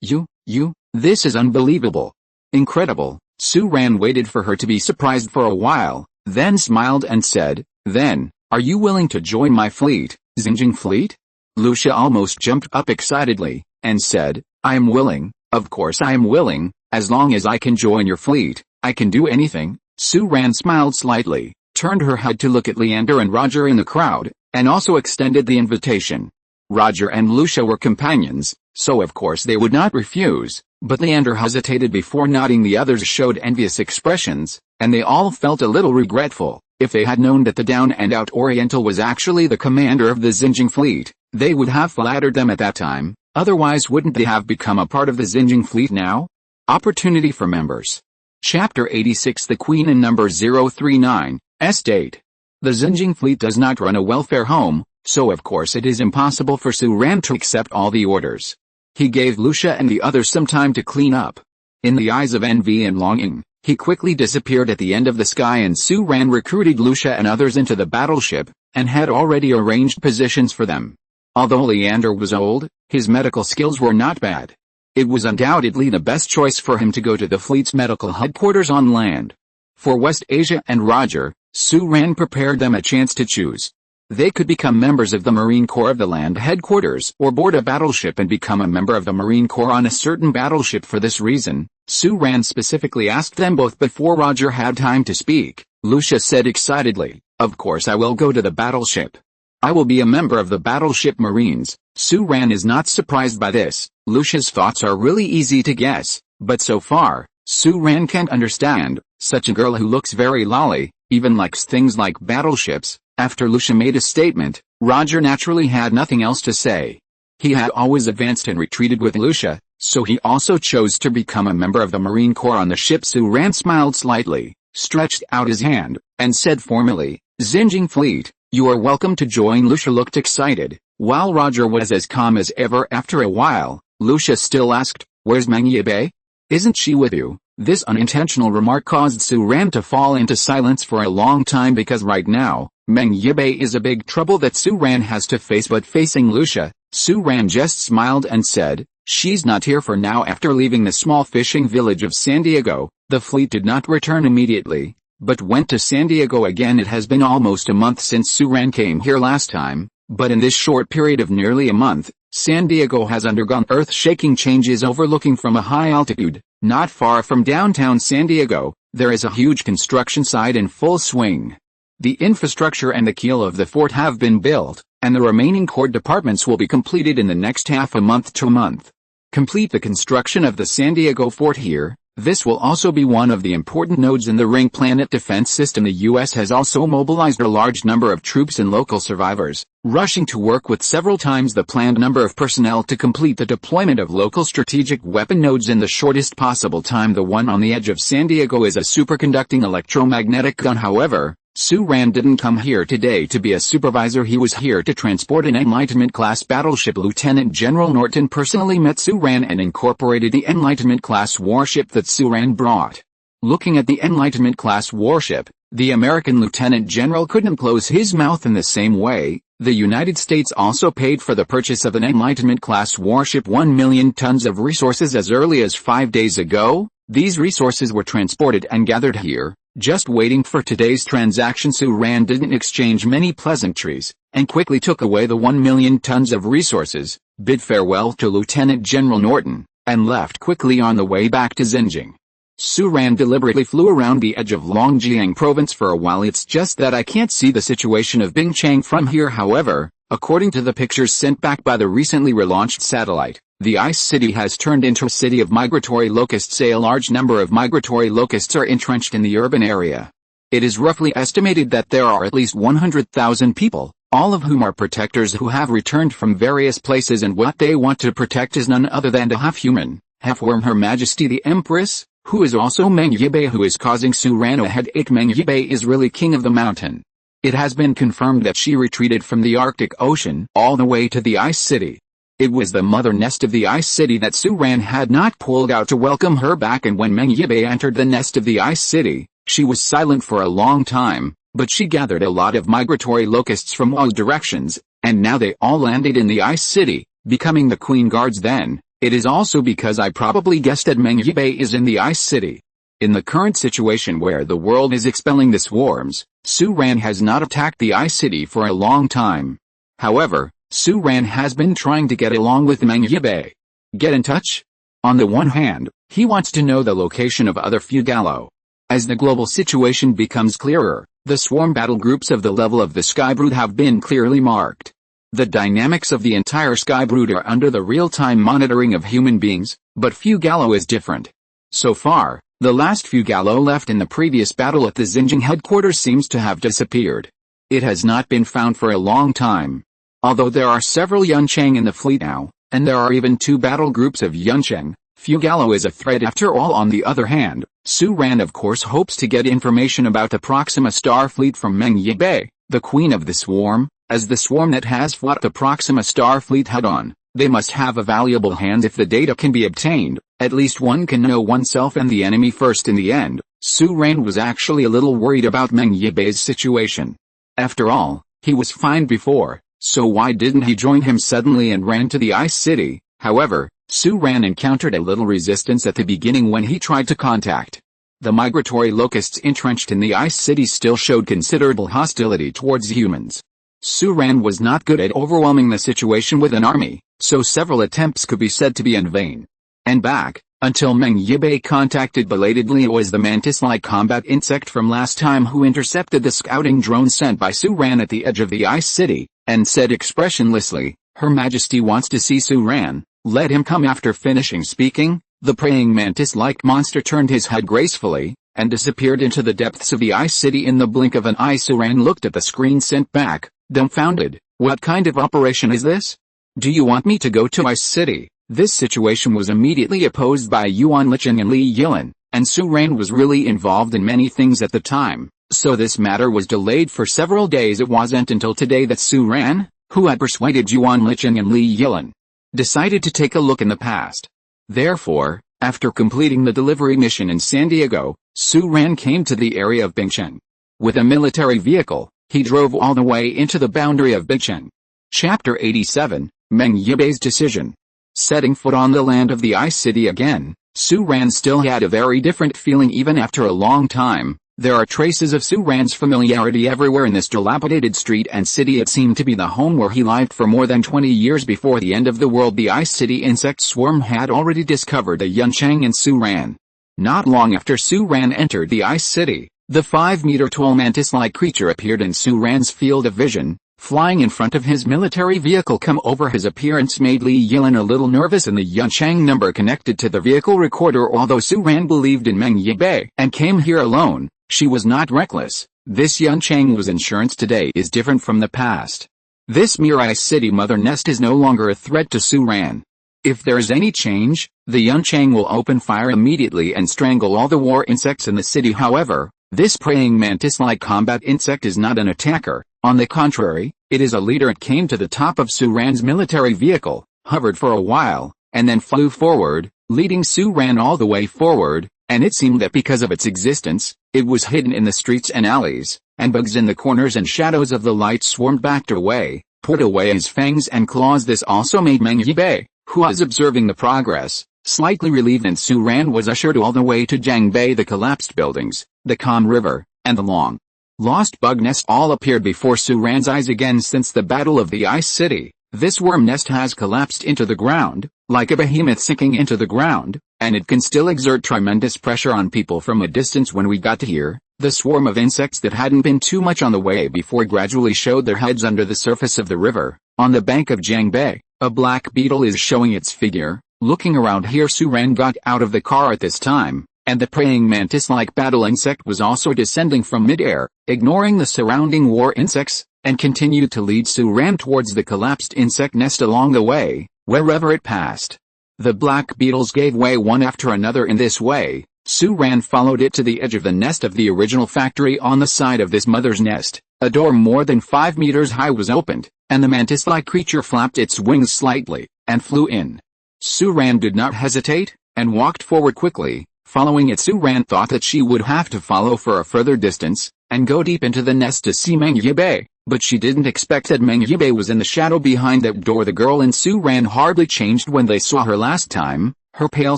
you, this is unbelievable. Incredible." Suran waited for her to be surprised for a while, then smiled and said, "Then, are you willing to join my fleet, Xinjiang fleet?" Lucia almost jumped up excitedly, and said, "I am willing, of course I am willing, as long as I can join your fleet, I can do anything." Suran smiled slightly, turned her head to look at Leander and Roger in the crowd, and also extended the invitation. Roger and Lucia were companions, so of course they would not refuse, but Leander hesitated before nodding. The others showed envious expressions, and they all felt a little regretful. If they had known that the down-and-out Oriental was actually the commander of the Xinjiang fleet, they would have flattered them at that time. Otherwise, wouldn't they have become a part of the Xinjiang fleet now? Opportunity for members. Chapter 86. The Queen in number 039, Estate. The Xinjiang fleet does not run a welfare home, so of course it is impossible for Suran to accept all the orders. He gave Lucia and the others some time to clean up. In the eyes of envy and longing, he quickly disappeared at the end of the sky, and Suran recruited Lucia and others into the battleship, and had already arranged positions for them. Although Leander was old, his medical skills were not bad. It was undoubtedly the best choice for him to go to the fleet's medical headquarters on land. For West Asia and Roger, Suran prepared them a chance to choose. They could become members of the Marine Corps of the land headquarters, or board a battleship and become a member of the Marine Corps on a certain battleship. For this reason, Suran specifically asked them both before Roger had time to speak. Lucia said excitedly, "Of course I will go to the battleship. I will be a member of the battleship Marines." Suran is not surprised by this. Lucia's thoughts are really easy to guess, but so far, Suran can't understand. Such a girl who looks very lolly, even likes things like battleships, After Lucia made a statement, Roger naturally had nothing else to say. He had always advanced and retreated with Lucia, so he also chose to become a member of the Marine Corps on the ship. Suran smiled slightly, stretched out his hand, and said formally, "Xinjiang Fleet, you are welcome to join." Lucia looked excited, while Roger was as calm as ever. After a while, Lucia still asked, "Where's Meng Yibai? Isn't she with you?" This unintentional remark caused Suran to fall into silence for a long time because right now, Meng Yibai is a big trouble that Suran has to face. But facing Lucia, Suran just smiled and said, "She's not here for now." After leaving the small fishing village of San Diego, the fleet did not return immediately, but went to San Diego again. It has been almost a month since Suran came here last time, but in this short period of nearly a month, San Diego has undergone earth-shaking changes. Overlooking from a high altitude, not far from downtown San Diego, there is a huge construction site in full swing. The infrastructure and the keel of the fort have been built, and the remaining core departments will be completed in the next half a month to a month. Complete the construction of the San Diego fort here. This will also be one of the important nodes in the Ring Planet defense system. The U.S. has also mobilized a large number of troops and local survivors, rushing to work with several times the planned number of personnel to complete the deployment of local strategic weapon nodes in the shortest possible time. The one on the edge of San Diego is a superconducting electromagnetic gun. However, Suran didn't come here today to be a supervisor. He was here to transport an Enlightenment-class battleship. Lieutenant General Norton personally met Suran and incorporated the Enlightenment-class warship that Suran brought. Looking at the Enlightenment-class warship, the American Lieutenant General couldn't close his mouth. In the same way, the United States also paid for the purchase of an Enlightenment-class warship 1 million tons of resources as early as 5 days ago. These resources were transported and gathered here, just waiting for today's transaction. Suran didn't exchange many pleasantries, and quickly took away the 1 million tons of resources, bid farewell to Lieutenant General Norton, and left quickly on the way back to Xinjiang. Suran deliberately flew around the edge of Longjiang province for a while. It's just that I can't see the situation of Bingchang from here. However, according to the pictures sent back by the recently relaunched satellite, the ice city has turned into a city of migratory locusts. A large number of migratory locusts are entrenched in the urban area. It is roughly estimated that there are at least 100,000 people, all of whom are protectors who have returned from various places, and what they want to protect is none other than the half-human, half-worm Her Majesty the Empress, who is also Meng Yibai, who is causing Suran a headache. Meng Yibai is really king of the mountain. It has been confirmed that she retreated from the Arctic Ocean all the way to the ice city. It was the mother nest of the ice city that Suran had not pulled out to welcome her back, and when Meng Yibai entered the nest of the ice city, she was silent for a long time, but she gathered a lot of migratory locusts from all directions, and now they all landed in the ice city, becoming the queen guards. Then, it is also because I probably guessed that Meng Yibai is in the ice city. In the current situation where the world is expelling the swarms, Suran has not attacked the ice city for a long time. However, Suran has been trying to get along with Meng Yibai. Get in touch? On the one hand, he wants to know the location of other Fugalo. As the global situation becomes clearer, the swarm battle groups of the level of the Skybrood have been clearly marked. The dynamics of the entire Skybrood are under the real-time monitoring of human beings, but Fugalo is different. So far, the last Fugalo left in the previous battle at the Xinjiang headquarters seems to have disappeared. It has not been found for a long time. Although there are several Yuncheng in the fleet now, and there are even 2 battle groups of Yuncheng, Fugalo is a threat after all. On the other hand, Suran of course hopes to get information about the Proxima Star fleet from Meng Yibai, the queen of the swarm, as the swarm that has fought the Proxima Star fleet head-on. They must have a valuable hand if the data can be obtained. At least one can know oneself and the enemy first. In the end, Suran was actually a little worried about Meng Yibai's situation. After all, he was fine before. So why didn't he join him suddenly and ran to the ice city? However, Suran encountered a little resistance at the beginning when he tried to contact. The migratory locusts entrenched in the ice city still showed considerable hostility towards humans. Suran was not good at overwhelming the situation with an army, so several attempts could be said to be in vain. And back, until Meng Yibai contacted belatedly was the mantis-like combat insect from last time who intercepted the scouting drone sent by Suran at the edge of the ice city, and said expressionlessly, "Her Majesty wants to see Suran, let him come." After finishing speaking, the praying mantis-like monster turned his head gracefully, and disappeared into the depths of the Ice City in the blink of an eye. Suran looked at the screen sent back, dumbfounded. What kind of operation is this? Do you want me to go to Ice City? This situation was immediately opposed by Yuan Licheng and Li Yilan, and Suran was really involved in many things at the time, so this matter was delayed for several days. It wasn't until today that Suran, who had persuaded Yuan Licheng and Li Yilan, decided to take a look in the past. Therefore, after completing the delivery mission in San Diego, Suran came to the area of Bingchen. With a military vehicle, he drove all the way into the boundary of Bingchen. Chapter 87, Meng Yibei's Decision. Setting foot on the land of the Ice City again, Suran still had a very different feeling even after a long time. There are traces of Suran's familiarity everywhere in this dilapidated street and city. It seemed to be the home where he lived for more than 20 years before the end of the world. The Ice City insect swarm had already discovered the Yunchang in Suran. Not long after Suran entered the Ice City, the 5-meter-tall mantis-like creature appeared in Suran's field of vision, flying in front of his military vehicle. Come over. His appearance made Li Yilan a little nervous, and the Yunchang number connected to the vehicle recorder. Although Suran believed in Meng Yibei and came here alone, she was not reckless. This Yunchang was insurance. Today is different from the past. This mere Ice City mother nest is no longer a threat to Suran. If there is any change, the Yunchang will open fire immediately and strangle all the war insects in the city. However, this praying mantis-like combat insect is not an attacker. On the contrary, it is a leader. It came to the top of Suran's military vehicle, hovered for a while, and then flew forward, leading Suran all the way forward, and it seemed that because of its existence, it was hidden in the streets and alleys, and bugs in the corners and shadows of the light swarmed backed away, put away his fangs and claws. This also made Meng Yibei, who was observing the progress, slightly relieved, and Suran was ushered all the way to Jiangbei. The collapsed buildings, the calm river, and the long lost bug nest all appeared before Suran's eyes again. Since the Battle of the Ice City, this worm nest has collapsed into the ground, like a behemoth sinking into the ground, and it can still exert tremendous pressure on people from a distance. When we got here, the swarm of insects that hadn't been too much on the way before gradually showed their heads under the surface of the river. On the bank of Jiangbei, a black beetle is showing its figure. Looking around here, Suran got out of the car at this time, and the praying mantis-like battle insect was also descending from midair, ignoring the surrounding war insects, and continued to lead Suran towards the collapsed insect nest. Along the way, wherever it passed, the black beetles gave way one after another. In this way, Suran followed it to the edge of the nest of the original factory. On the side of this mother's nest, a door more than 5 meters high was opened, and the mantis-like creature flapped its wings slightly, and flew in. Suran did not hesitate, and walked forward quickly. Following it, Suran thought that she would have to follow for a further distance, and go deep into the nest to see Meng Yibei, but she didn't expect that Meng Yibei was in the shadow behind that door. The girl in Suran hardly changed when they saw her last time. Her pale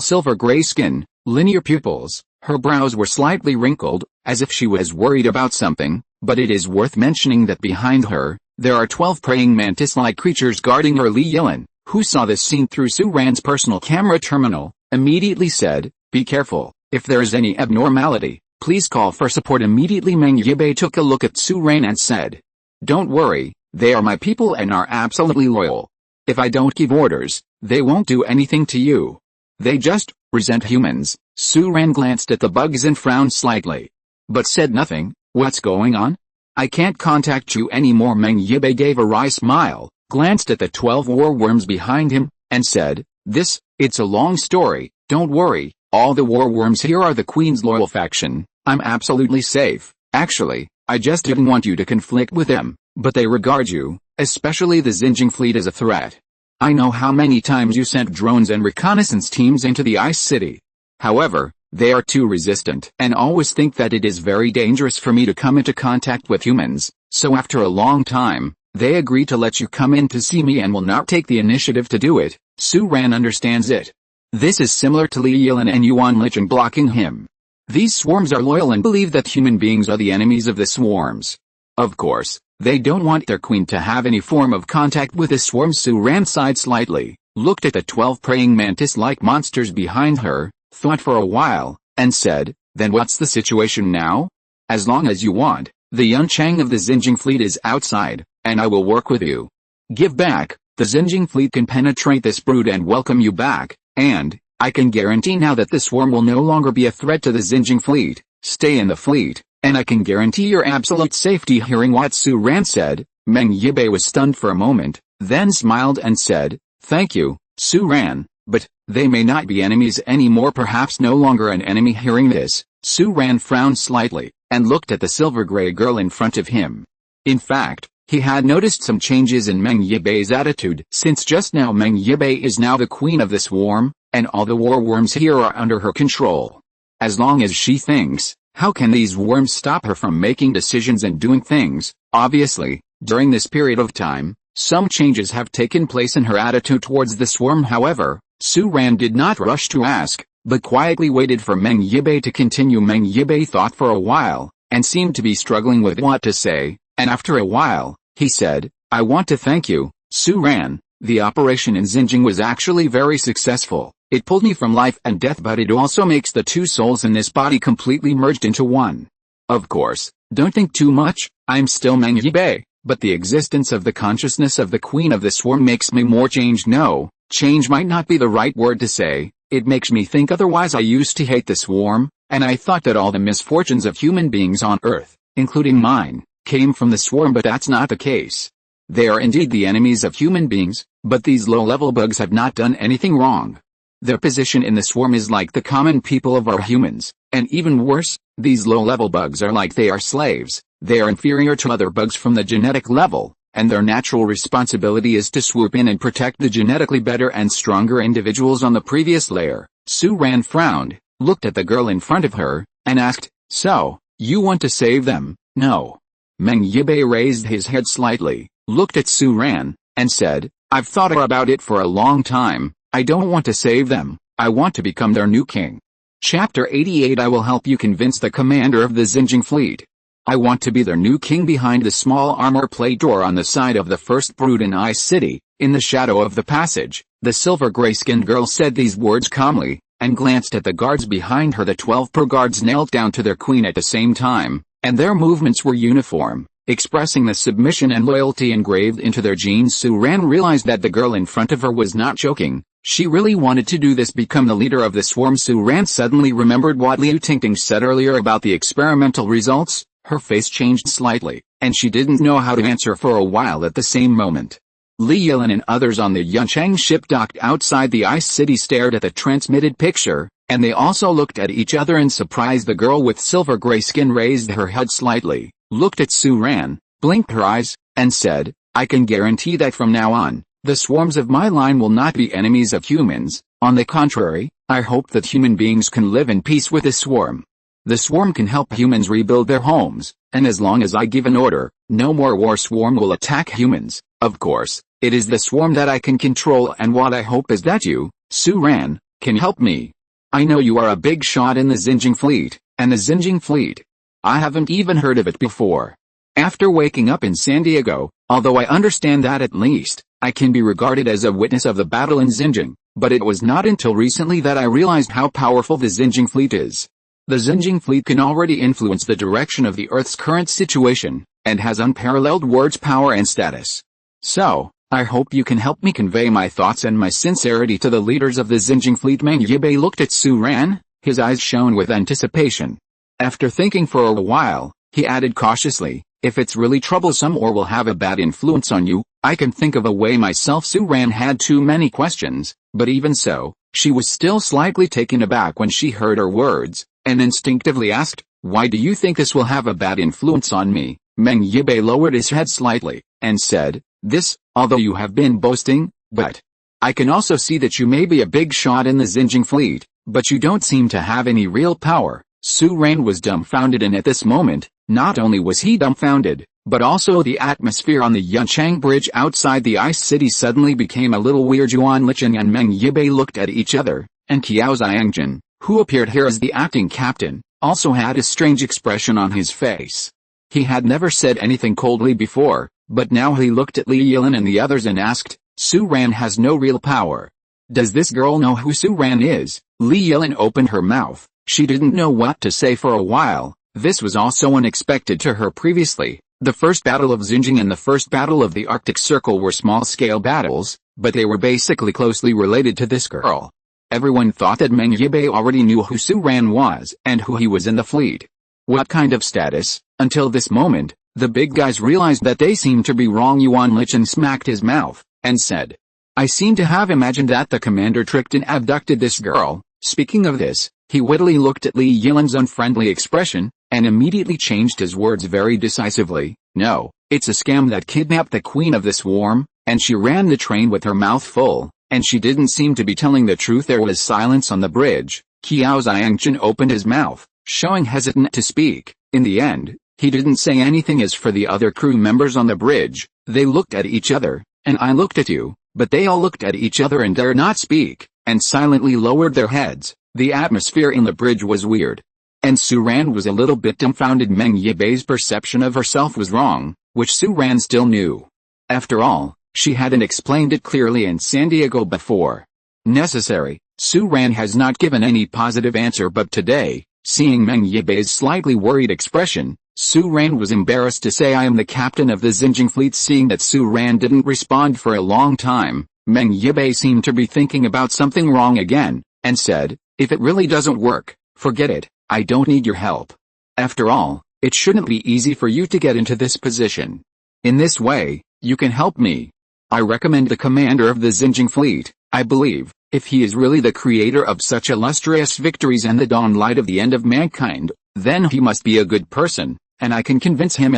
silver-gray skin, linear pupils, her brows were slightly wrinkled, as if she was worried about something, but it is worth mentioning that behind her, there are 12 praying mantis-like creatures guarding her. Li Yilan, who saw this scene through Suran's personal camera terminal, immediately said, "Be careful. If there is any abnormality, please call for support immediately." Meng Yibei took a look at Suran and said, "Don't worry, they are my people and are absolutely loyal. If I don't give orders, they won't do anything to you. They just resent humans." Suran glanced at the bugs and frowned slightly, but said nothing. "What's going on? I can't contact you anymore." Meng Yibei gave a wry smile, glanced at the 12 war worms behind him, and said, It's a long story. Don't worry, all the war worms here are the Queen's loyal faction. I'm absolutely safe. Actually, I just didn't want you to conflict with them, but they regard you, especially the Xinjiang fleet, as a threat. I know how many times you sent drones and reconnaissance teams into the Ice City. However, they are too resistant and always think that it is very dangerous for me to come into contact with humans, so after a long time, they agree to let you come in to see me and will not take the initiative to do it. Suran understands it. This is similar to Li Yilan and Yuan Licheng blocking him. These swarms are loyal and believe that human beings are the enemies of the swarms. Of course, they don't want their queen to have any form of contact with the swarms. Suran sighed slightly, looked at the 12 praying mantis-like monsters behind her, thought for a while, and said, "Then what's the situation now? As long as you want, the Yunchang of the Xinjiang fleet is outside, and I will work with you. Give back, the Xinjiang fleet can penetrate this brood and welcome you back, and I can guarantee now that the swarm will no longer be a threat to the Xinjiang fleet." stay in the fleet, and I can guarantee your absolute safety. Hearing what Su Ran said, Meng Yibai was stunned for a moment, then smiled and said, thank you, Su Ran, but they may not be enemies anymore, perhaps no longer an enemy. Hearing this, Su Ran frowned slightly, and looked at the silver-gray girl in front of him. In fact, he had noticed some changes in Meng Yibei's attitude, since just now Meng Yibai is now the queen of the swarm, and all the war worms here are under her control. As long as she thinks, how can these worms stop her from making decisions and doing things? Obviously, during this period of time, some changes have taken place in her attitude towards the swarm. However, Su Ran did not rush to ask, but quietly waited for Meng Yibai to continue. Meng Yibai thought for a while, and seemed to be struggling with what to say, and after a while, he said, I want to thank you, Su Ran. The operation in Xinjiang was actually very successful. It pulled me from life and death, but it also makes the two souls in this body completely merged into one. Of course, don't think too much, I'm still Meng Yibai, but the existence of the consciousness of the queen of the swarm makes me more changed. No, change might not be the right word to say, it makes me think otherwise. I used to hate the swarm, and I thought that all the misfortunes of human beings on Earth, including mine, came from the swarm, but that's not the case. They are indeed the enemies of human beings, but these low-level bugs have not done anything wrong. Their position in the swarm is like the common people of our humans, and even worse, these low-level bugs are like they are slaves. They are inferior to other bugs from the genetic level, and their natural responsibility is to swoop in and protect the genetically better and stronger individuals on the previous layer. Su Ran frowned, looked at the girl in front of her, and asked, so, you want to save them? No. Meng Yibai raised his head slightly, looked at Su Ran, and said, I've thought about it for a long time. I don't want to save them, I want to become their new king. Chapter 88. I will help you convince the commander of the Xinjiang fleet. I want to be their new king. Behind the small armor plate door on the side of the first brood in Ice City, in the shadow of the passage, the silver-gray-skinned girl said these words calmly, and glanced at the guards behind her. The 12 pro guards knelt down to their queen at the same time, and their movements were uniform, expressing the submission and loyalty engraved into their genes. Su Ran realized that the girl in front of her was not joking. She really wanted to do this, become the leader of the swarm. Su Ran suddenly remembered what Liu Tingting said earlier about the experimental results. Her face changed slightly, and she didn't know how to answer for a while. At the same moment, Li Yilin and others on the Yunchang ship docked outside the Ice City stared at the transmitted picture, and they also looked at each other in surprise. The girl with silver-gray skin raised her head slightly, looked at Su Ran, blinked her eyes, and said, I can guarantee that from now on, the swarms of my line will not be enemies of humans. On the contrary, I hope that human beings can live in peace with the swarm. The swarm can help humans rebuild their homes, and as long as I give an order, no more war swarm will attack humans. Of course, it is the swarm that I can control, and what I hope is that you, Su Ran, can help me. I know you are a big shot in the Xinjiang fleet, and the Xinjiang fleet, I haven't even heard of it before. After waking up in San Diego, although I understand that at least, I can be regarded as a witness of the battle in Xinjiang, but it was not until recently that I realized how powerful the Xinjiang fleet is. The Xinjiang fleet can already influence the direction of the Earth's current situation, and has unparalleled words power and status. So, I hope you can help me convey my thoughts and my sincerity to the leaders of the Xinjiang fleet. Meng Yibai looked at Su Ran, his eyes shone with anticipation. After thinking for a while, he added cautiously, if it's really troublesome or will have a bad influence on you, I can think of a way myself. Su Ran had too many questions, but even so, she was still slightly taken aback when she heard her words, and instinctively asked, why do you think this will have a bad influence on me? Meng Yibai lowered his head slightly, and said, this, although you have been boasting, but I can also see that you may be a big shot in the Xinjiang fleet, but you don't seem to have any real power. Su Ran was dumbfounded, and at this moment, not only was he dumbfounded, but also the atmosphere on the Yunchang bridge outside the Ice City suddenly became a little weird. Yuan Licheng and Meng Yibai looked at each other, and Qiao Xiangjun, who appeared here as the acting captain, also had a strange expression on his face. He had never said anything coldly before, but now he looked at Li Yilin and the others and asked, Su Ran has no real power. Does this girl know who Su Ran is? Li Yilin opened her mouth. She didn't know what to say for a while. This was also unexpected to her previously. The first battle of Xinjiang and the first battle of the Arctic Circle were small-scale battles, but they were basically closely related to this girl. Everyone thought that Meng Yibai already knew who Su Ran was and who he was in the fleet, What kind of status? Until this moment, the big guys realized that they seemed to be wrong. Yuan Lichen smacked his mouth, and said, I seem to have imagined that the commander tricked and abducted this girl. Speaking of this, he wittily looked at Li Yilan's unfriendly expression, and immediately changed his words very decisively. No, it's a scam that kidnapped the queen of the swarm, and she ran the train with her mouth full, and she didn't seem to be telling the truth. There was silence on the bridge. Qiao Xiangchen opened his mouth, showing hesitant to speak. In the end, he didn't say anything. As for the other crew members on the bridge, they looked at each other, and I looked at you, but they all looked at each other and dared not speak, and silently lowered their heads. The atmosphere in the bridge was weird. And Su Ran was a little bit dumbfounded. Meng Yibei's perception of herself was wrong, which Su Ran still knew. After all, she hadn't explained it clearly in San Diego before. Necessary. Su Ran has not given any positive answer, but today, seeing Meng Yibei's slightly worried expression, Su Ran was embarrassed to say, I am the captain of the Xinjiang fleet. Seeing that Su Ran didn't respond for a long time, Meng Yibei seemed to be thinking about something wrong again, and said, if it really doesn't work, forget it. I don't need your help. After all, it shouldn't be easy for you to get into this position. In this way, you can help me. I recommend the commander of the Xinjiang fleet. I believe, if he is really the creator of such illustrious victories and the dawn light of the end of mankind, then he must be a good person, and I can convince him.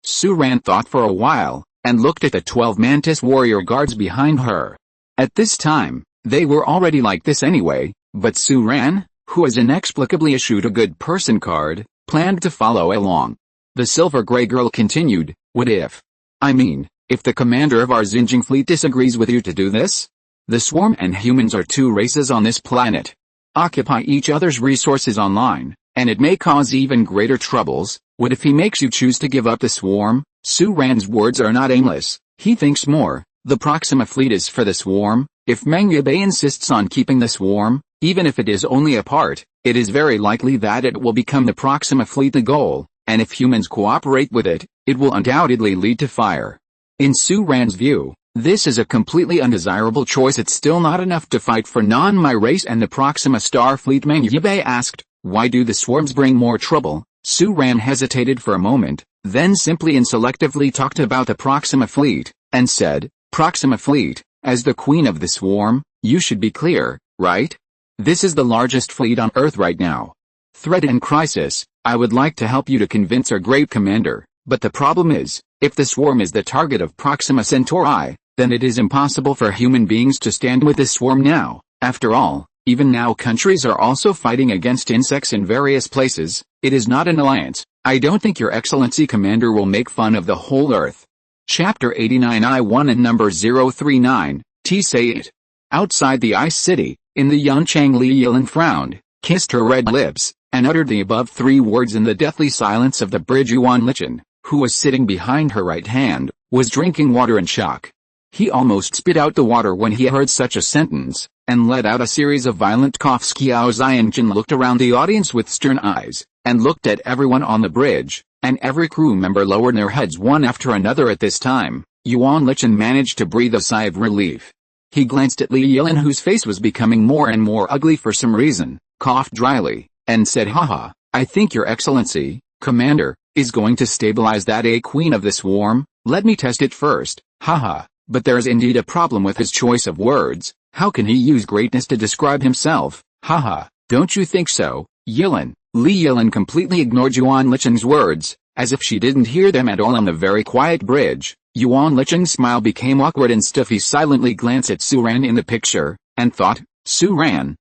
Su Ran thought for a while, and looked at the 12 Mantis warrior guards behind her. At this time, they were already like this anyway, but Su Ran, who has inexplicably issued a good person card, planned to follow along. The silver gray girl continued, what if? I mean, if the commander of our Xinjiang fleet disagrees with you to do this? The swarm and humans are two races on this planet. Occupy each other's resources online, and it may cause even greater troubles. What if he makes you choose to give up the swarm? Su Ran's words are not aimless. He thinks more. The Proxima fleet is for the swarm. If Meng Yibei insists on keeping the swarm, even if it is only a part, it is very likely that it will become the Proxima fleet the goal, and if humans cooperate with it, it will undoubtedly lead to fire. In Su Ran's view, this is a completely undesirable choice. It's still not enough to fight for my race and the Proxima star fleet. Meng Yibei asked, why do the swarms bring more trouble? Su Ran hesitated for a moment, then simply and selectively talked about the Proxima fleet, and said, Proxima fleet, as the queen of the swarm, you should be clear, right? This is the largest fleet on Earth right now. Threat and crisis. I would like to help you to convince our great commander, but the problem is, if the swarm is the target of Proxima Centauri, then it is impossible for human beings to stand with the swarm now. After all, even now countries are also fighting against insects in various places. It is not an alliance. I don't think your excellency commander will make fun of the whole Earth. Chapter 89 I1 and number 039, say it. Outside the ice city, in the Yunchang, Li Yilan frowned, kissed her red lips, and uttered the above 3 words in the deathly silence of the bridge. Yuan Lichen, who was sitting behind her right hand, was drinking water in shock. He almost spit out the water when he heard such a sentence, and let out a series of violent coughs. Qiao Xiangchen looked around the audience with stern eyes, and looked at everyone on the bridge, and every crew member lowered their heads one after another. At this time, Yuan Lichen managed to breathe a sigh of relief. He glanced at Li Yilan, whose face was becoming more and more ugly for some reason, coughed dryly, and said, haha, I think your excellency, commander, is going to stabilize that queen of the swarm. Let me test it first, haha, but there's indeed a problem with his choice of words. How can he use greatness to describe himself, haha, don't you think so, Yilan? Li Yilan completely ignored Yuan Lichen's words, as if she didn't hear them at all on the very quiet bridge. Yuan Lichen's smile became awkward and stiff. He silently glanced at Su Ran in the picture, and thought, Su Ran,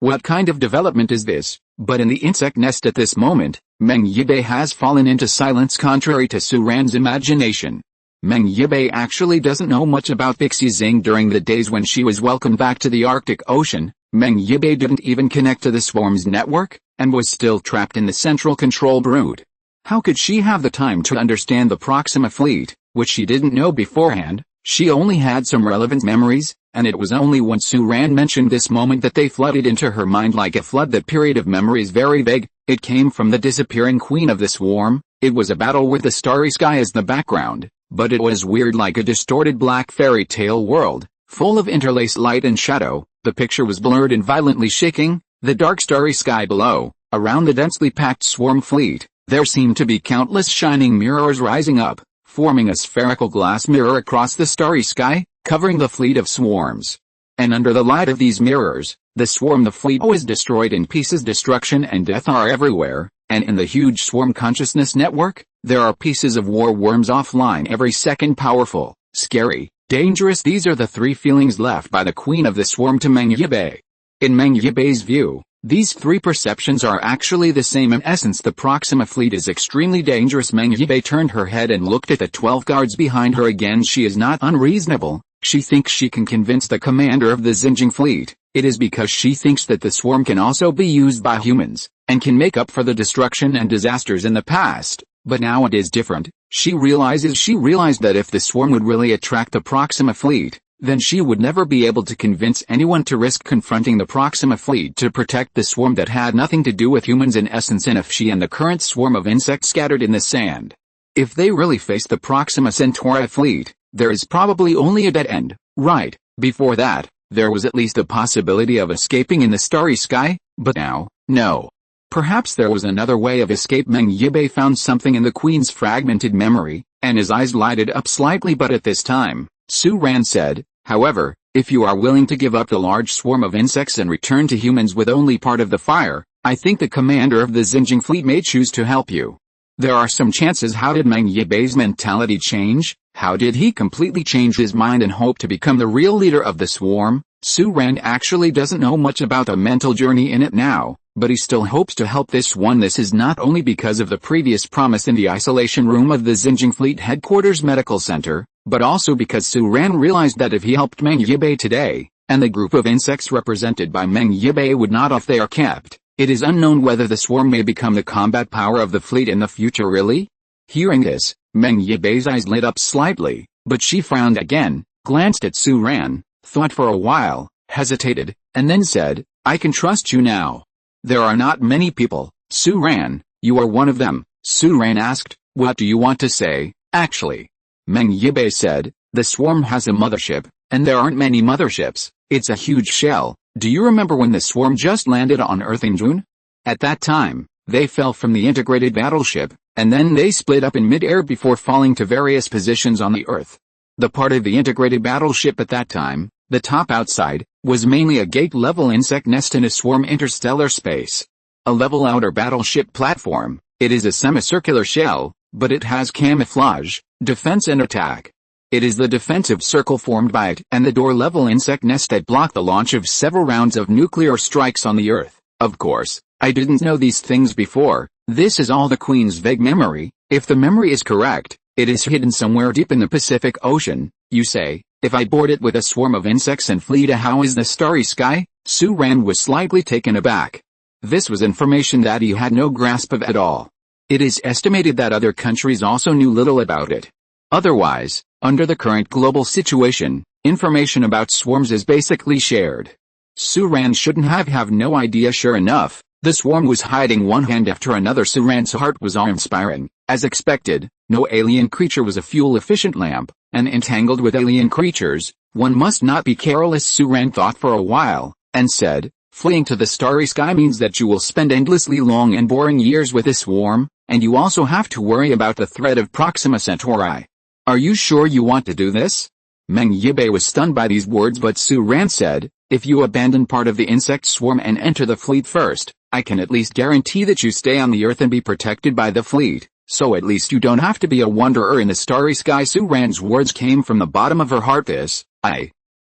what kind of development is this? But in the insect nest at this moment, Meng Yibei has fallen into silence contrary to Su Ran's imagination. Meng Yibei actually doesn't know much about Pixie Zing. During the days when she was welcomed back to the Arctic Ocean, Meng Yibei didn't even connect to the swarm's network, and was still trapped in the central control brood. How could she have the time to understand the Proxima fleet, which she didn't know beforehand? She only had some relevant memories, and it was only when Su Ran mentioned this moment that they flooded into her mind like a flood. That period of memories very vague. It came from the disappearing queen of the swarm. It was a battle with the starry sky as the background, but it was weird, like a distorted black fairy tale world, full of interlaced light and shadow. The picture was blurred and violently shaking. The dark starry sky below, Around the densely packed swarm fleet, there seemed to be countless shining mirrors rising up, forming a spherical glass mirror across the starry sky, covering the fleet of swarms. And under the light of these mirrors, the fleet was destroyed in pieces. Destruction and death are everywhere, and in the huge swarm consciousness network, there are pieces of war worms offline every second. Powerful, scary, dangerous. These are the three feelings left by the queen of the swarm to Meng Yibei. In Meng Yibei's view, these three perceptions are actually the same. In essence, the Proxima fleet is extremely dangerous. Meng Yibei turned her head and looked at the 12 guards behind her again. She is not unreasonable. She thinks she can convince the commander of the Xinjiang fleet. It is because she thinks that the swarm can also be used by humans, and can make up for the destruction and disasters in the past. But now it is different. She realized that if the swarm would really attract the Proxima fleet, then she would never be able to convince anyone to risk confronting the Proxima fleet to protect the swarm that had nothing to do with humans in essence. And if she and the current swarm of insects scattered in the sand, if they really face the Proxima Centauri fleet, there is probably only a dead end, right? Before that, there was at least a possibility of escaping in the starry sky, but now, no. Perhaps there was another way of escape. Meng Yibei found something in the queen's fragmented memory, and his eyes lighted up slightly. But at this time, Su Ran said, however, if you are willing to give up the large swarm of insects and return to humans with only part of the fire, I think the commander of the Xinjiang fleet may choose to help you. There are some chances. How did Meng Yibei's mentality change? How did he completely change his mind and hope to become the real leader of the swarm? Su Ran actually doesn't know much about the mental journey in it now, but he still hopes to help this one. This is not only because of the previous promise in the isolation room of the Xinjiang Fleet Headquarters Medical Center, but also because Su Ran realized that if he helped Meng Yibei today, and the group of insects represented by Meng Yibei would not if they are kept, it is unknown whether the swarm may become the combat power of the fleet in the future. Really? Hearing this, Meng Yibei's eyes lit up slightly, but she frowned again, glanced at Su Ran, thought for a while, hesitated, and then said, I can trust you now. There are not many people, Su Ran, you are one of them. Su Ran asked, what do you want to say, actually? Meng Yibei said, the swarm has a mothership, and there aren't many motherships. It's a huge shell. Do you remember when the swarm just landed on Earth in June? At that time, they fell from the integrated battleship, and then they split up in mid-air before falling to various positions on the Earth. The part of the integrated battleship at that time, the top outside, was mainly a gate-level insect nest in a swarm interstellar space. A level outer battleship platform, it is a semicircular shell, but it has camouflage, defense and attack. It is the defensive circle formed by it and the door-level insect nest that block the launch of several rounds of nuclear strikes on the Earth. Of course, I didn't know these things before. This is all the Queen's vague memory. If the memory is correct, it is hidden somewhere deep in the Pacific Ocean. You say, if I board it with a swarm of insects and flee to how is the starry sky? Su Ran was slightly taken aback. This was information that he had no grasp of at all. It is estimated that other countries also knew little about it. Otherwise, under the current global situation, information about swarms is basically shared. Su Ran shouldn't have no idea. Sure enough, the swarm was hiding one hand after another. Su Ran's heart was awe-inspiring. As expected, no alien creature was a fuel-efficient lamp, and entangled with alien creatures, one must not be careless. Su Ran thought for a while, and said, fleeing to the starry sky means that you will spend endlessly long and boring years with this swarm, and you also have to worry about the threat of Proxima Centauri. Are you sure you want to do this? Meng Yibei was stunned by these words, but Su Ran said, if you abandon part of the insect swarm and enter the fleet first, I can at least guarantee that you stay on the Earth and be protected by the fleet, so at least you don't have to be a wanderer in the starry sky. Su Ran's words came from the bottom of her heart.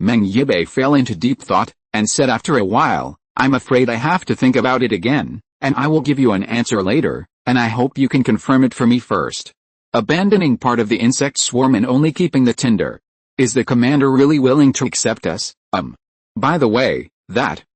Meng Yibei fell into deep thought, and said after a while, I'm afraid I have to think about it again, and I will give you an answer later, and I hope you can confirm it for me first. Abandoning part of the insect swarm and only keeping the tinder. Is the commander really willing to accept us? By the way,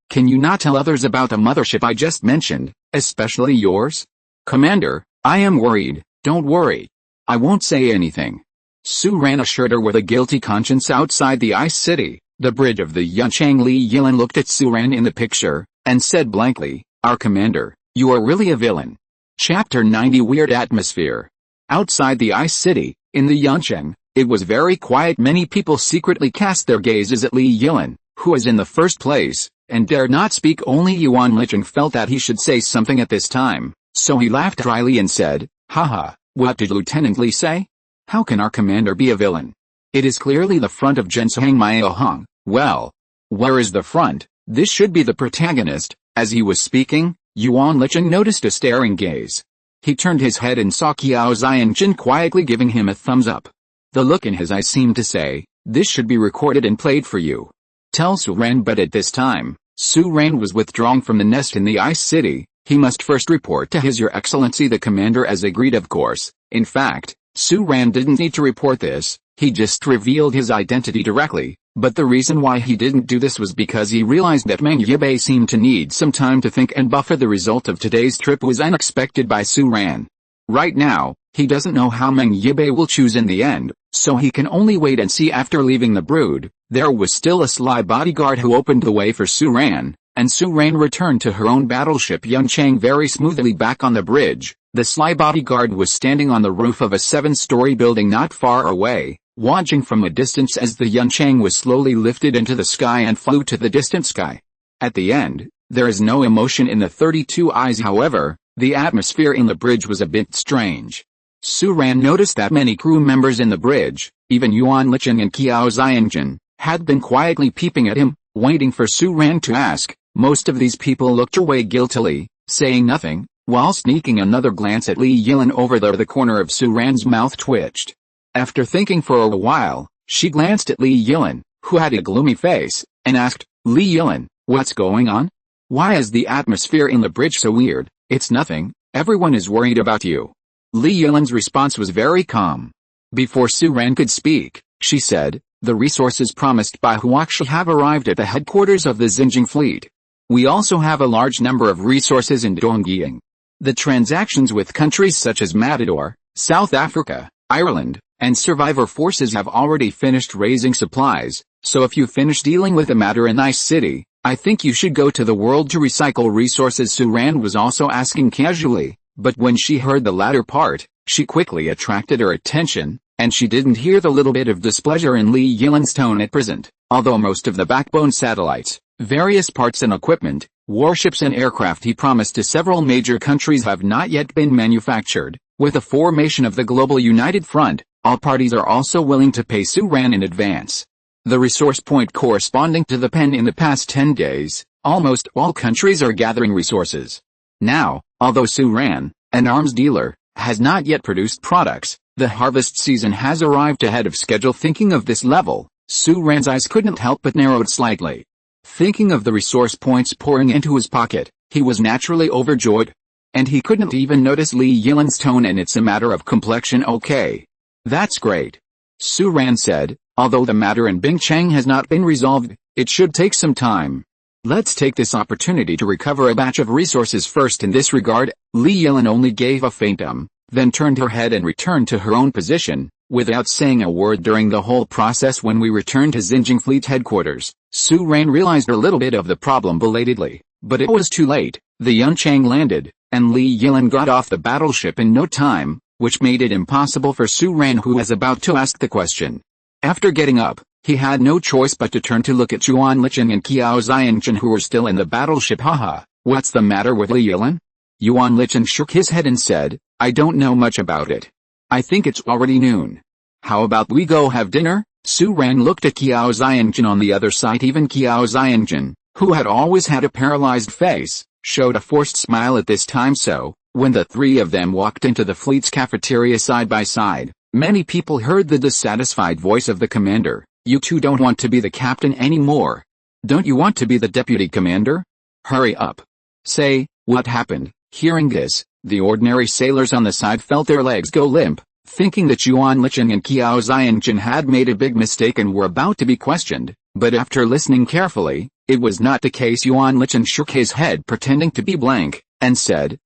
can you not tell others about the mothership I just mentioned, especially yours? Commander, I am worried. Don't worry. I won't say anything. Su Ran assured her with a guilty conscience. Outside the ice city, the bridge of the Yunchang Li Yilan looked at Su Ran in the picture, and said blankly, our commander, you are really a villain. Chapter 90 Weird Atmosphere. Outside the ice city, in the Yuncheng, it was very quiet. Many people secretly cast their gazes at Li Yilan, who was in the first place, and dared not speak. Only Yuan Licheng felt that he should say something at this time, so he laughed dryly and said, "Haha, what did Lieutenant Li say? How can our commander be a villain? It is clearly the front of Zhensang Miaohong. Well, where is the front? This should be the protagonist." As he was speaking, Yuan Licheng noticed a staring gaze. He turned his head and saw Qiao Xiangjin quietly giving him a thumbs up. The look in his eyes seemed to say, "This should be recorded and played for you. Tell Su Ran." But at this time, Su Ran was withdrawing from the nest in the Ice City. He must first report to His Your Excellency the Commander, as agreed, of course. In fact, Su Ran didn't need to report this, he just revealed his identity directly. But the reason why he didn't do this was because he realized that Meng Yibei seemed to need some time to think and buffer. The result of today's trip was unexpected by Su Ran. Right now, he doesn't know how Meng Yibei will choose in the end, so he can only wait and see. After leaving the brood, there was still a sly bodyguard who opened the way for Su Ran, and Su Ran returned to her own battleship Yunchang very smoothly. Back on the bridge, the sly bodyguard was standing on the roof of a 7-story building not far away, watching from a distance as the Yunchang was slowly lifted into the sky and flew to the distant sky. At the end, there is no emotion in the 32 eyes. However, the atmosphere in the bridge was a bit strange. Su Ran noticed that many crew members in the bridge, even Yuan Licheng and Qiao Xiangjin, had been quietly peeping at him, waiting for Su Ran to ask. Most of these people looked away guiltily, saying nothing, while sneaking another glance at Li Yilan over there. The corner of Su Ran's mouth twitched. After thinking for a while, she glanced at Li Yilan, who had a gloomy face, and asked, "Li Yilan, what's going on? Why is the atmosphere in the bridge so weird?" "It's nothing, everyone is worried about you." Li Yilan's response was very calm. Before Su Ran could speak, she said, "The resources promised by Huaxi have arrived at the headquarters of the Xinjiang fleet. We also have a large number of resources in Dongying. The transactions with countries such as Matador, South Africa, Ireland, and Survivor Forces have already finished raising supplies, so if you finish dealing with the matter in Ice City, I think you should go to the world to recycle resources." Su Ran was also asking casually, but when she heard the latter part, she quickly attracted her attention, and she didn't hear the little bit of displeasure in Li Yilan's tone at present. Although most of the backbone satellites, various parts and equipment, warships and aircraft he promised to several major countries have not yet been manufactured, with the formation of the Global United Front, all parties are also willing to pay Su Ran in advance. The resource point corresponding to the pen in the past 10 days, almost all countries are gathering resources. Now, although Su Ran, an arms dealer, has not yet produced products, the harvest season has arrived ahead of schedule. Thinking of this level, Su Ran's eyes couldn't help but narrowed slightly. Thinking of the resource points pouring into his pocket, he was naturally overjoyed. And he couldn't even notice Li Yilan's tone, and it's a matter of complexion. "Okay. That's great," Su Ran said, "although the matter in Bingchang has not been resolved, it should take some time. Let's take this opportunity to recover a batch of resources first." In this regard, Li Yilan only gave a faint then turned her head and returned to her own position, without saying a word during the whole process. When we returned to Xinjiang Fleet headquarters, Su Ran realized a little bit of the problem belatedly, but it was too late. The Yunchang landed, and Li Yilan got off the battleship in no time, which made it impossible for Su Ran, who was about to ask the question. After getting up, he had no choice but to turn to look at Yuan Licheng and Qiao Xiangjin, who were still in the battleship. "Haha, what's the matter with Li Yilan?" Yuan Licheng shook his head and said, "I don't know much about it. I think it's already noon. How about we go have dinner?" Su Ran looked at Qiao Xiangjin on the other side. Even Qiao Xiangjin, who had always had a paralyzed face, showed a forced smile at this time. So, when the three of them walked into the fleet's cafeteria side by side, many people heard the dissatisfied voice of the commander. "You two don't want to be the captain anymore. Don't you want to be the deputy commander? Hurry up. Say, what happened?" Hearing this, the ordinary sailors on the side felt their legs go limp, thinking that Yuan Licheng and Qiao Xiangjin had made a big mistake and were about to be questioned. But after listening carefully, it was not the case. Yuan Licheng shook his head, pretending to be blank, and said,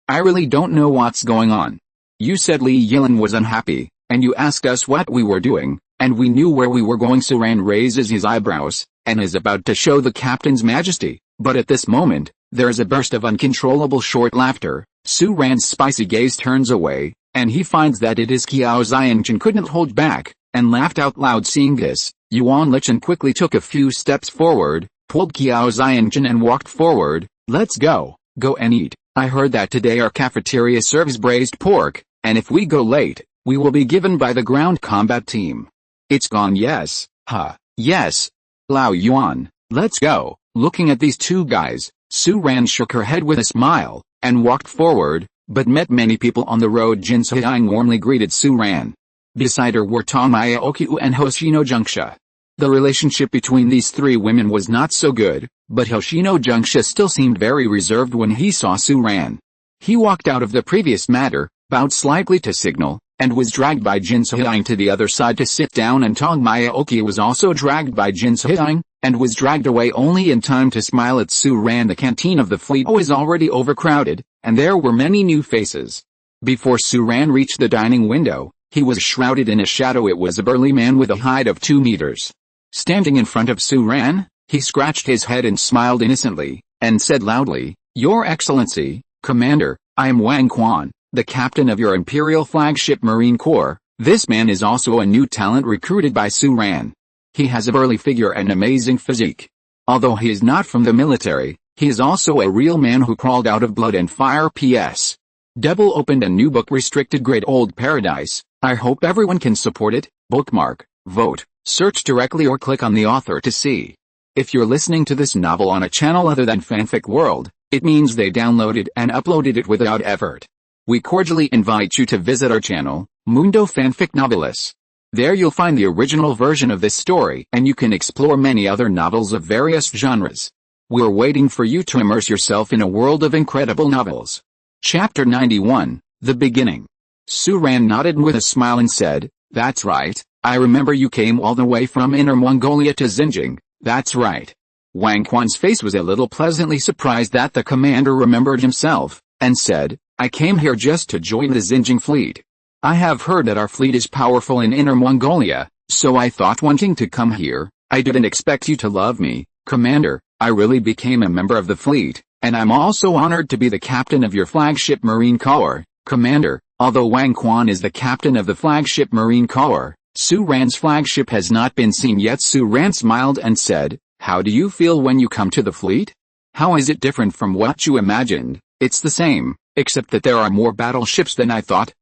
I really don't know what's going on. You said Li Yilan was unhappy, and you asked us what we were doing, and we knew where we were going." Su Ran raises his eyebrows, and is about to show the captain's majesty, but at this moment, there is a burst of uncontrollable short laughter. Su Ran's spicy gaze turns away, and he finds that it is Qiao Xiangjin. Couldn't hold back, and laughed out loud. Seeing this, Yuan Licheng quickly took a few steps forward, pulled Qiao Xiangjun and walked forward. Let's go and eat. I heard that today our cafeteria serves braised pork, and if we go late, we will be given by the ground combat team. It's gone, yes, yes. Lao Yuan, let's go. Looking at these two guys, Su Ran shook her head with a smile, and walked forward, but met many people on the road. Jin Suhyang warmly greeted Su Ran. Beside her were Tangmaya Okyu and Hoshino Junxia. The relationship between these three women was not so good, but Hoshino Junxia still seemed very reserved when he saw Su Ran. He walked out of the previous matter, bowed slightly to signal, and was dragged by Jin Suhyang to the other side to sit down, and Tangmaya Okyu was also dragged by Jin Suhyang, and was dragged away only in time to smile at Su Ran. The canteen of the fleet was already overcrowded, and there were many new faces. Before Su Ran reached the dining window, he was shrouded in a shadow. It was a burly man with a height of 2 meters. Standing in front of Su Ran, he scratched his head and smiled innocently, and said loudly, "Your Excellency, Commander, I am Wang Quan, the captain of your Imperial flagship Marine Corps." This man is also a new talent recruited by Su Ran. He has a burly figure and amazing physique. Although he is not from the military, he is also a real man who crawled out of blood and fire. PS. Double opened a new book, Restricted Grade Old Paradise. I hope everyone can support it. Bookmark, vote, search directly or click on the author to see. If you're listening to this novel on a channel other than Fanfic World, it means they downloaded and uploaded it without effort. We cordially invite you to visit our channel, Mundo Fanfic Novelis. There you'll find the original version of this story, and you can explore many other novels of various genres. We're waiting for you to immerse yourself in a world of incredible novels. Chapter 91, The Beginning. Su Ran nodded with a smile and said, "That's right, I remember you came all the way from Inner Mongolia to Xinjiang." "That's right." Wang Quan's face was a little pleasantly surprised that the commander remembered himself, and said, "I came here just to join the Xinjiang fleet. I have heard that our fleet is powerful in Inner Mongolia, so I thought wanting to come here. I didn't expect you to love me, Commander. I really became a member of the fleet, and I'm also honored to be the captain of your flagship Marine Corps, Commander." Although Wang Quan is the captain of the flagship Marine Corps, Su Ran's flagship has not been seen yet. Su Ran smiled and said, "How do you feel when you come to the fleet? How is it different from what you imagined?" "It's the same, except that there are more battleships than I thought."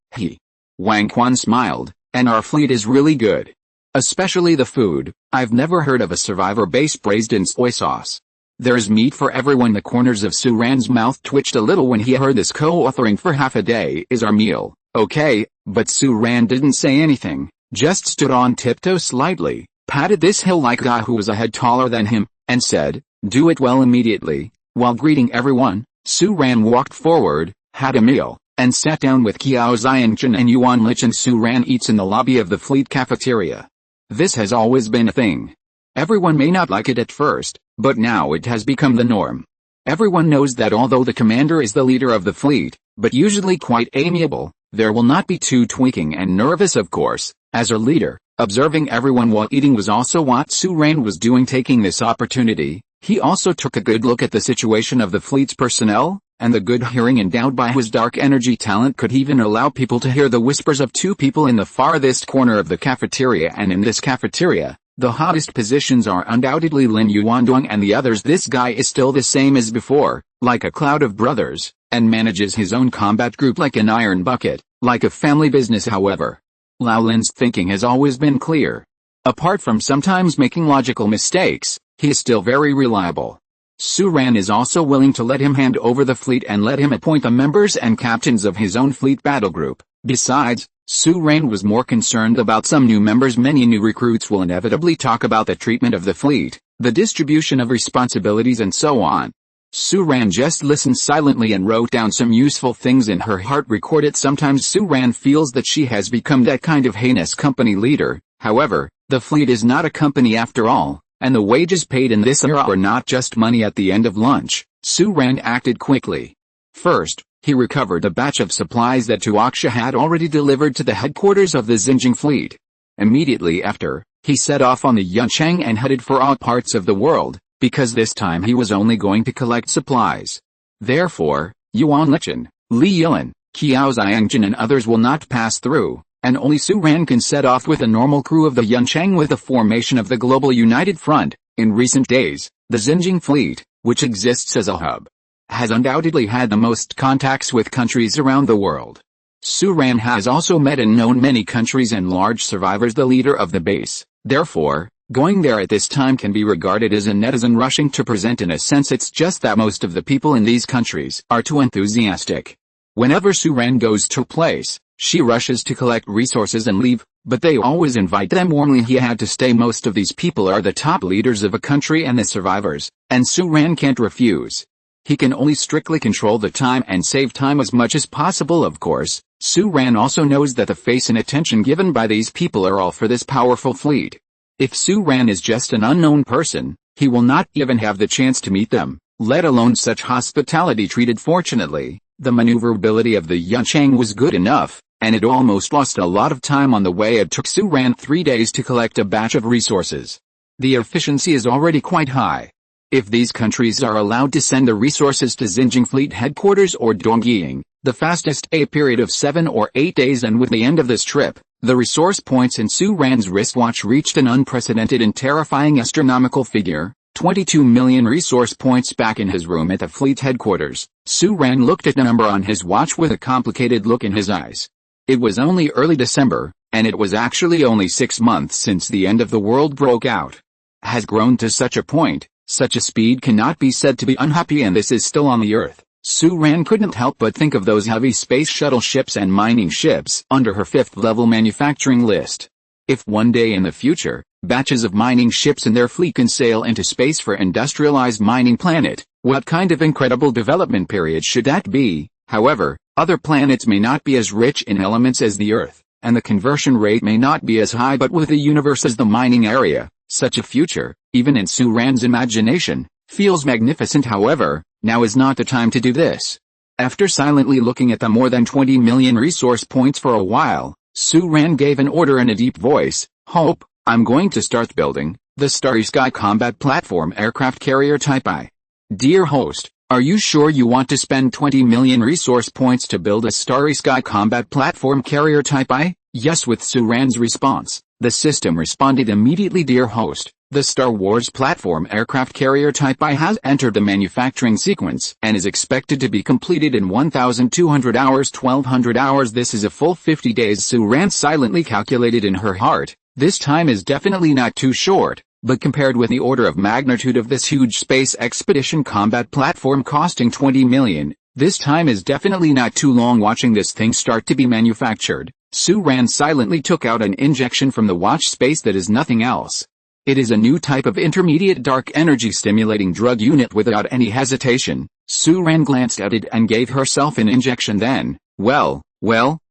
Wang Quan smiled, "And our fleet is really good. Especially the food. I've never heard of a survivor base braised in soy sauce. There's meat for everyone." The corners of Su Ran's mouth twitched a little when he heard this. "Co-authoring for half a day is our meal, okay?" But Su Ran didn't say anything, just stood on tiptoe slightly, patted this hill-like guy who was a head taller than him, and said, "Do it well." Immediately, while greeting everyone, Su Ran walked forward, had a meal, and sat down with Qiao Xiangjun and Yuan Lichen. Su Ran eats in the lobby of the fleet cafeteria. This has always been a thing. Everyone may not like it at first, but now it has become the norm. Everyone knows that although the commander is the leader of the fleet, but usually quite amiable, there will not be too tweaking and nervous. Of course, as a leader, observing everyone while eating was also what Su Ran was doing. Taking this opportunity, he also took a good look at the situation of the fleet's personnel, and the good hearing endowed by his dark energy talent could even allow people to hear the whispers of two people in the farthest corner of the cafeteria. And in this cafeteria, the hottest positions are undoubtedly Lin Yuandong and the others. This guy is still the same as before, like a cloud of brothers, and manages his own combat group like an iron bucket, like a family business. However, Lao Lin's thinking has always been clear. Apart from sometimes making logical mistakes, he is still very reliable. Su Ran is also willing to let him hand over the fleet and let him appoint the members and captains of his own fleet battle group. Besides, Su Ran was more concerned about some new members. Many new recruits will inevitably talk about the treatment of the fleet, the distribution of responsibilities and so on. Su Ran just listened silently and wrote down some useful things in her heart. Record it. Sometimes Su Ran feels that she has become that kind of heinous company leader. However, the fleet is not a company after all, and the wages paid in this era are not just money at the end of lunch. Su Ran acted quickly. First, he recovered a batch of supplies that Tuaxia had already delivered to the headquarters of the Xinjiang fleet. Immediately after, he set off on the Yuncheng and headed for all parts of the world, because this time he was only going to collect supplies. Therefore, Yuan Lichen, Li Yilin, Qiao Xiangjun and others will not pass through, and only Su Ran can set off with a normal crew of the Yuncheng with the formation of the Global United Front. In recent days, The Xinjiang fleet, which exists as a hub, has undoubtedly had the most contacts with countries around the world. Su Ran has also met and known many countries and large survivors, the leader of the base. Therefore, going there at this time can be regarded as a netizen rushing to present. In a sense, it's just that most of the people in these countries are too enthusiastic. Whenever Su Ran goes to a place, she rushes to collect resources and leave, but they always invite them warmly. He had to stay. Most of these people are the top leaders of a country and the survivors, and Su Ran can't refuse. He can only strictly control the time and save time as much as possible. Of course, Su Ran also knows that the face and attention given by these people are all for this powerful fleet. If Su Ran is just an unknown person, he will not even have the chance to meet them, let alone such hospitality treated. Fortunately, the maneuverability of the Yunchang was good enough, and it almost lost a lot of time on the way. It took Su Ran 3 days to collect a batch of resources. The efficiency is already quite high. If these countries are allowed to send the resources to Xinjiang Fleet Headquarters or Dongying, the fastest a period of 7 or 8 days, and with the end of this trip, the resource points in Su Ran's wristwatch reached an unprecedented and terrifying astronomical figure, 22 million resource points. Back in his room at the fleet headquarters, Su Ran looked at the number on his watch with a complicated look in his eyes. It was only early December, and it was actually only 6 months since the end of the world broke out. Has grown to such a point. Such a speed cannot be said to be unhappy, and this is still on the Earth. Su Ran couldn't help but think of those heavy space shuttle ships and mining ships under her 5th level manufacturing list. If one day in the future, batches of mining ships and their fleet can sail into space for industrialized mining planet, what kind of incredible development period should that be? However, other planets may not be as rich in elements as the Earth, and the conversion rate may not be as high, but with the universe as the mining area, such a future, even in Su Ran's imagination, feels magnificent. However, now is not the time to do this. After silently looking at the more than 20 million resource points for a while, Su Ran gave an order in a deep voice. Hope, I'm going to start building the Starry Sky Combat Platform Aircraft Carrier Type I. Dear host, are you sure you want to spend 20 million resource points to build a Starry Sky Combat Platform Carrier Type I? Yes. With Su Ran's response, the system responded immediately. Dear host, the Star Wars Platform Aircraft Carrier Type I has entered the manufacturing sequence and is expected to be completed in 1,200 hours 1,200 hours. This is a full 50 days. Su Ran silently calculated in her heart. This time is definitely not too short, but compared with the order of magnitude of this huge space expedition combat platform costing 20 million, this time is definitely not too long. Watching this thing start to be manufactured, Su Ran silently took out an injection from the watch space that is nothing else. It is a new type of intermediate dark energy stimulating drug unit. Without any hesitation, Su Ran glanced at it and gave herself an injection. Then, well,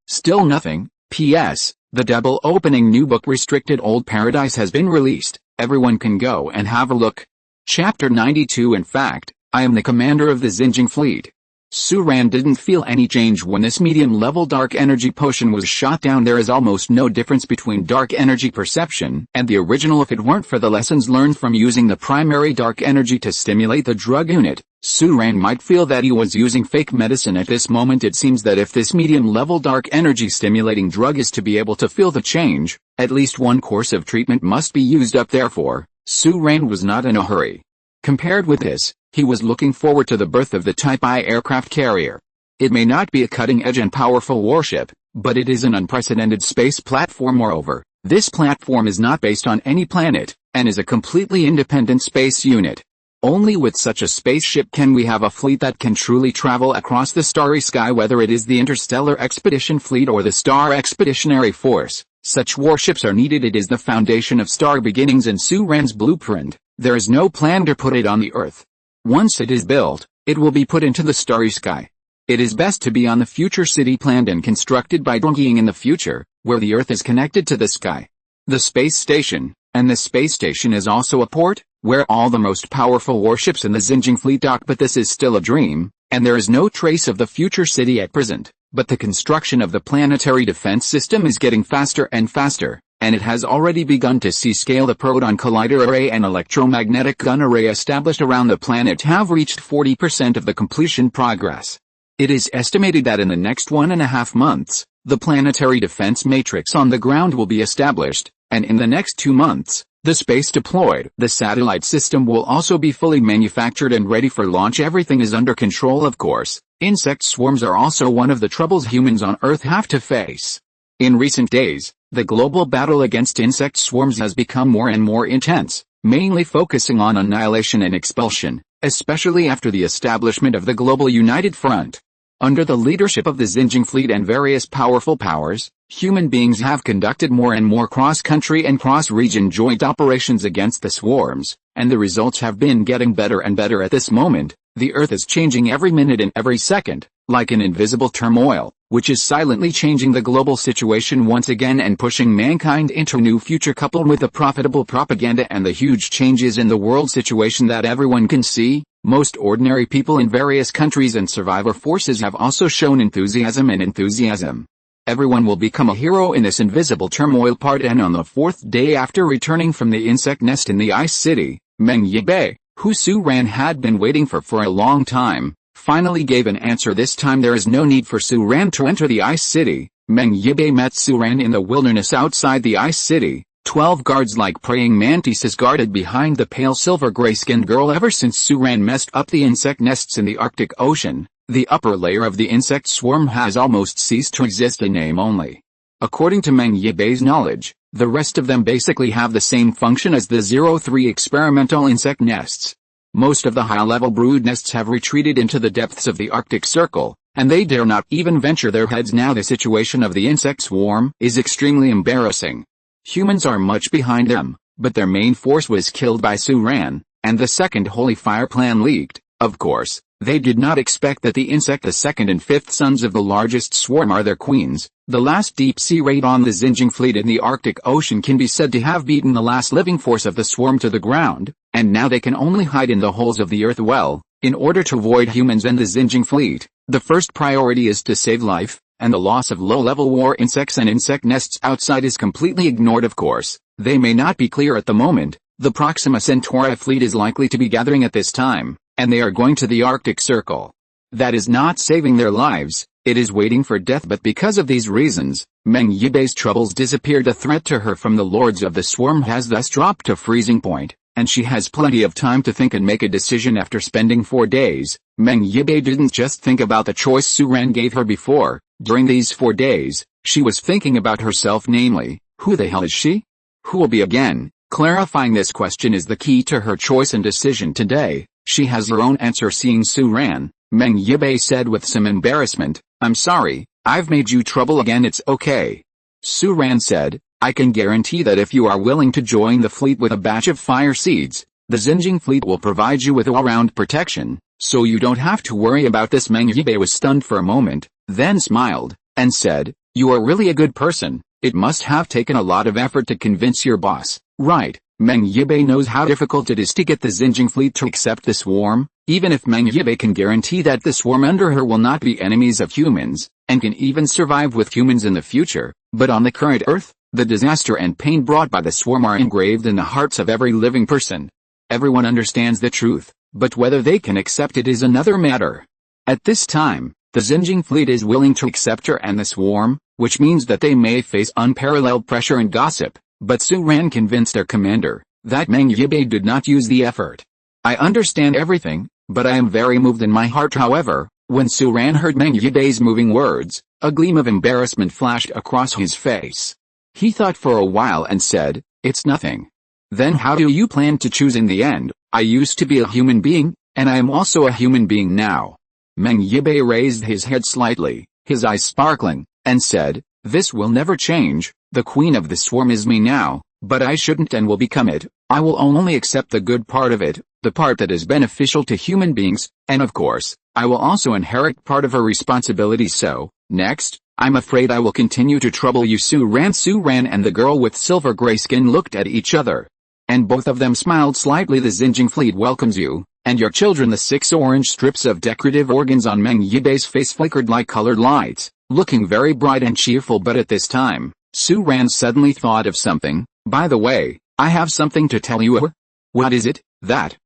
still nothing. P.S. The double opening new book Restricted Old Paradise has been released. Everyone can go and have a look. Chapter 92. In fact, I am the commander of the Xinjiang fleet. Su Ran didn't feel any change when this medium-level dark energy potion was shot down. There is almost no difference between dark energy perception and the original. If it weren't for the lessons learned from using the primary dark energy to stimulate the drug unit, Su Ran might feel that he was using fake medicine at this moment. It seems that if this medium-level dark energy stimulating drug is to be able to feel the change, at least one course of treatment must be used up. Therefore, Su Ran was not in a hurry. Compared with this, he was looking forward to the birth of the Type I aircraft carrier. It may not be a cutting-edge and powerful warship, but it is an unprecedented space platform. Moreover, this platform is not based on any planet, and is a completely independent space unit. Only with such a spaceship can we have a fleet that can truly travel across the starry sky. Whether it is the Interstellar Expedition Fleet or the Star Expeditionary Force, such warships are needed. It is the foundation of Star Beginnings and Su Ran's blueprint. There is no plan to put it on the Earth. Once it is built, it will be put into the starry sky. It is best to be on the future city planned and constructed by Dongying in the future, where the Earth is connected to the sky. The space station, and the space station is also a port, where all the most powerful warships in the Xinjiang fleet dock. But this is still a dream, and there is no trace of the future city at present. But the construction of the planetary defense system is getting faster and faster, and it has already begun to see scale. The proton collider array and electromagnetic gun array established around the planet have reached 40% of the completion progress. It is estimated that in the next 1.5 months, the planetary defense matrix on the ground will be established, and in the next 2 months, The space deployed. The satellite system will also be fully manufactured and ready for launch. Everything is under control, of course. Insect swarms are also one of the troubles humans on Earth have to face. In recent days, the global battle against insect swarms has become more and more intense, mainly focusing on annihilation and expulsion, especially after the establishment of the Global United Front. Under the leadership of the Zerg fleet and various powerful powers, human beings have conducted more and more cross-country and cross-region joint operations against the swarms, and the results have been getting better and better at this moment. The Earth is changing every minute and every second, like an invisible turmoil, which is silently changing the global situation once again and pushing mankind into a new future, coupled with the profitable propaganda and the huge changes in the world situation that everyone can see. Most ordinary people in various countries and survivor forces have also shown enthusiasm. Everyone will become a hero in this invisible turmoil. Part N. On the fourth day after returning from the insect nest in the ice city, Meng Yibai, who Su Ran had been waiting for a long time, finally gave an answer. This time there is no need for Su Ran to enter the ice city. Meng Yibai met Su Ran in the wilderness outside the ice city. 12 guards like praying mantises guarded behind the pale silver gray-skinned girl. Ever since Su Ran messed up the insect nests in the Arctic Ocean, the upper layer of the insect swarm has almost ceased to exist in name only. According to Meng Yibei's knowledge, the rest of them basically have the same function as the 03 experimental insect nests. Most of the high-level brood nests have retreated into the depths of the Arctic Circle, and they dare not even venture their heads now. The situation of the insect swarm is extremely embarrassing. Humans are much behind them, but their main force was killed by Su Ran, and the second Holy Fire plan leaked. Of course, they did not expect that the insect, the second and fifth sons of the largest swarm, are their queens. The last deep-sea raid on the Zerg fleet in the Arctic Ocean can be said to have beaten the last living force of the swarm to the ground, and now they can only hide in the holes of the earth. Well, in order to avoid humans and the Zerg fleet, the first priority is to save life, and the loss of low-level war insects and insect nests outside is completely ignored. Of course, they may not be clear at the moment. The Proxima Centauri fleet is likely to be gathering at this time, and they are going to the Arctic Circle. That is not saving their lives, it is waiting for death. But because of these reasons, Meng Yibei's troubles disappeared. A threat to her from the lords of the swarm has thus dropped to freezing point, and she has plenty of time to think and make a decision. After spending 4 days, Meng Yibei didn't just think about the choice Su Ran gave her before. During these 4 days, she was thinking about herself, namely, who the hell is she? Who will be again? Clarifying this question is the key to her choice and decision today. She has her own answer. Seeing Su Ran, Meng Yibei said with some embarrassment, "I'm sorry, I've made you trouble again." "It's okay." Su Ran said, "I can guarantee that if you are willing to join the fleet with a batch of fire seeds, the Zerg fleet will provide you with all-round protection, so you don't have to worry about this." Meng Yibei was stunned for a moment, then smiled, and said, "You are really a good person. It must have taken a lot of effort to convince your boss, right?" Meng Yibei knows how difficult it is to get the Zerg fleet to accept the swarm, even if Meng Yibei can guarantee that the swarm under her will not be enemies of humans, and can even survive with humans in the future. But on the current Earth, the disaster and pain brought by the swarm are engraved in the hearts of every living person. Everyone understands the truth, but whether they can accept it is another matter. At this time, the Zerg fleet is willing to accept her and the swarm, which means that they may face unparalleled pressure and gossip. But Su Ran convinced their commander that Meng Yibei did not use the effort. "I understand everything, but I am very moved in my heart." However, when Su Ran heard Meng Yibei's moving words, a gleam of embarrassment flashed across his face. He thought for a while and said, "It's nothing." "Then how do you plan to choose in the end?" "I used to be a human being, and I am also a human being now." Meng Yibei raised his head slightly, his eyes sparkling, and said, "This will never change. The queen of the swarm is me now, but I shouldn't and will become it. I will only accept the good part of it, the part that is beneficial to human beings, and of course, I will also inherit part of her responsibilities. So, next, I'm afraid I will continue to trouble you." Su Ran and the girl with silver gray skin looked at each other, and both of them smiled slightly. "The Zerg fleet welcomes you, and your children." The 6 orange strips of decorative organs on Meng Yibei's face flickered like colored lights, looking very bright and cheerful. But at this time, Su Ran suddenly thought of something. "By the way, I have something to tell you." "What is it?" "That,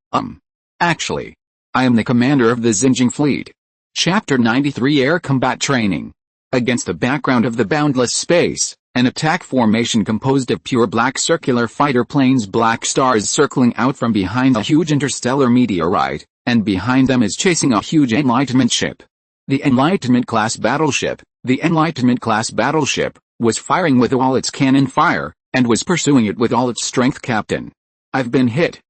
actually, I am the commander of the Zerg fleet." Chapter 93 Air Combat Training. Against the background of the boundless space, an attack formation composed of pure black circular fighter planes, black stars circling out from behind a huge interstellar meteorite, and behind them is chasing a huge Enlightenment ship. The Enlightenment-class battleship, was firing with all its cannon fire, and was pursuing it with all its strength. Captain. I've been hit.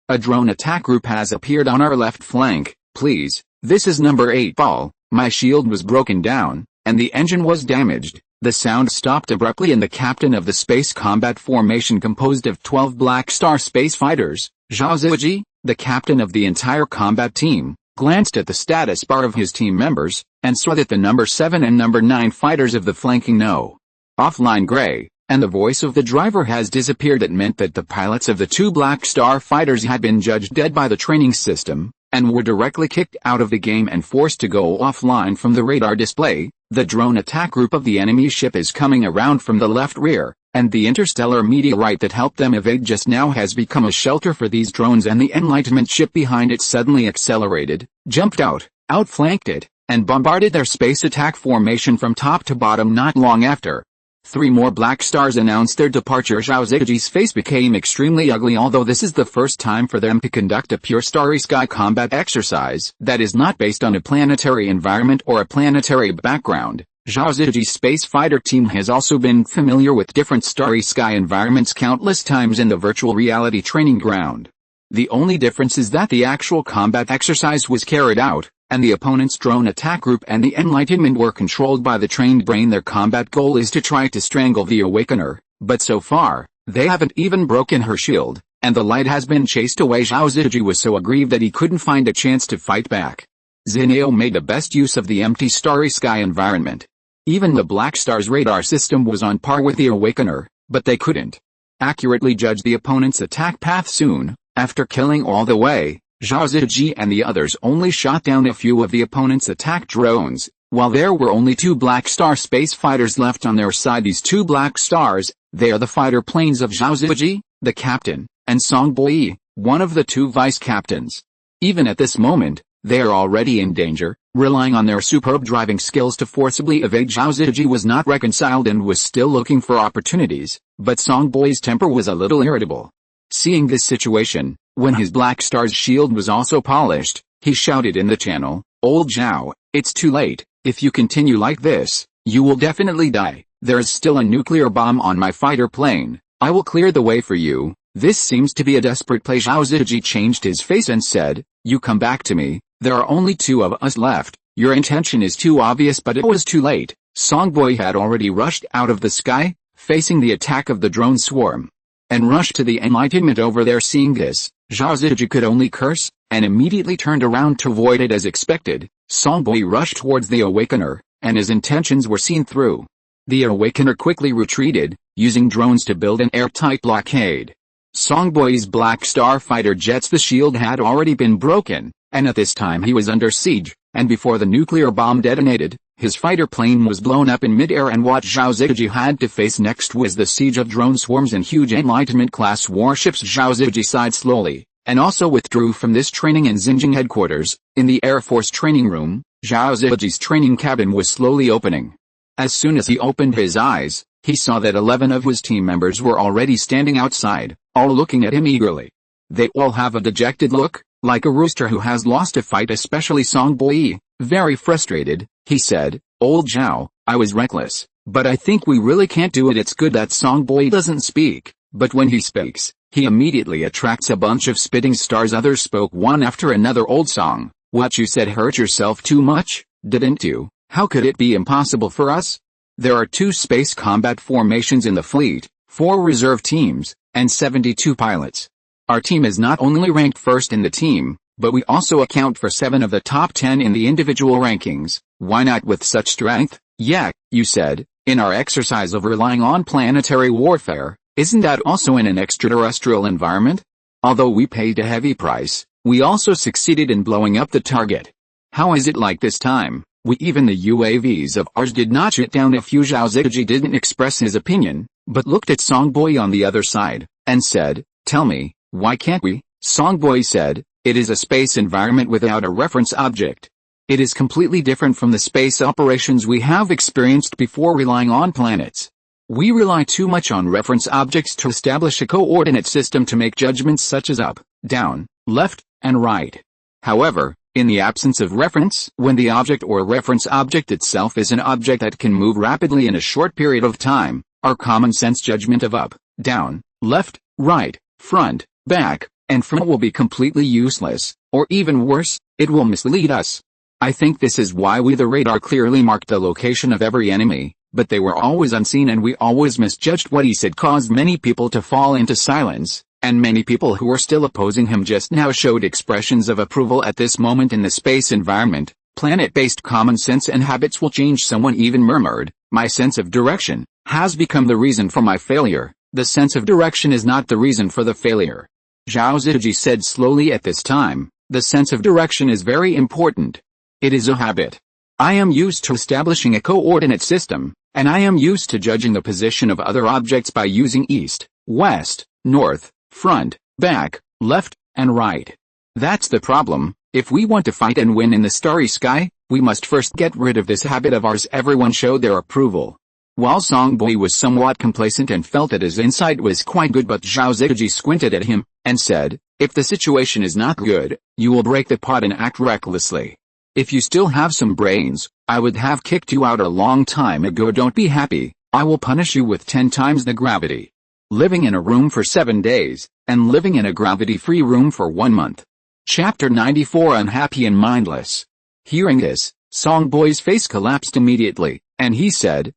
A drone attack group has appeared on our left flank, please. This is number 8 ball. My shield was broken down, and the engine was damaged. The sound stopped abruptly and the captain of the space combat formation composed of 12 Black Star space fighters, Zhao Ziji, the captain of the entire combat team, glanced at the status bar of his team members, and saw that the number 7 and number 9 fighters of the flanking no. Offline gray, and the voice of the driver has disappeared. It meant that the pilots of the 2 Black Star fighters had been judged dead by the training system, and were directly kicked out of the game and forced to go offline from the radar display. The drone attack group of the enemy ship is coming around from the left rear, and the interstellar meteorite that helped them evade just now has become a shelter for these drones, and the Enlightenment ship behind it suddenly accelerated, jumped out, outflanked it, and bombarded their space attack formation from top to bottom. Not long after, 3 more Black Stars announced their departure. Zhao Ziji's face became extremely ugly. Although this is the first time for them to conduct a pure starry sky combat exercise that is not based on a planetary environment or a planetary background, Zhao Ziji's space fighter team has also been familiar with different starry sky environments countless times in the virtual reality training ground. The only difference is that the actual combat exercise was carried out, and the opponent's drone attack group and the Enlightenment were controlled by the trained brain. Their combat goal is to try to strangle the Awakener, but so far, they haven't even broken her shield, and the light has been chased away. Zhao Ziji was so aggrieved that he couldn't find a chance to fight back. Zineo made the best use of the empty starry sky environment. Even the Black Star's radar system was on par with the Awakener, but they couldn't accurately judge the opponent's attack path. Soon after killing all the way, Zhao Ziji and the others only shot down a few of the opponent's attack drones, while there were only 2 Black Star space fighters left on their side. These 2 Black Stars, they are the fighter planes of Zhao Ziji, the captain, and Song Boi, one of the 2 vice captains. Even at this moment, they are already in danger, relying on their superb driving skills to forcibly evade. Zhao Ziji was not reconciled and was still looking for opportunities, but Song Boi's temper was a little irritable. Seeing this situation, when his Black Star's shield was also polished, he shouted in the channel, "Old Zhao, it's too late. If you continue like this, you will definitely die. There is still a nuclear bomb on my fighter plane. I will clear the way for you." This seems to be a desperate play. Zhao Ziji changed his face and said, "You come back to me. There are only 2 of us left. Your intention is too obvious." But it was too late. Songboi had already rushed out of the sky, facing the attack of the drone swarm, and rushed to the Enlightenment over there. Seeing this, Zhao Ziji could only curse, and immediately turned around to avoid it. As expected, Songboi rushed towards the Awakener, and his intentions were seen through. The Awakener quickly retreated, using drones to build an airtight blockade. Songboi's Black Star fighter jets, the shield had already been broken, and at this time he was under siege, and before the nuclear bomb detonated, his fighter plane was blown up in mid-air. And what Zhao Ziji had to face next was the siege of drone swarms and huge Enlightenment-class warships. Zhao Ziji sighed slowly, and also withdrew from this training in Xinjiang headquarters. In the Air Force training room, Zhao Ziji's training cabin was slowly opening. As soon as he opened his eyes, he saw that 11 of his team members were already standing outside, all looking at him eagerly. They all have a dejected look, like a rooster who has lost a fight. Especially Songboi, very frustrated, he said, "Old Zhao, I was reckless, but I think we really can't do it." It's good that Songboi doesn't speak, but when he speaks, he immediately attracts a bunch of spitting stars. Others spoke one after another. "Old Song, what you said hurt yourself too much, didn't you? How could it be impossible for us? There are 2 space combat formations in the fleet, 4 reserve teams, and 72 pilots. Our team is not only ranked first in the team, but we also account for 7 of the top 10 in the individual rankings. Why not with such strength?" "Yeah, you said, in our exercise of relying on planetary warfare, isn't that also in an extraterrestrial environment? Although we paid a heavy price, we also succeeded in blowing up the target. How is it like this time? Even the UAVs of ours did not shoot down a few." Zhao Ziji didn't express his opinion, but looked at Songboi on the other side, and said, "Tell me, why can't we?" Songboi said, "It is a space environment without a reference object. It is completely different from the space operations we have experienced before relying on planets. We rely too much on reference objects to establish a coordinate system to make judgments such as up, down, left, and right. However, in the absence of reference, when the object or reference object itself is an object that can move rapidly in a short period of time, our common sense judgment of up, down, left, right, front, back, and front will be completely useless, or even worse, it will mislead us. I think this is why the radar clearly marked the location of every enemy, but they were always unseen and we always misjudged what he said, caused many people to fall into silence, and many people who were still opposing him just now showed expressions of approval at this moment in the space environment. Planet-based common sense and habits will change. Someone even murmured, my sense of direction has become the reason for my failure. The sense of direction is not the reason for the failure. Zhao Ziji said slowly at this time, the sense of direction is very important. It is a habit. I am used to establishing a coordinate system, and I am used to judging the position of other objects by using east, west, north, front, back, left, and right. That's the problem. If we want to fight and win in the starry sky, we must first get rid of this habit of ours. Everyone showed their approval. While Songboi was somewhat complacent and felt that his insight was quite good, but Zhao Ziji squinted at him, and said, if the situation is not good, you will break the pot and act recklessly. If you still have some brains, I would have kicked you out a long time ago. Don't be happy, I will punish you with 10 times the gravity. Living in a room for 7 days, and living in a gravity-free room for 1 month. Chapter 94 Unhappy and Mindless. Hearing this, Songboy's face collapsed immediately, and he said,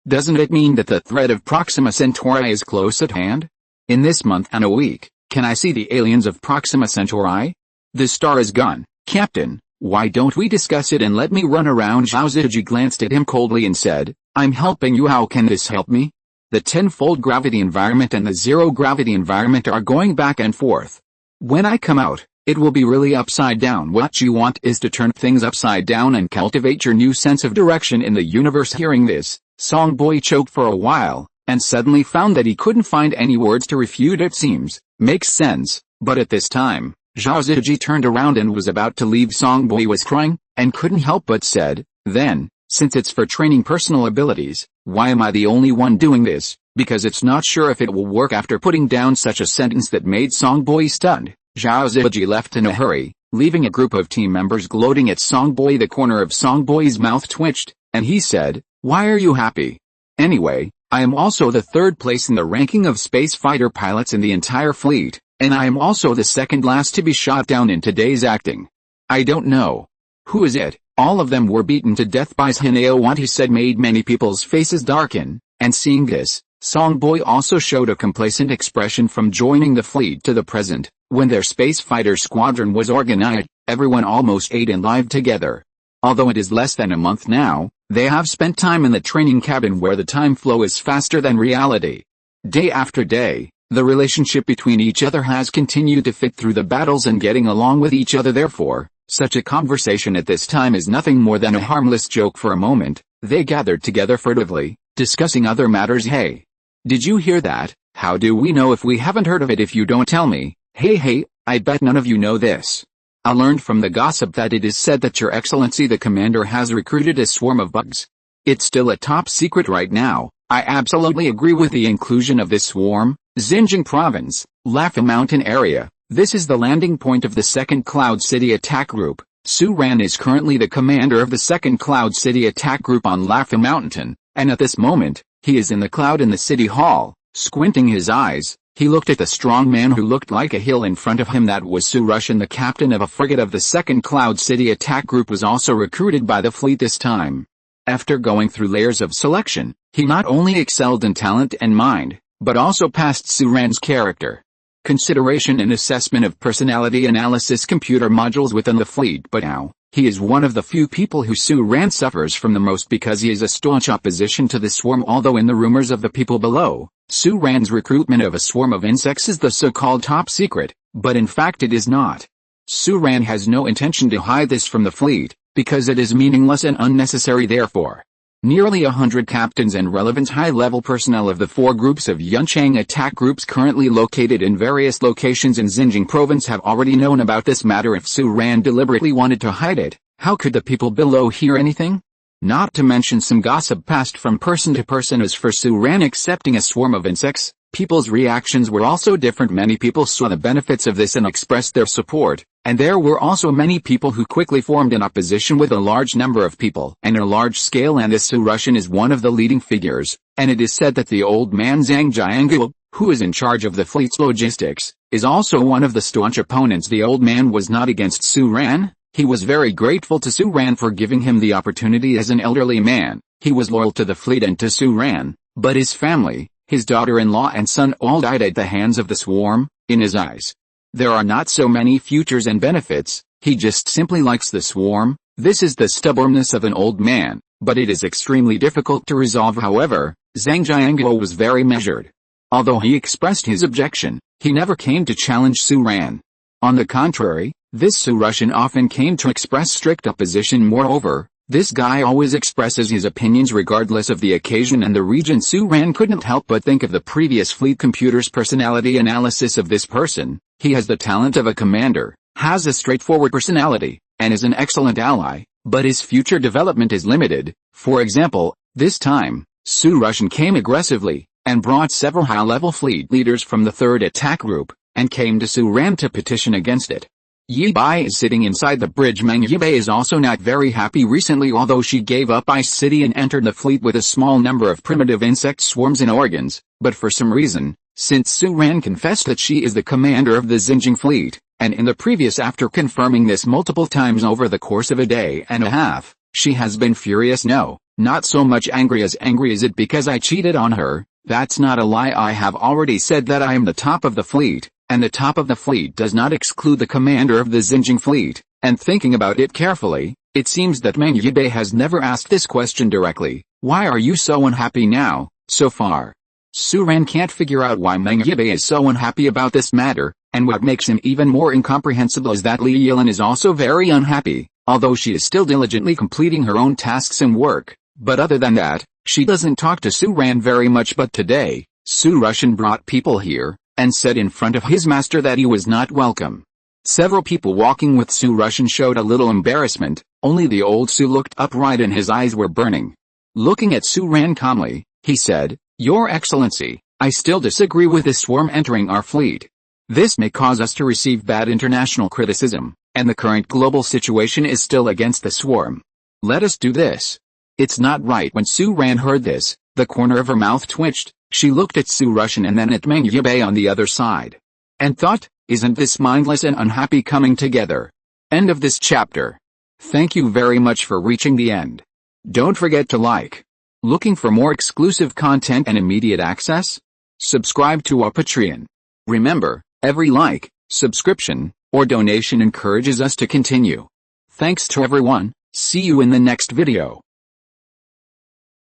doesn't it mean that the threat of Proxima Centauri is close at hand? In this month and a week, can I see the aliens of Proxima Centauri? The star is gone, Captain. Why don't we discuss it and let me run around? Zhao Ziji glanced at him coldly and said, I'm helping you. How can this help me? The 10-fold gravity environment and the zero-gravity environment are going back and forth. When I come out, it will be really upside down. What you want is to turn things upside down and cultivate your new sense of direction in the universe. Hearing this, Songboi choked for a while, and suddenly found that he couldn't find any words to refute. It seems, makes sense, but at this time, Zhao Ziji turned around and was about to leave. Songboi was crying, and couldn't help but said, then, since it's for training personal abilities, why am I the only one doing this? Because it's not sure if it will work. After putting down such a sentence that made Songboi stunned, Zhao Ziji left in a hurry, leaving a group of team members gloating at Songboi. The corner of Songboi's mouth twitched, and he said, why are you happy? Anyway, I am also the 3rd place in the ranking of space fighter pilots in the entire fleet, and I am also the second last to be shot down in today's acting. I don't know. Who is it? All of them were beaten to death by Hineo. What he said made many people's faces darken, and seeing this, Songboi also showed a complacent expression. From joining the fleet to the present, when their space fighter squadron was organized, everyone almost ate and lived together. Although it is less than a month now, they have spent time in the training cabin where the time flow is faster than reality. Day after day, the relationship between each other has continued to fit through the battles and getting along with each other. Therefore, such a conversation at this time is nothing more than a harmless joke. For a moment, they gathered together furtively, discussing other matters. Hey, did you hear that? How do we know if we haven't heard of it if you don't tell me? Hey, I bet none of you know this. I learned from the gossip that it is said that Your Excellency the Commander has recruited a swarm of bugs. It's still a top secret right now. I absolutely agree with the inclusion of this swarm. Xinjiang Province, Lafa Mountain area. This is the landing point of the 2nd Cloud City Attack Group. Su Ran is currently the commander of the 2nd Cloud City Attack Group on Lafa Mountain, and at this moment, he is in the cloud in the city hall. Squinting his eyes, he looked at the strong man who looked like a hill in front of him. That was Su Rushan, the captain of a frigate of the 2nd Cloud City Attack Group, was also recruited by the fleet this time. After going through layers of selection, he not only excelled in talent and mind, but also passed Su Ran's character consideration and assessment of personality analysis computer modules within the fleet. But now, he is one of the few people who Su Ran suffers from the most because he is a staunch opposition to the swarm. Although in the rumors of the people below, Su Ran's recruitment of a swarm of insects is the so-called top secret, but in fact it is not. Su Ran has no intention to hide this from the fleet, because it is meaningless and unnecessary. Therefore, nearly 100 captains and relevant high-level personnel of the 4 groups of Yunchang attack groups currently located in various locations in Xinjiang province have already known about this matter. If Su Ran deliberately wanted to hide it, How could the people below hear anything? Not to mention some gossip passed from person to person. As for Su-Ran accepting a swarm of insects, people's reactions were also different. Many people saw the benefits of this and expressed their support, and there were also many people who quickly formed an opposition with a large number of people and a large scale, and this Su-Russian is one of the leading figures, and it is said that the old man Zhang Jianggu, who is in charge of the fleet's logistics, is also one of the staunch opponents. The old man was not against Su-Ran. He was very grateful to Su-Ran for giving him the opportunity. As an elderly man, he was loyal to the fleet and to Su-Ran, but his family, his daughter-in-law and son all died at the hands of the swarm. In his eyes, there are not so many futures and benefits. He just simply likes the swarm. This is the stubbornness of an old man, but it is extremely difficult to resolve. However, Zhang Jiangguo was very measured. Although he expressed his objection, he never came to challenge Su-Ran. On the contrary, this Su-Russian often came to express strict opposition. Moreover, this guy always expresses his opinions regardless of the occasion and the region. Su-Ran couldn't help but think of the previous fleet computer's personality analysis of this person. He has the talent of a commander, has a straightforward personality, and is an excellent ally, but his future development is limited. For example, this time, Su-Russian came aggressively, and brought several high-level fleet leaders from the 3rd attack group, and came to Su-Ran to petition against it. Yi Bai is sitting inside the bridge. Meng Yibei is also not very happy recently, although she gave up Ice City and entered the fleet with a small number of primitive insect swarms and organs, but for some reason, since Su-Ran confessed that she is the commander of the Xinjiang fleet, and in the previous after confirming this multiple times over the course of a day and a half, she has been furious. No, not so much angry as is it because I cheated on her. That's not a lie. I have already said that I am the top of the fleet. And the top of the fleet does not exclude the commander of the Xinjiang fleet, and thinking about it carefully, it seems that Meng Yibei has never asked this question directly. Why are you so unhappy now, so far? Su-Ran can't figure out why Meng Yibei is so unhappy about this matter, and what makes him even more incomprehensible is that Li Yilin is also very unhappy, although she is still diligently completing her own tasks and work, but other than that, she doesn't talk to Su-Ran very much. But today, Su-Russian brought people here, and said in front of his master that he was not welcome. Several people walking with Su-Russian showed a little embarrassment. Only the old Su looked upright and his eyes were burning. Looking at Su-Ran calmly, he said, "Your Excellency, I still disagree with this swarm entering our fleet. This may cause us to receive bad international criticism, and the current global situation is still against the swarm. Let us do this." It's not right. When Su-Ran heard this, the corner of her mouth twitched. She looked at Su-Russian and then at Meng Yibei on the other side, and thought, isn't this mindless and unhappy coming together? End of this chapter. Thank you very much for reaching the end. Don't forget to like. Looking for more exclusive content and immediate access? Subscribe to our Patreon. Remember, every like, subscription, or donation encourages us to continue. Thanks to everyone. See you in the next video.